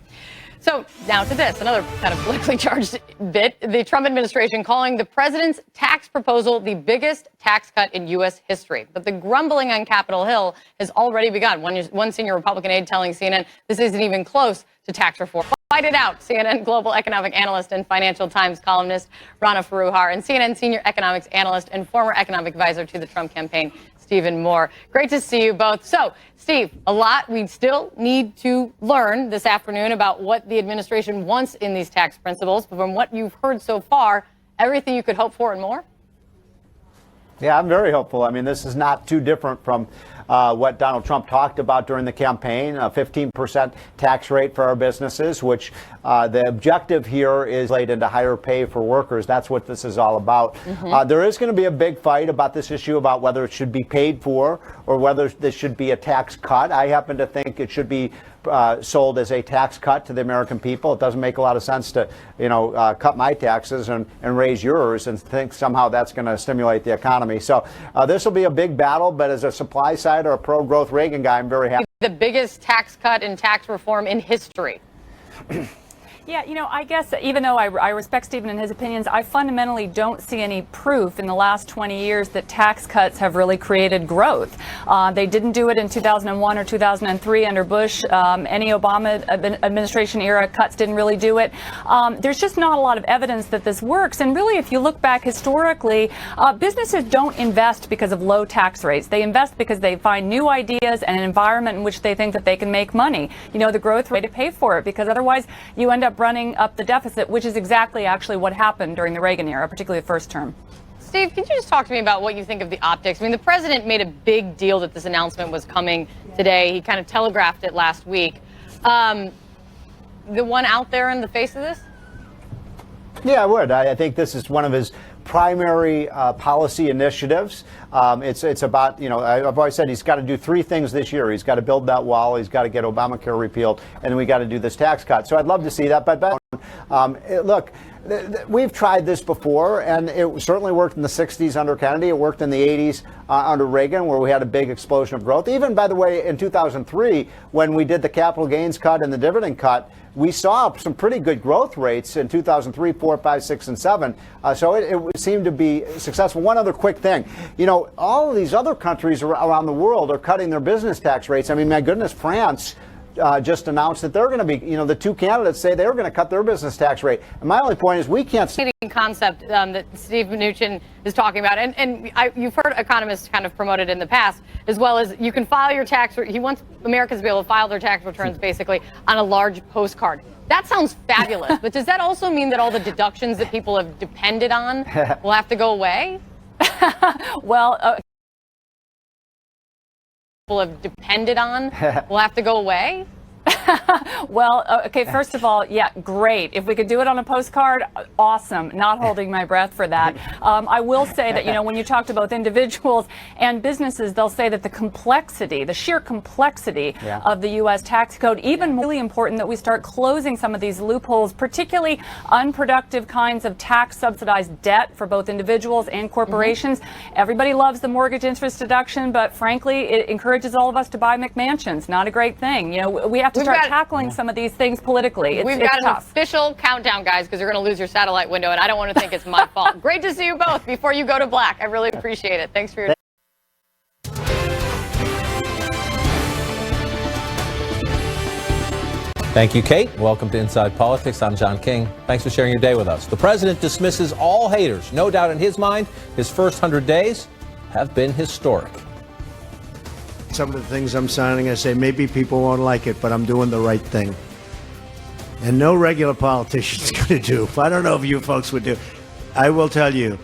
So now to this, another kind of politically charged bit. The Trump administration calling the president's tax proposal the biggest tax cut in U.S. history. But the grumbling on Capitol Hill has already begun. One senior Republican aide telling CNN this isn't even close to tax reform. Fight it out, CNN global economic analyst and Financial Times columnist Rana Foroohar, and CNN senior economics analyst and former economic advisor to the Trump campaign, Stephen Moore. Great to see you both. So, Steve, a lot we still need to learn this afternoon about what the administration wants in these tax principles. But from what you've heard so far, everything you could hope for and more? Yeah, I'm very hopeful. I mean, this is not too different from what Donald Trump talked about during the campaign, a 15% tax rate for our businesses, which the objective here is laid into higher pay for workers. That's what this is all about. There is going to be a big fight about this issue about whether it should be paid for or whether this should be a tax cut. I happen to think it should be sold as a tax cut to the American people. It doesn't make a lot of sense to, cut my taxes and raise yours and think somehow that's going to stimulate the economy. So this will be a big battle, but as a supply side or a pro-growth Reagan guy, I'm very happy. The biggest tax cut and tax reform in history. Yeah, I guess even though I respect Stephen and his opinions, I fundamentally don't see any proof in the last 20 years that tax cuts have really created growth. They didn't do it in 2001 or 2003 under Bush. Any Obama administration era cuts didn't really do it. There's just not a lot of evidence that this works. And really, if you look back historically, businesses don't invest because of low tax rates. They invest because they find new ideas and an environment in which they think that they can make money. The growth rate to pay for it, because otherwise you end up running up the deficit, which is exactly actually what happened during the Reagan era, particularly the first term. Steve, can you just talk to me about what you think of the optics? I mean, the president made a big deal that this announcement was coming today. He kind of telegraphed it last week. The one out there in the face of this? Yeah, I would. I think this is one of his primary policy initiatives. It's about, I've always said he's got to do three things this year. He's got to build that wall, he's got to get Obamacare repealed, and then we got to do this tax cut. So I'd love to see that. But look, we've tried this before, and it certainly worked in the 60s under Kennedy. It worked in the 80s under Reagan, where we had a big explosion of growth. Even, by the way, in 2003, when we did the capital gains cut and the dividend cut, we saw some pretty good growth rates in 2003, 4, 5, 6, and 7. So it seemed to be successful. One other quick thing. All of these other countries around the world are cutting their business tax rates. I mean, my goodness, France just announced that they're going to be, the two candidates say they're going to cut their business tax rate. And my only point is we can't. Concept that Steve Mnuchin is talking about, and you've heard economists kind of promote it in the past, as well as you can file your tax. He wants Americans to be able to file their tax returns basically on a large postcard. That sounds fabulous, but does that also mean that all the deductions that people have depended on will have to go away? Well, people have depended on will have to go away? Well, okay, first of all, yeah, great. If we could do it on a postcard, awesome. Not holding my breath for that. I will say that, when you talk to both individuals and businesses, they'll say that the complexity, the sheer complexity of the U.S. tax code, even really important that we start closing some of these loopholes, particularly unproductive kinds of tax subsidized debt for both individuals and corporations. Everybody loves the mortgage interest deduction, but frankly, it encourages all of us to buy McMansions. Not a great thing. We have to start tackling some of these things politically. We've got an official countdown, guys, because you're going to lose your satellite window, and I don't want to think it's my fault. Great to see you both before you go to black. I really appreciate it. Thanks for your Thank you, Kate. Welcome to Inside Politics. I'm John King. Thanks for sharing your day with us. The president dismisses all haters. No doubt in his mind, his first 100 days have been historic. Some of the things I'm signing, I say maybe people won't like it, but I'm doing the right thing. And no regular politician's going to do. I don't know if you folks would do. I will tell you,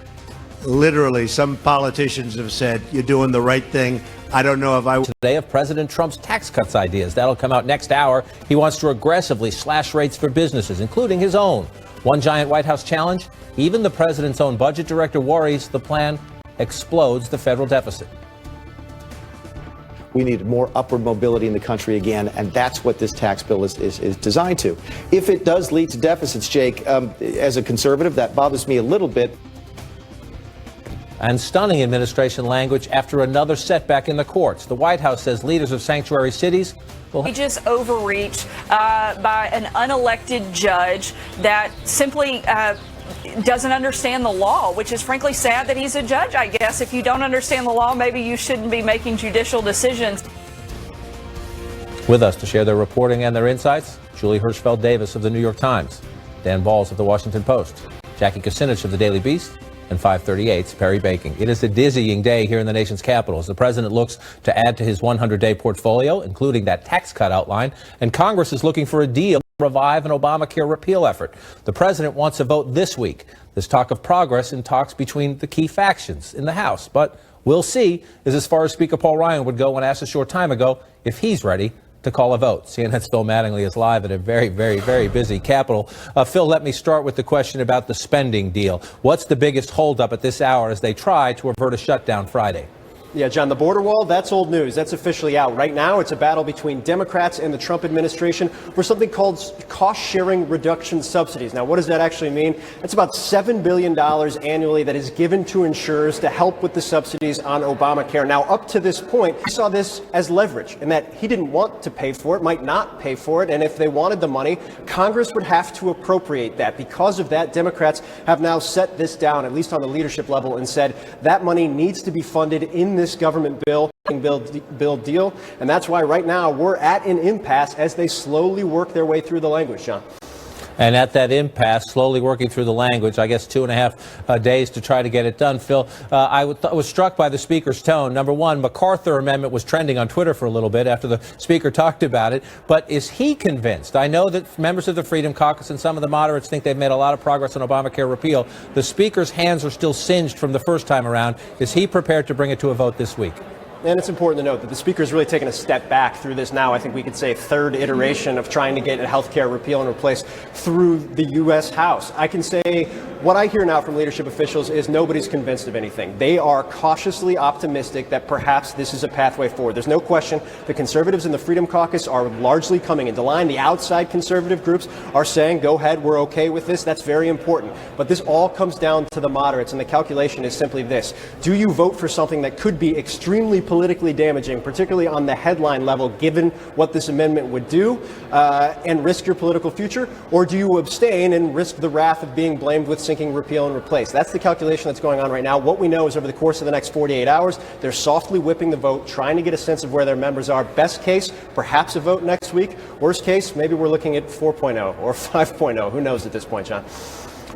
literally, some politicians have said, you're doing the right thing. I don't know if I would. Today of President Trump's tax cuts ideas. That'll come out next hour. He wants to aggressively slash rates for businesses, including his own. One giant White House challenge. Even the president's own budget director worries the plan explodes the federal deficit. We need more upward mobility in the country again, and that's what this tax bill is designed to. If it does lead to deficits, Jake, as a conservative, that bothers me a little bit. And stunning administration language after another setback in the courts. The White House says leaders of sanctuary cities will just overreach by an unelected judge that simply doesn't understand the law, which is frankly sad that he's a judge, I guess. If you don't understand the law, maybe you shouldn't be making judicial decisions. With us to share their reporting and their insights, Julie Hirschfeld Davis of the New York Times, Dan Balls of the Washington Post, Jackie Kucinich of the Daily Beast, and 538's Perry Baking. It is a dizzying day here in the nation's capital as the president looks to add to his 100-day portfolio, including that tax cut outline, and Congress is looking for a deal to revive an Obamacare repeal effort. The president wants a vote this week. There's talk of progress in talks between the key factions in the House, but we'll see is as far as Speaker Paul Ryan would go when asked a short time ago if he's ready to call a vote. CNN's Phil Mattingly is live at a very, very, very busy Capitol. Phil, let me start with the question about the spending deal. What's the biggest holdup at this hour as they try to avert a shutdown Friday? Yeah, John, the border wall, that's old news. That's officially out. Right now, it's a battle between Democrats and the Trump administration for something called cost-sharing reduction subsidies. Now, what does that actually mean? It's about $7 billion annually that is given to insurers to help with the subsidies on Obamacare. Now, up to this point, he saw this as leverage in that he didn't want to pay for it, might not pay for it, and if they wanted the money, Congress would have to appropriate that. Because of that, Democrats have now set this down, at least on the leadership level, and said that money needs to be funded in this government bill deal, and that's why right now we're at an impasse as they slowly work their way through the language, John. And at that impasse, slowly working through the language, I guess 2.5 days to try to get it done. Phil, I was struck by the speaker's tone. Number one, MacArthur Amendment was trending on Twitter for a little bit after the speaker talked about it. But is he convinced? I know that members of the Freedom Caucus and some of the moderates think they've made a lot of progress on Obamacare repeal. The speaker's hands are still singed from the first time around. Is he prepared to bring it to a vote this week? And it's important to note that the speaker is really taking a step back through this now. I think we could say third iteration of trying to get a health care repeal and replace through the U.S. House. I can say what I hear now from leadership officials is nobody's convinced of anything. They are cautiously optimistic that perhaps this is a pathway forward. There's no question the conservatives in the Freedom Caucus are largely coming into line. The outside conservative groups are saying, go ahead, we're okay with this. That's very important. But this all comes down to the moderates, and the calculation is simply this. Do you vote for something that could be extremely politically damaging, particularly on the headline level, given what this amendment would do, and risk your political future? Or do you abstain and risk the wrath of being blamed with sinking repeal and replace? That's the calculation that's going on right now. What we know is over the course of the next 48 hours, they're softly whipping the vote, trying to get a sense of where their members are. Best case, perhaps a vote next week. Worst case, maybe we're looking at 4.0 or 5.0. Who knows at this point, John?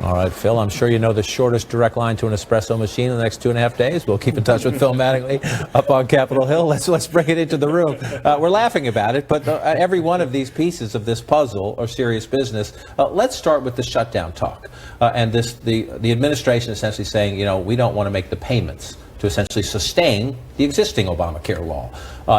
All right, Phil, I'm sure you know the shortest direct line to an espresso machine in the next 2.5 days. We'll keep in touch with Phil Mattingly up on Capitol Hill. Let's bring it into the room. We're laughing about it, but every one of these pieces of this puzzle are serious business. Let's start with the shutdown talk. And the administration essentially saying, we don't want to make the payments to essentially sustain the existing Obamacare law.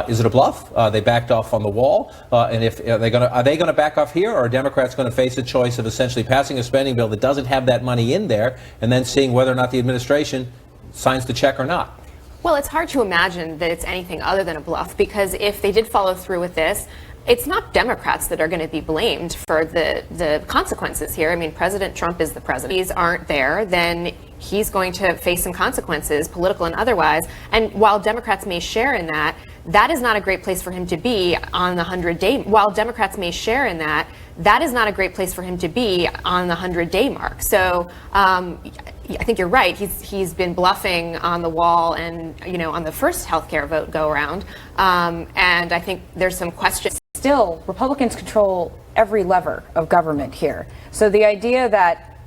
Is it a bluff? They backed off on the wall, and if are they going to back off here, or are Democrats going to face a choice of essentially passing a spending bill that doesn't have that money in there, and then seeing whether or not the administration signs the check or not? Well, it's hard to imagine that it's anything other than a bluff, because if they did follow through with this, it's not Democrats that are going to be blamed for the consequences here. I mean, President Trump is the president. If these aren't there, then he's going to face some consequences, political and otherwise. And while Democrats may share in that, that is not a great place for him to be on the 100-day. While Democrats may share in that, that is not a great place for him to be on the 100-day mark. So I think you're right. He's been bluffing on the wall and, you know, on the first healthcare vote go around. And I think there's some questions. Still, Republicans control every lever of government here. So the idea that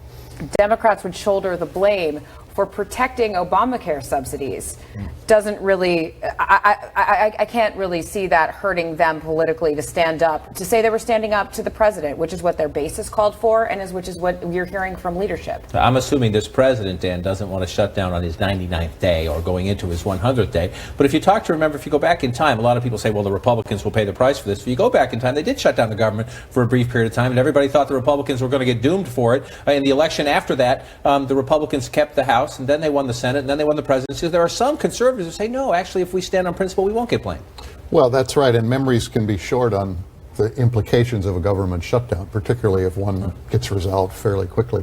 Democrats would shoulder the blame for protecting Obamacare subsidies doesn't really, I can't really see that hurting them politically to stand up, to say they were standing up to the president, which is what their base is called for, and which is what you're hearing from leadership. I'm assuming this president, Dan, doesn't want to shut down on his 99th day or going into his 100th day. But if you if you go back in time, a lot of people say, well, the Republicans will pay the price for this. If you go back in time, they did shut down the government for a brief period of time, and everybody thought the Republicans were going to get doomed for it. In the election after that, the Republicans kept the House, and then they won the Senate, and then they won the presidency. There are some conservatives who say, no, actually, if we stand on principle, we won't get blamed. Well, that's right, and memories can be short on the implications of a government shutdown, particularly if one gets resolved fairly quickly.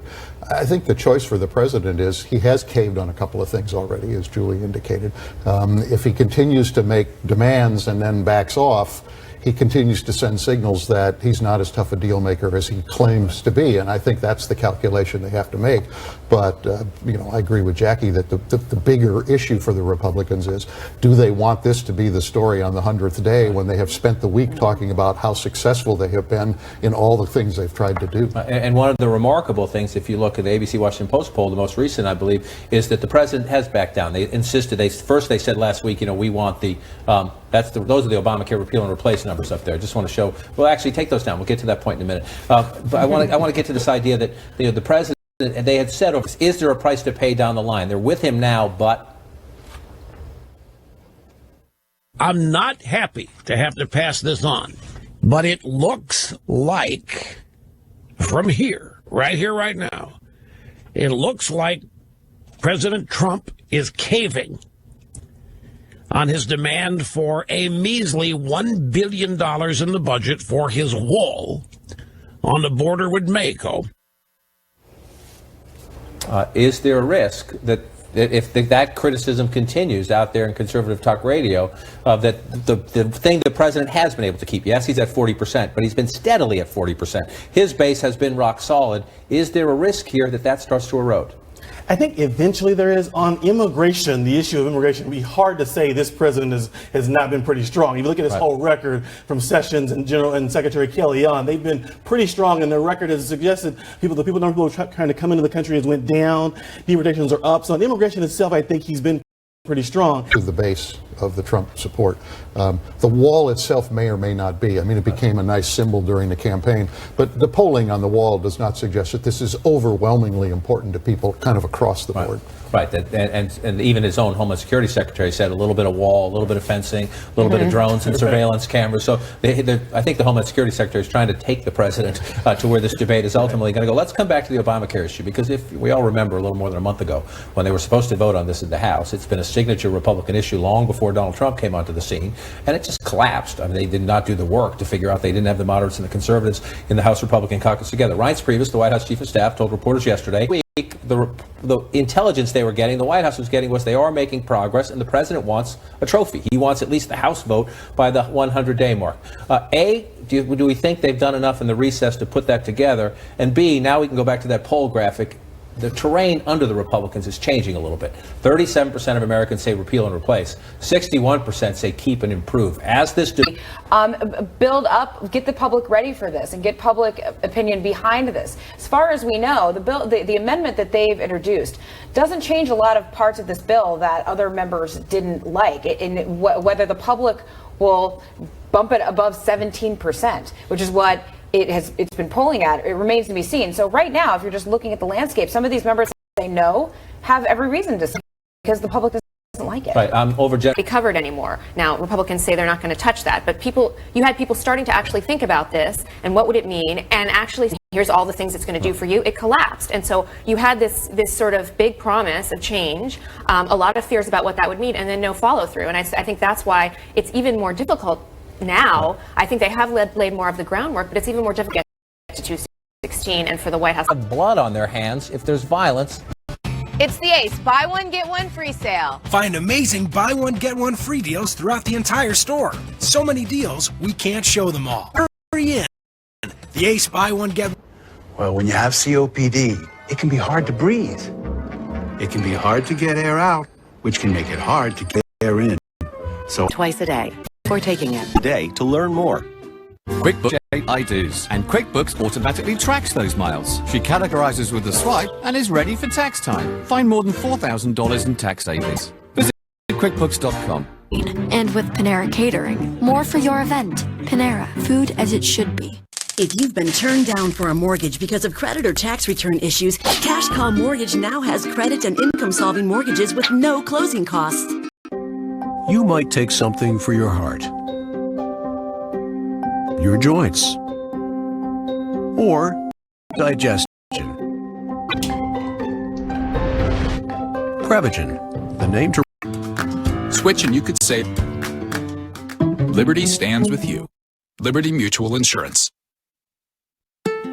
I think the choice for the president is he has caved on a couple of things already, as Julie indicated. If he continues to make demands and then backs off, he continues to send signals that he's not as tough a deal maker as he claims to be, and I think that's the calculation they have to make. But I agree with Jackie that the bigger issue for the Republicans is, do they want this to be the story on the 100th day when they have spent the week talking about how successful they have been in all the things they've tried to do? And one of the remarkable things, if you look at the ABC Washington Post poll, the most recent, I believe, is that the president has backed down. They insisted. They said last week, we want the those are the Obamacare repeal and replace numbers up there. I just want to show. Well, actually, take those down. We'll get to that point in a minute. But I want to get to this idea that the president, and they had said, is there a price to pay down the line? They're with him now, but I'm not happy to have to pass this on, but it looks like from here, right now, it looks like President Trump is caving on his demand for a measly $1 billion in the budget for his wall on the border with Mexico. Is there a risk that if that criticism continues out there in conservative talk radio, that the thing the president has been able to keep, yes, he's at 40%, but he's been steadily at 40%. His base has been rock solid. Is there a risk here that starts to erode? I think eventually there is. On immigration, the issue of immigration, it would be hard to say this president has not been pretty strong. If you look at his whole record from Sessions and Secretary Kelly on, they've been pretty strong, and their record has suggested the people who are trying to come into the country has went down, deportations are up. So on immigration itself, I think he's been pretty strong. To the base of the Trump support. The wall itself may or may not be. I mean, it became a nice symbol during the campaign, but the polling on the wall does not suggest that this is overwhelmingly important to people kind of across the board. Right, and even his own Homeland Security Secretary said a little bit of wall, a little bit of fencing, a little bit of drones and surveillance cameras. So I think the Homeland Security Secretary is trying to take the president to where this debate is ultimately going to go. Let's come back to the Obamacare issue, because if we all remember a little more than a month ago when they were supposed to vote on this in the House, it's been a signature Republican issue long before Donald Trump came onto the scene, and it just collapsed. I mean, they did not do the work to figure out they didn't have the moderates and the conservatives in the House Republican caucus together. Reince Priebus, the White House Chief of Staff, told reporters yesterday, the intelligence they were getting, the White House was getting, was they are making progress, and the president wants a trophy. He wants at least the House vote by the 100-day mark. Do we think they've done enough in the recess to put that together? And B, now we can go back to that poll graphic. The terrain under the Republicans is changing a little bit. 37% of Americans say repeal and replace. 61% say keep and improve. As this build up, get the public ready for this, and get public opinion behind this. As far as we know, the amendment that they've introduced doesn't change a lot of parts of this bill that other members didn't like. Whether the public will bump it above 17%, which is what it's been polling at, it remains to be seen. So right now, if you're just looking at the landscape, some of these members say no, have every reason to say, because the public doesn't like like it. Right. Be covered anymore. Now, Republicans say they're not going to touch that, but you had people starting to actually think about this and what would it mean, and actually here's all the things it's going to do for you. It collapsed, and so you had this sort of big promise of change, a lot of fears about what that would mean, and then no follow through. And I think that's why it's even more difficult now. I think they have laid more of the groundwork, but it's even more difficult to 216 and for the White House. Blood on their hands if there's violence. It's the Ace Buy One, Get One Free sale. Find amazing buy one, get one free deals throughout the entire store. So many deals, we can't show them all. Hurry in. The Ace Buy One, Get One. Well, when you have COPD, it can be hard to breathe. It can be hard to get air out, which can make it hard to get air in. So Twice a day before taking it. Today to learn more. QuickBooks I-Dos, and QuickBooks automatically tracks those miles. She categorizes with a swipe and is ready for tax time. Find more than $4,000 in tax savings. Visit QuickBooks.com. And with Panera Catering, more for your event. Panera, food as it should be. If you've been turned down for a mortgage because of credit or tax return issues, Cash Call Mortgage now has credit and income-solving mortgages with no closing costs. You might take something for your heart, your joints, or digestion. Prevagen, the name to switch and you could save. Liberty stands with you. Liberty Mutual Insurance.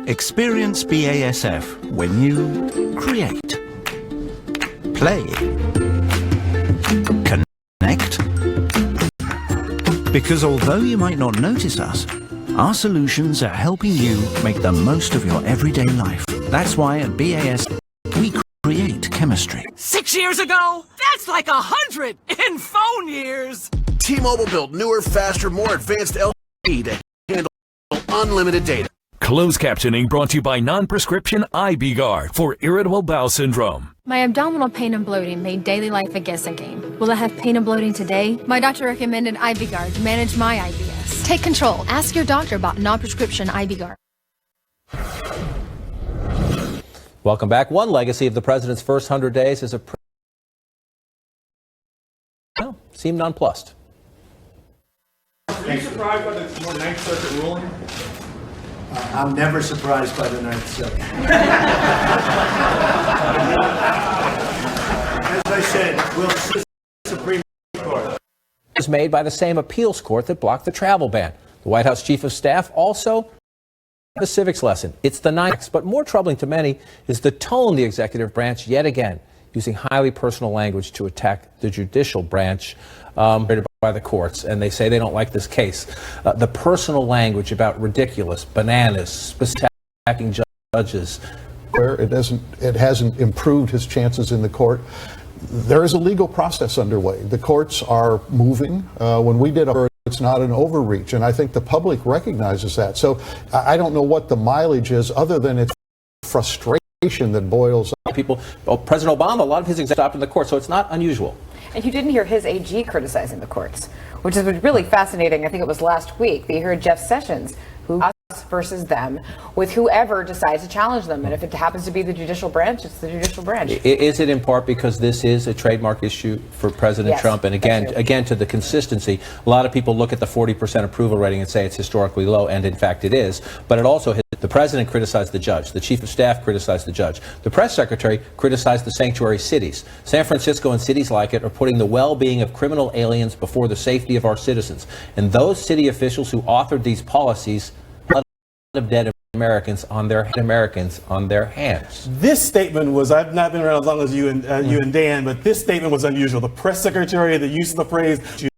Experience BASF when you create, play, connect. Because although you might not notice us, our solutions are helping you make the most of your everyday life. That's why at BASF we create chemistry. 6 years ago? That's like 100 in phone years. T-Mobile built newer, faster, more advanced LTE to handle unlimited data. Closed captioning brought to you by non-prescription IB-Guard for irritable bowel syndrome. My abdominal pain and bloating made daily life a guessing game. Will I have pain and bloating today? My doctor recommended IB-Guard to manage my IBS. Take control. Ask your doctor about non-prescription IB-Guard. Welcome back. One legacy of the president's first 100 days is seemed nonplussed. Are you surprised by the more Ninth Circuit ruling? I'm never surprised by the Ninth Circuit. As I said, we'll see the Supreme Court. Was made by the same appeals court that blocked the travel ban. The White House Chief of Staff also a civics lesson. It's the ninth, but more troubling to many is the tone the executive branch yet again using highly personal language to attack the judicial branch by the courts, and they say they don't like this case. The personal language about ridiculous, bananas, attacking judges. Where it hasn't improved his chances in the court. There is a legal process underway. The courts are moving. When we did it's not an overreach, and I think the public recognizes that. So I don't know what the mileage is other than it's frustration that boils up. People, President Obama, a lot of his executives stopped in the court, so it's not unusual. And you didn't hear his AG criticizing the courts, which is really fascinating. I think it was last week that you heard Jeff Sessions, who us versus them, with whoever decides to challenge them. And if it happens to be the judicial branch, it's the judicial branch. Is it in part because this is a trademark issue for President Trump? And again, to the consistency, a lot of people look at the 40% approval rating and say it's historically low, and in fact it is. But it also the president criticized the judge. The chief of staff criticized the judge. The press secretary criticized the sanctuary cities. San Francisco and cities like it are putting the well-being of criminal aliens before the safety of our citizens. And those city officials who authored these policies of dead Americans on their hands. This statement was, I've not been around as long as you and Dan, but this statement was unusual. The press secretary, the use of the phrase,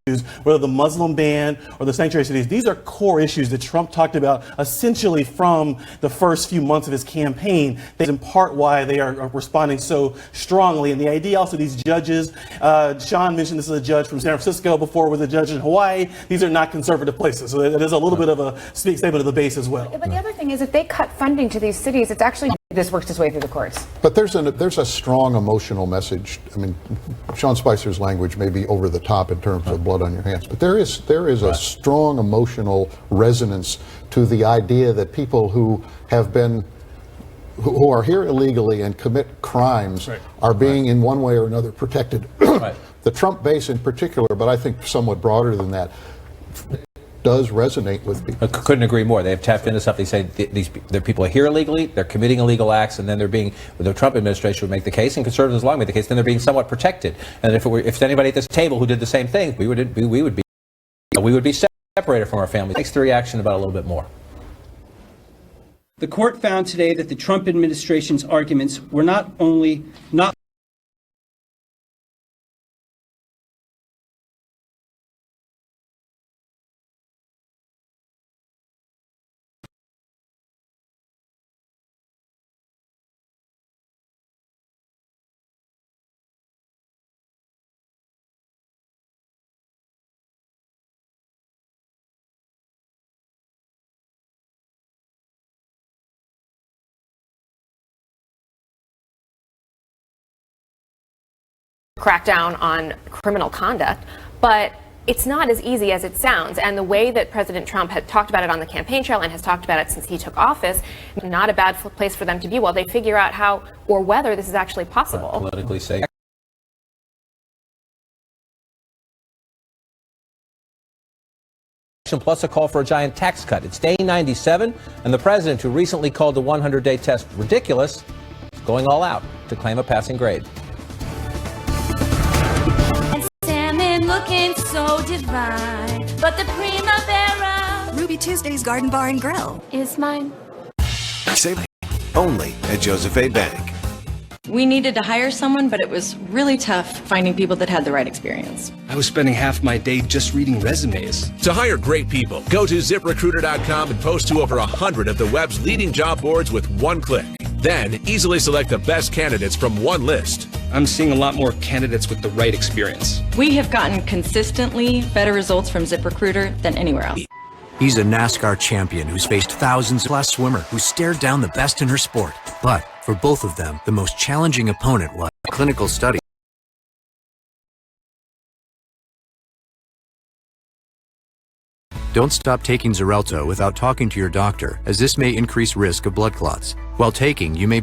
whether the Muslim ban or the sanctuary cities, these are core issues that Trump talked about essentially from the first few months of his campaign. That's in part why they are responding so strongly. And the idea also, these judges, Sean mentioned this is a judge from San Francisco, before was a judge in Hawaii. These are not conservative places. So it is a little bit of a statement of the base as well. But the other thing is, if they cut funding to these cities, it's actually, this works its way through the courts. But there's a strong emotional message. I mean, Sean Spicer's language may be over the top in terms of blood on your hands, but there is a strong emotional resonance to the idea that people who are here illegally and commit crimes are being in one way or another protected the Trump base in particular, but I think somewhat broader than that, does resonate with people. I couldn't agree more. They have tapped into something. They say the people are here illegally, they're committing illegal acts, and then they're being, the Trump administration would make the case, and conservatives along make the case, then they're being somewhat protected. And if anybody at this table who did the same thing, we would be separated from our families. Takes the reaction about a little bit more. The court found today that the Trump administration's arguments were not only not crackdown on criminal conduct, but it's not as easy as it sounds. And the way that President Trump had talked about it on the campaign trail and has talked about it since he took office, not a bad place for them to be while they figure out how or whether this is actually possible. Politically safe. Plus a call for a giant tax cut. It's day 97, and the president, who recently called the 100-day test ridiculous, is going all out to claim a passing grade. Looking so divine, but the Primavera Ruby Tuesday's Garden Bar and Grill is mine. Save only at Joseph A. Bank. We needed to hire someone, but it was really tough finding people that had the right experience. I was spending half my day just reading resumes. To hire great people, go to ZipRecruiter.com and post to over 100 of the web's leading job boards with one click. Then easily select the best candidates from one list. I'm seeing a lot more candidates with the right experience. We have gotten consistently better results from ZipRecruiter than anywhere else. He's a NASCAR champion who's faced thousands, plus swimmer who stared down the best in her sport. But for both of them, the most challenging opponent was a clinical study. Don't stop taking Xarelto without talking to your doctor, as this may increase risk of blood clots. While taking, you may